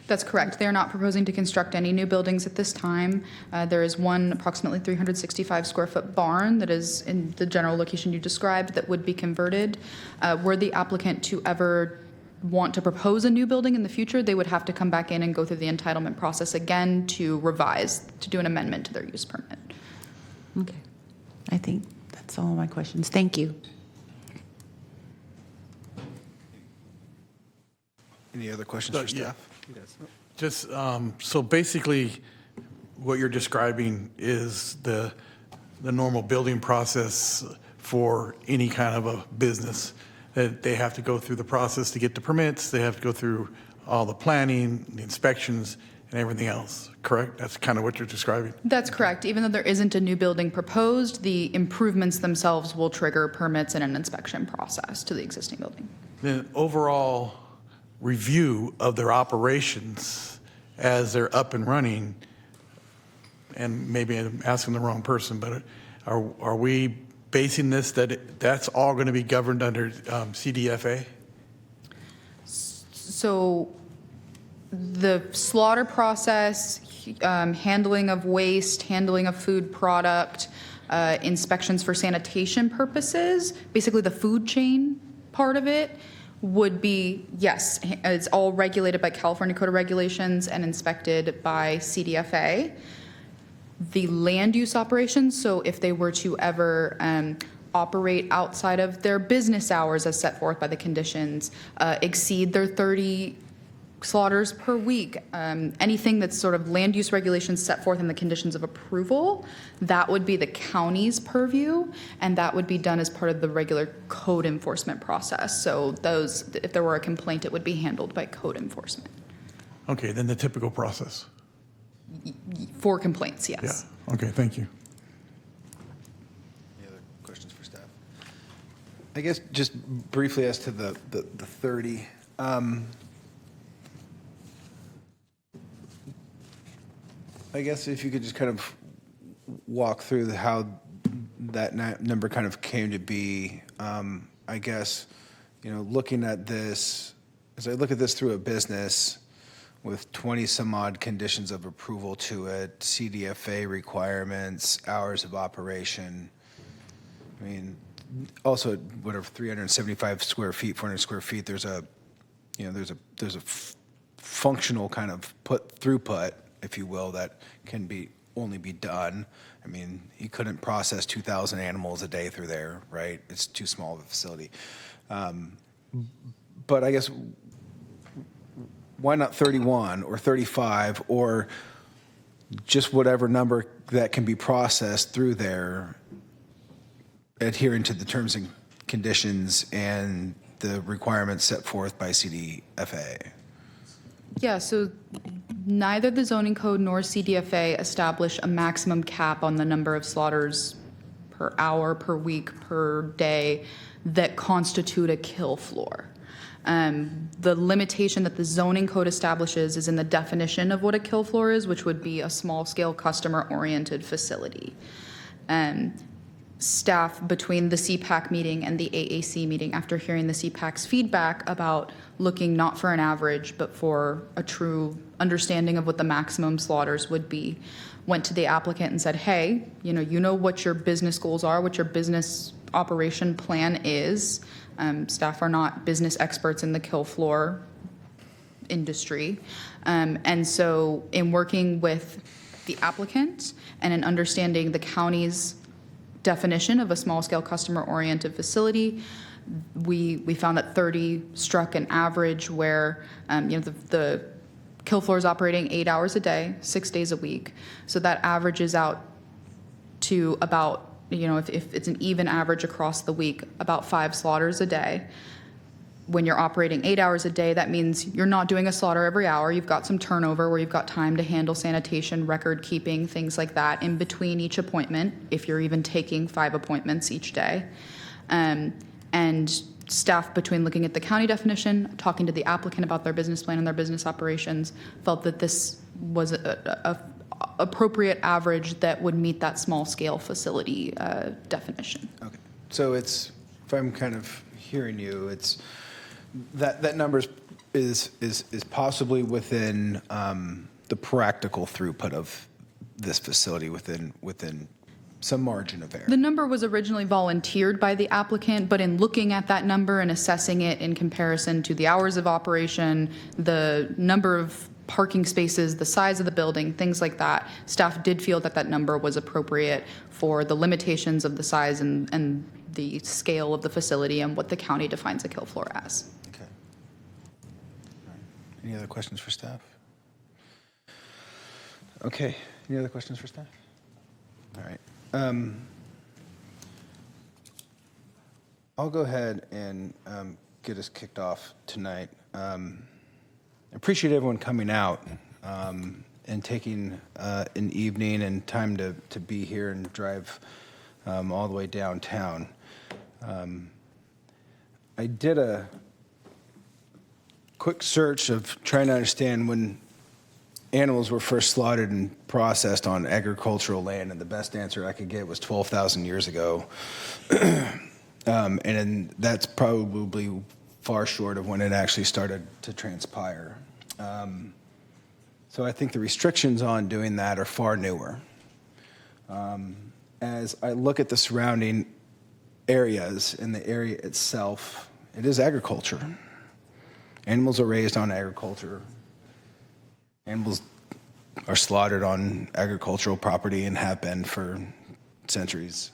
That's correct. They are not proposing to construct any new buildings at this time. There is one approximately 365 square foot barn that is in the general location you described that would be converted. Were the applicant to ever want to propose a new building in the future, they would have to come back in and go through the entitlement process again to revise, to do an amendment to their use permit. Okay, I think that's all my questions. Thank you. Any other questions for staff? Just, so basically, what you're describing is the normal building process for any kind of a business. That they have to go through the process to get the permits, they have to go through all the planning, the inspections, and everything else, correct? That's kind of what you're describing? That's correct. Even though there isn't a new building proposed, the improvements themselves will trigger permits and an inspection process to the existing building. The overall review of their operations as they're up and running, and maybe I'm asking the wrong person, but are we basing this that's all going to be governed under CDFA? So the slaughter process, handling of waste, handling of food product, inspections for sanitation purposes, basically the food chain part of it would be, yes, it's all regulated by California Code of Regulations and inspected by CDFA. The land use operations, so if they were to ever operate outside of their business hours as set forth by the conditions, exceed their 30 slaughters per week, anything that's sort of land use regulations set forth in the conditions of approval, that would be the county's purview, and that would be done as part of the regular code enforcement process. So those, if there were a complaint, it would be handled by code enforcement. Okay, then the typical process. For complaints, yes. Yeah, okay, thank you. Any other questions for staff? I guess just briefly as to the 30. I guess if you could just kind of walk through how that number kind of came to be. I guess, looking at this, as I look at this through a business with 20 some odd conditions of approval to it, CDFA requirements, hours of operation. I mean, also whatever 375 square feet, 400 square feet. There's a functional kind of throughput, if you will, that can only be done. I mean, he couldn't process 2,000 animals a day through there, right? It's too small of a facility. But I guess, why not 31 or 35 or just whatever number that can be processed through there, adhering to the terms and conditions and the requirements set forth by CDFA? Yeah, so neither the zoning code nor CDFA establish a maximum cap on the number of slaughters per hour, per week, per day that constitute a kill floor. The limitation that the zoning code establishes is in the definition of what a kill floor is, which would be a small-scale customer-oriented facility. Staff between the CPAC meeting and the AAC meeting, after hearing the CPAC's feedback about looking not for an average, but for a true understanding of what the maximum slaughters would be, went to the applicant and said, hey, you know what your business goals are, what your business operation plan is. Staff are not business experts in the kill floor industry. And so in working with the applicant and in understanding the county's definition of a small-scale customer-oriented facility, we found that 30 struck an average where the kill floor is operating 8 hours a day, 6 days a week. So that averages out to about, if it's an even average across the week, about 5 slaughters a day. When you're operating 8 hours a day, that means you're not doing a slaughter every hour. You've got some turnover where you've got time to handle sanitation, record keeping, things like that in between each appointment, if you're even taking 5 appointments each day. And staff, between looking at the county definition, talking to the applicant about their business plan and their business operations, felt that this was a appropriate average that would meet that small scale facility definition. Okay. So it's, if I'm kind of hearing you, it's that number is possibly within the practical throughput of this facility within some margin of error. The number was originally volunteered by the applicant, but in looking at that number and assessing it in comparison to the hours of operation, the number of parking spaces, the size of the building, things like that, staff did feel that that number was appropriate for the limitations of the size and the scale of the facility and what the county defines a kill floor as. Okay. Any other questions for staff? Okay. Any other questions for staff? All right. I'll go ahead and get us kicked off tonight. I appreciate everyone coming out and taking an evening and time to be here and drive all the way downtown. I did a quick search of trying to understand when animals were first slaughtered and processed on agricultural land, and the best answer I could get was 12,000 years ago. And that's probably far short of when it actually started to transpire. So I think the restrictions on doing that are far newer. As I look at the surrounding areas and the area itself, it is agriculture. Animals are raised on agriculture. Animals are slaughtered on agricultural property and have been for centuries.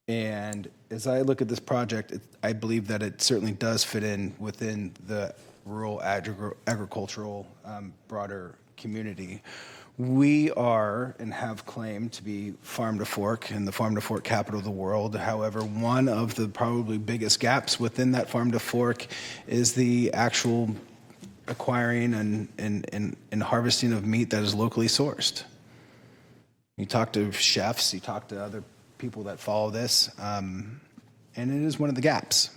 And as I look at this project, I believe that it certainly does fit in within the rural agricultural broader community. We are and have claimed to be farm to fork and the farm to fork capital of the world. However, one of the probably biggest gaps within that farm to fork is the actual acquiring and harvesting of meat that is locally sourced. You talk to chefs, you talk to other people that follow this, and it is one of the gaps.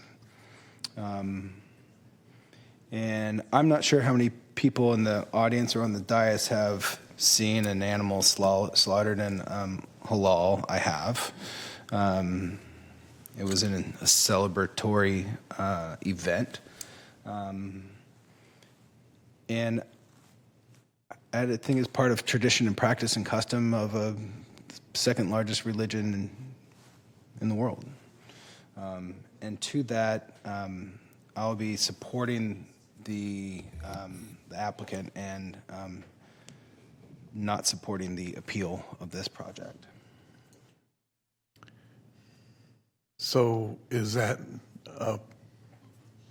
And I'm not sure how many people in the audience or on the dais have seen an animal slaughtered in halal. I have. It was in a celebratory event. And I think it's part of tradition and practice and custom of a second largest religion in the world. And to that, I'll be supporting the applicant and not supporting the appeal of this project. So is that a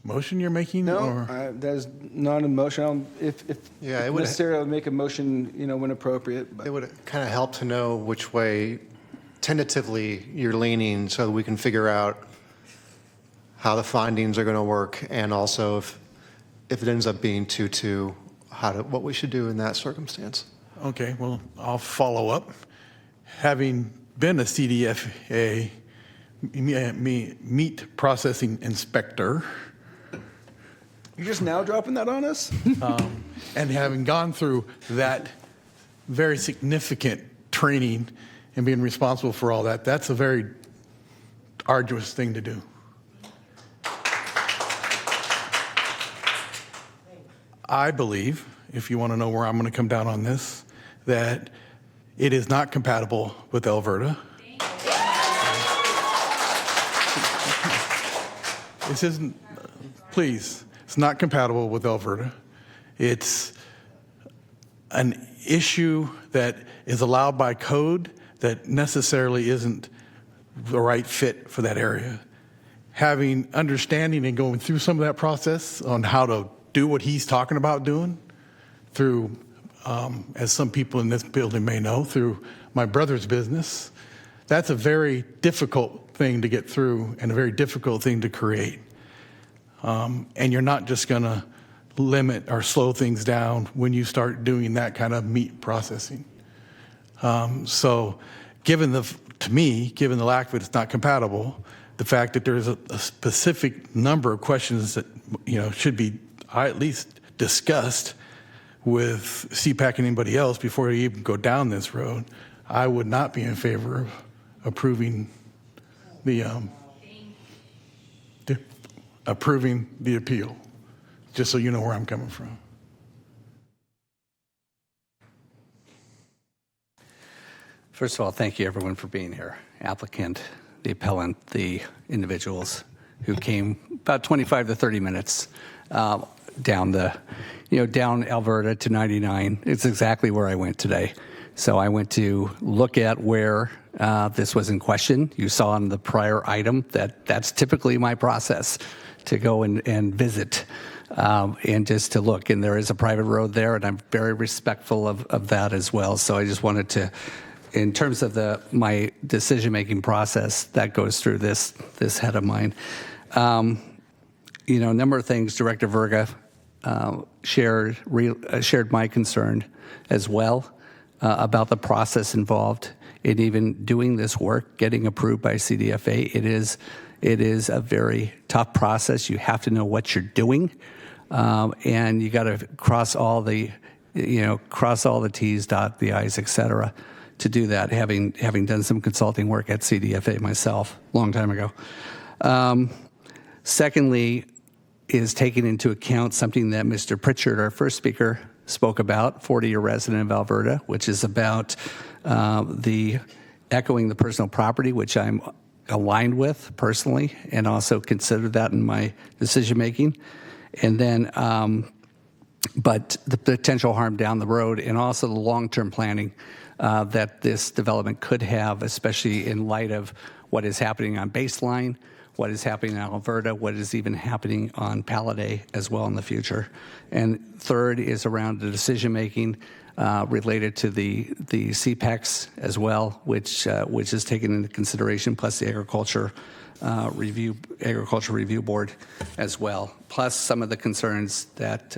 motion you're making? No, or? that is not a motion. If Yeah, it would necessarily make a motion, when appropriate. But. It would kind of help to know which way tentatively you're leaning so that we can figure out how the findings are going to work, and also if it ends up being 2-2, what we should do in that circumstance. Okay, well, I'll follow up. Having been a CDFA meat processing inspector. You're just now dropping that on us? And having gone through that very significant training and being responsible for all that, that's a very arduous thing to do. I believe, if you want to know where I'm going to come down on this, that it is not compatible with Alberta. This isn't, please, it's not compatible with Alberta. It's an issue that is allowed by code that necessarily isn't the right fit for that area. Having understanding and going through some of that process on how to do what he's talking about doing through, as some people in this building may know, through my brother's business. That's a very difficult thing to get through and a very difficult thing to create. And you're not just going to limit or slow things down when you start doing that kind of meat processing. So given the lack of it, it's not compatible, the fact that there's a specific number of questions that, should be at least discussed with CPAC and anybody else before you even go down this road, I would not be in favor of approving the appeal, just so you know where I'm coming from. First of all, thank you everyone for being here. Applicant, the appellant, the individuals who came about 25 to 30 minutes down Alberta to 99. It's exactly where I went today. So I went to look at where this was in question. You saw on the prior item that's typically my process, to go and visit and just to look. And there is a private road there, and I'm very respectful of that as well. So I just wanted to, in terms of my decision-making process, that goes through this head of mine. A number of things Director Verga shared my concern as well about the process involved in even doing this work, getting approved by CDFA. It is a very tough process. You have to know what you're doing, and you got to cross all the T's, dot the I's, et cetera, to do that, having done some consulting work at CDFA myself a long time ago. Secondly, is taking into account something that Mr. Pritchard, our first speaker, spoke about, 40-year resident of Alberta, which is about echoing the personal property, which I'm aligned with personally, and also consider that in my decision making. And then, but the potential harm down the road, and also the long-term planning that this development could have, especially in light of what is happening on Baseline, what is happening in Alberta, what is even happening on Palladay as well in the future. And third is around the decision-making related to the CPECs as well, which is taken into consideration, plus the Agriculture Review Board as well, plus some of the concerns that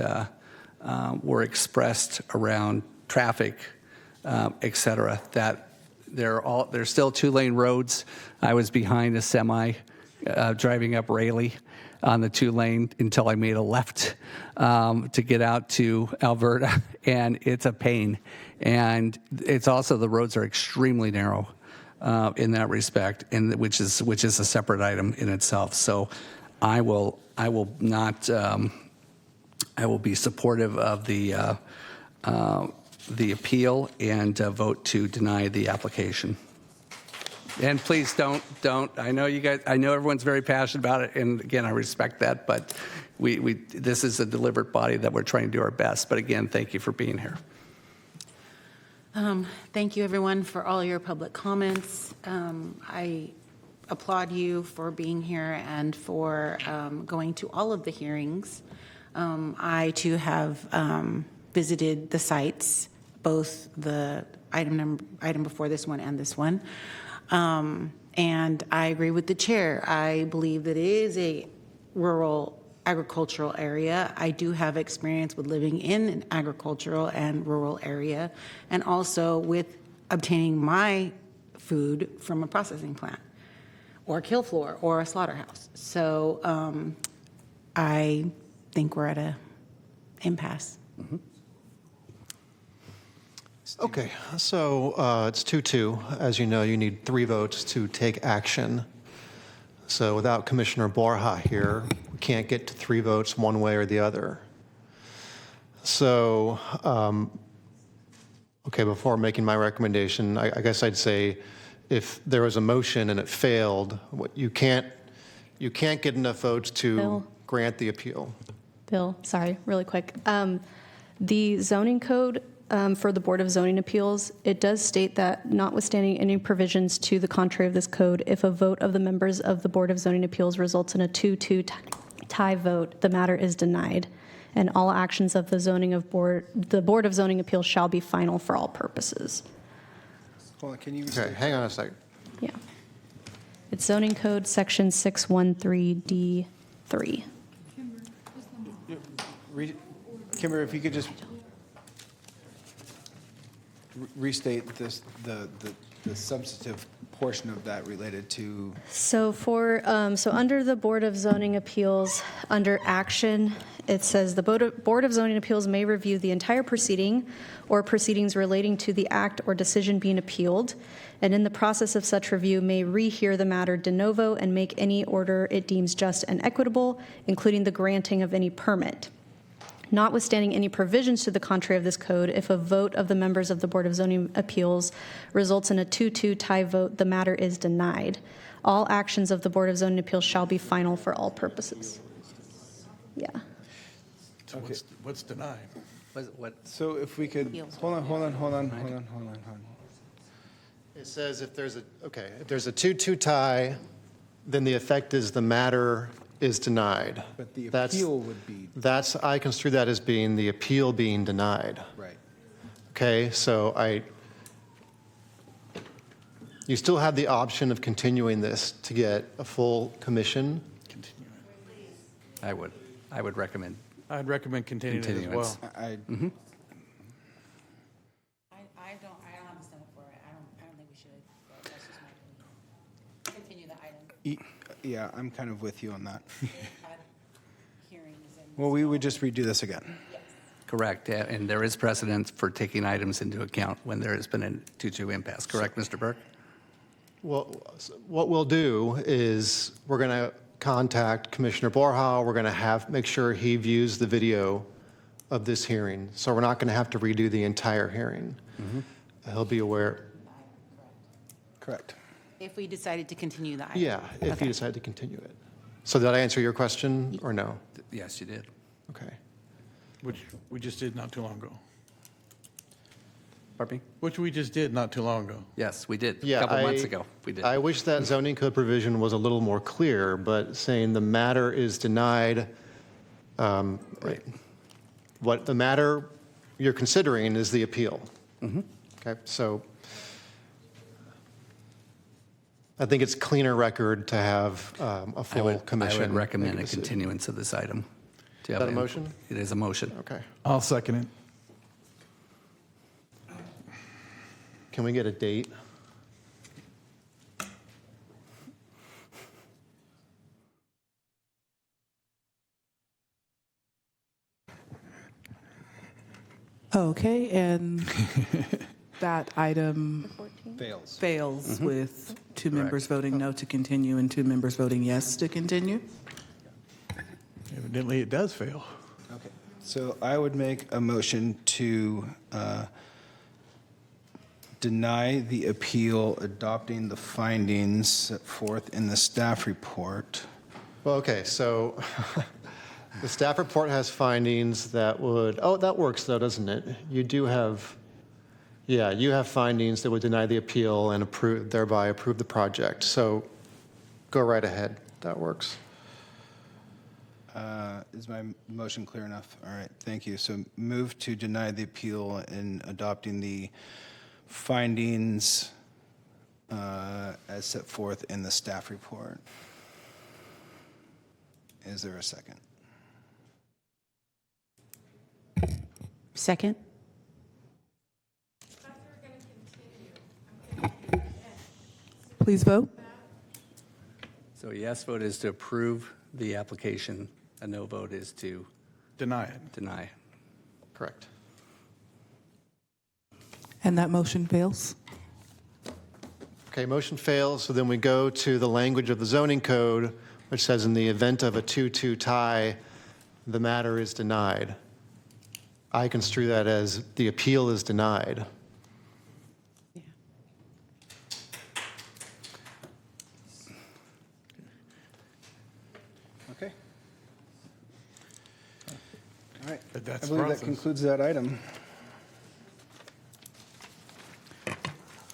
were expressed around traffic, et cetera, that they're still two-lane roads. I was behind a semi driving up Rayleigh on the two-lane until I made a left to get out to Alberta, and it's a pain. And it's also, the roads are extremely narrow in that respect, and which is a separate item in itself. So I will be supportive of the appeal and vote to deny the application. And please don't, I know you guys, I know everyone's very passionate about it, and again, I respect that, but this is a deliberate body that we're trying to do our best. But again, thank you for being here. Thank you, everyone, for all your public comments. I applaud you for being here and for going to all of the hearings. I, too, have visited the sites, both the item before this one and this one. And I agree with the chair. I believe that it is a rural agricultural area. I do have experience with living in an agricultural and rural area, and also with obtaining my food from a processing plant or a kill floor or a slaughterhouse. So I think we're at an impasse. Mm-hmm. Okay, so it's 2-2. As you know, you need 3 votes to take action. So without Commissioner Borja here, we can't get to 3 votes one way or the other. So, okay, before making my recommendation, I guess I'd say if there was a motion and it failed, you can't get enough votes to grant the appeal. Bill, sorry, really quick. The zoning code for the Board of Zoning Appeals, it does state that notwithstanding any provisions to the contrary of this code, if a vote of the members of the Board of Zoning Appeals results in a 2-2 tie vote, the matter is denied, and all actions of the Board of Zoning Appeals shall be final for all purposes. Hold on, can you Okay, hang on a second. Yeah. It's zoning code section 613D3. Kimber, if you could just restate this, the substantive portion of that related to. So so under the Board of Zoning Appeals, under action, it says the Board of Zoning Appeals may review the entire proceeding or proceedings relating to the act or decision being appealed, and in the process of such review may rehear the matter de novo and make any order it deems just and equitable, including the granting of any permit. Notwithstanding any provisions to the contrary of this code, if a vote of the members of the Board of Zoning Appeals results in a 2-2 tie vote, the matter is denied. All actions of the Board of Zoning Appeals shall be final for all purposes. Yeah. So what's denied? So if we could, hold on. It says if there's a 2-2 tie, then the effect is the matter is denied. But the appeal would be. I construe that as being the appeal being denied. Right. Okay, so you still have the option of continuing this to get a full commission. I would recommend. I'd recommend continuing it as well. I don't have a stomach for it. I don't think we should. That's just my opinion. Continue the item. Yeah, I'm kind of with you on that. Hearings and. Well, we would just redo this again. Correct, and there is precedent for taking items into account when there has been a 2-2 impasse. Correct, Mr. Burke? Well, what we'll do is we're going to contact Commissioner Borja. We're going to make sure he views the video of this hearing. So we're not going to have to redo the entire hearing. He'll be aware. Correct. If we decided to continue the item. Yeah, if you decide to continue it. So did I answer your question or no? Yes, you did. Okay. Which we just did not too long ago. Pardon me? Which we just did not too long ago. Yes, we did. Yeah, a couple months ago, we did. I wish that zoning code provision was a little more clear, but saying the matter is denied, Right. what the matter you're considering is the appeal. Mm-hmm. Okay, so I think it's cleaner record to have a full commission. I would recommend make a decision. continuance of this item. Is that a motion? It is a motion. Okay. I'll second it. Can we get a date? Okay, and that item Fails. with two members voting no to continue and two members voting yes to continue. Evidently, it does fail. Okay. So I would make a motion to deny the appeal, adopting the findings set forth in the staff report. Well, okay, so the staff report has findings that would, that works though, doesn't it? You do have, yeah, you have findings that would deny the appeal and thereby approve the project. So go right ahead. That works. Is my motion clear enough? All right, thank you. So move to deny the appeal and adopting the findings as set forth in the staff report. Is there a second? Second. Please vote. So a yes vote is to approve the application. A no vote is to deny it. Deny. Correct. And that motion fails. Okay, motion fails. So then we go to the language of the zoning code, which says in the event of a 2-2 tie, the matter is denied. I construe that as the appeal is denied. Okay. All right. But that's I believe process. that concludes that item.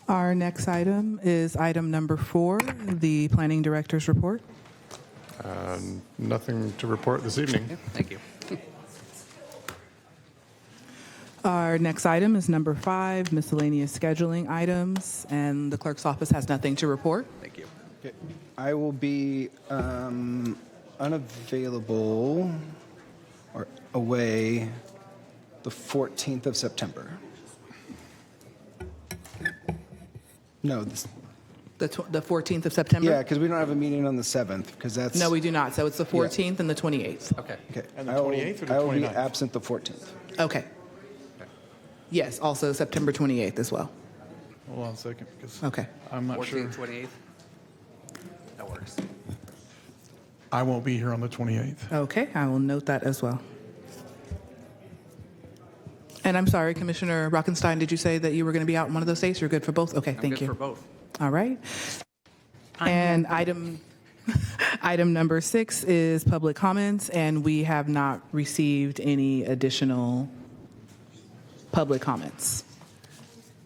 Our next item is item number 4, the Planning Director's Report. Nothing to report this evening. Thank you. Our next item is number 5, miscellaneous scheduling items, and the clerk's office has nothing to report. Thank you. Okay. I will be unavailable or away the 14th of September. No, The 14th of September? yeah, because we don't have a meeting on the 7th, because that's... No, we do not. So it's the 14th and the 28th. Okay. Okay. And the 28th or the I will be 29th? absent the 14th. Okay. Yes, also September 28th as well. Hold on a second, because Okay. I'm not 14th, sure. 28th? That works. I won't be here on the 28th. Okay, I will note that as well. And I'm sorry, Commissioner Rockenstein, did you say that you were going to be out in one of those days? You're good for both? Okay, thank you. I'm good for both. All right. And item number 6 is public comments, and we have not received any additional public comments.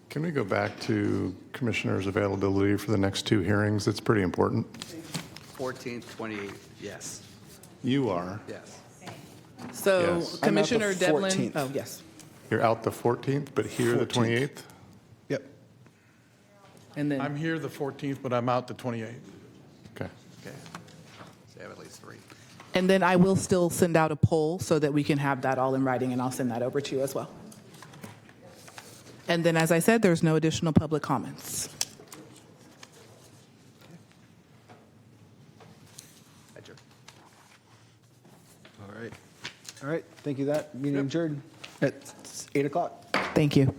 Can we go back to commissioners' availability for the next 2 hearings? It's pretty important. 14th, 28th, yes. You are. Yes. So Yes. Commissioner I'm out the Devlin, 14th. oh, yes. You're out the 14th, but here the 28th? Yep. And then, I'm here the 14th, but I'm out the 28th. Okay. Okay. So I have at least 3. and then I will still send out a poll so that we can have that all in writing, and I'll send that over to you as well. And then, as I said, there's no additional public comments. Adjourn. All right. All right, thank you. That meeting adjourned at 8 o'clock. Thank you.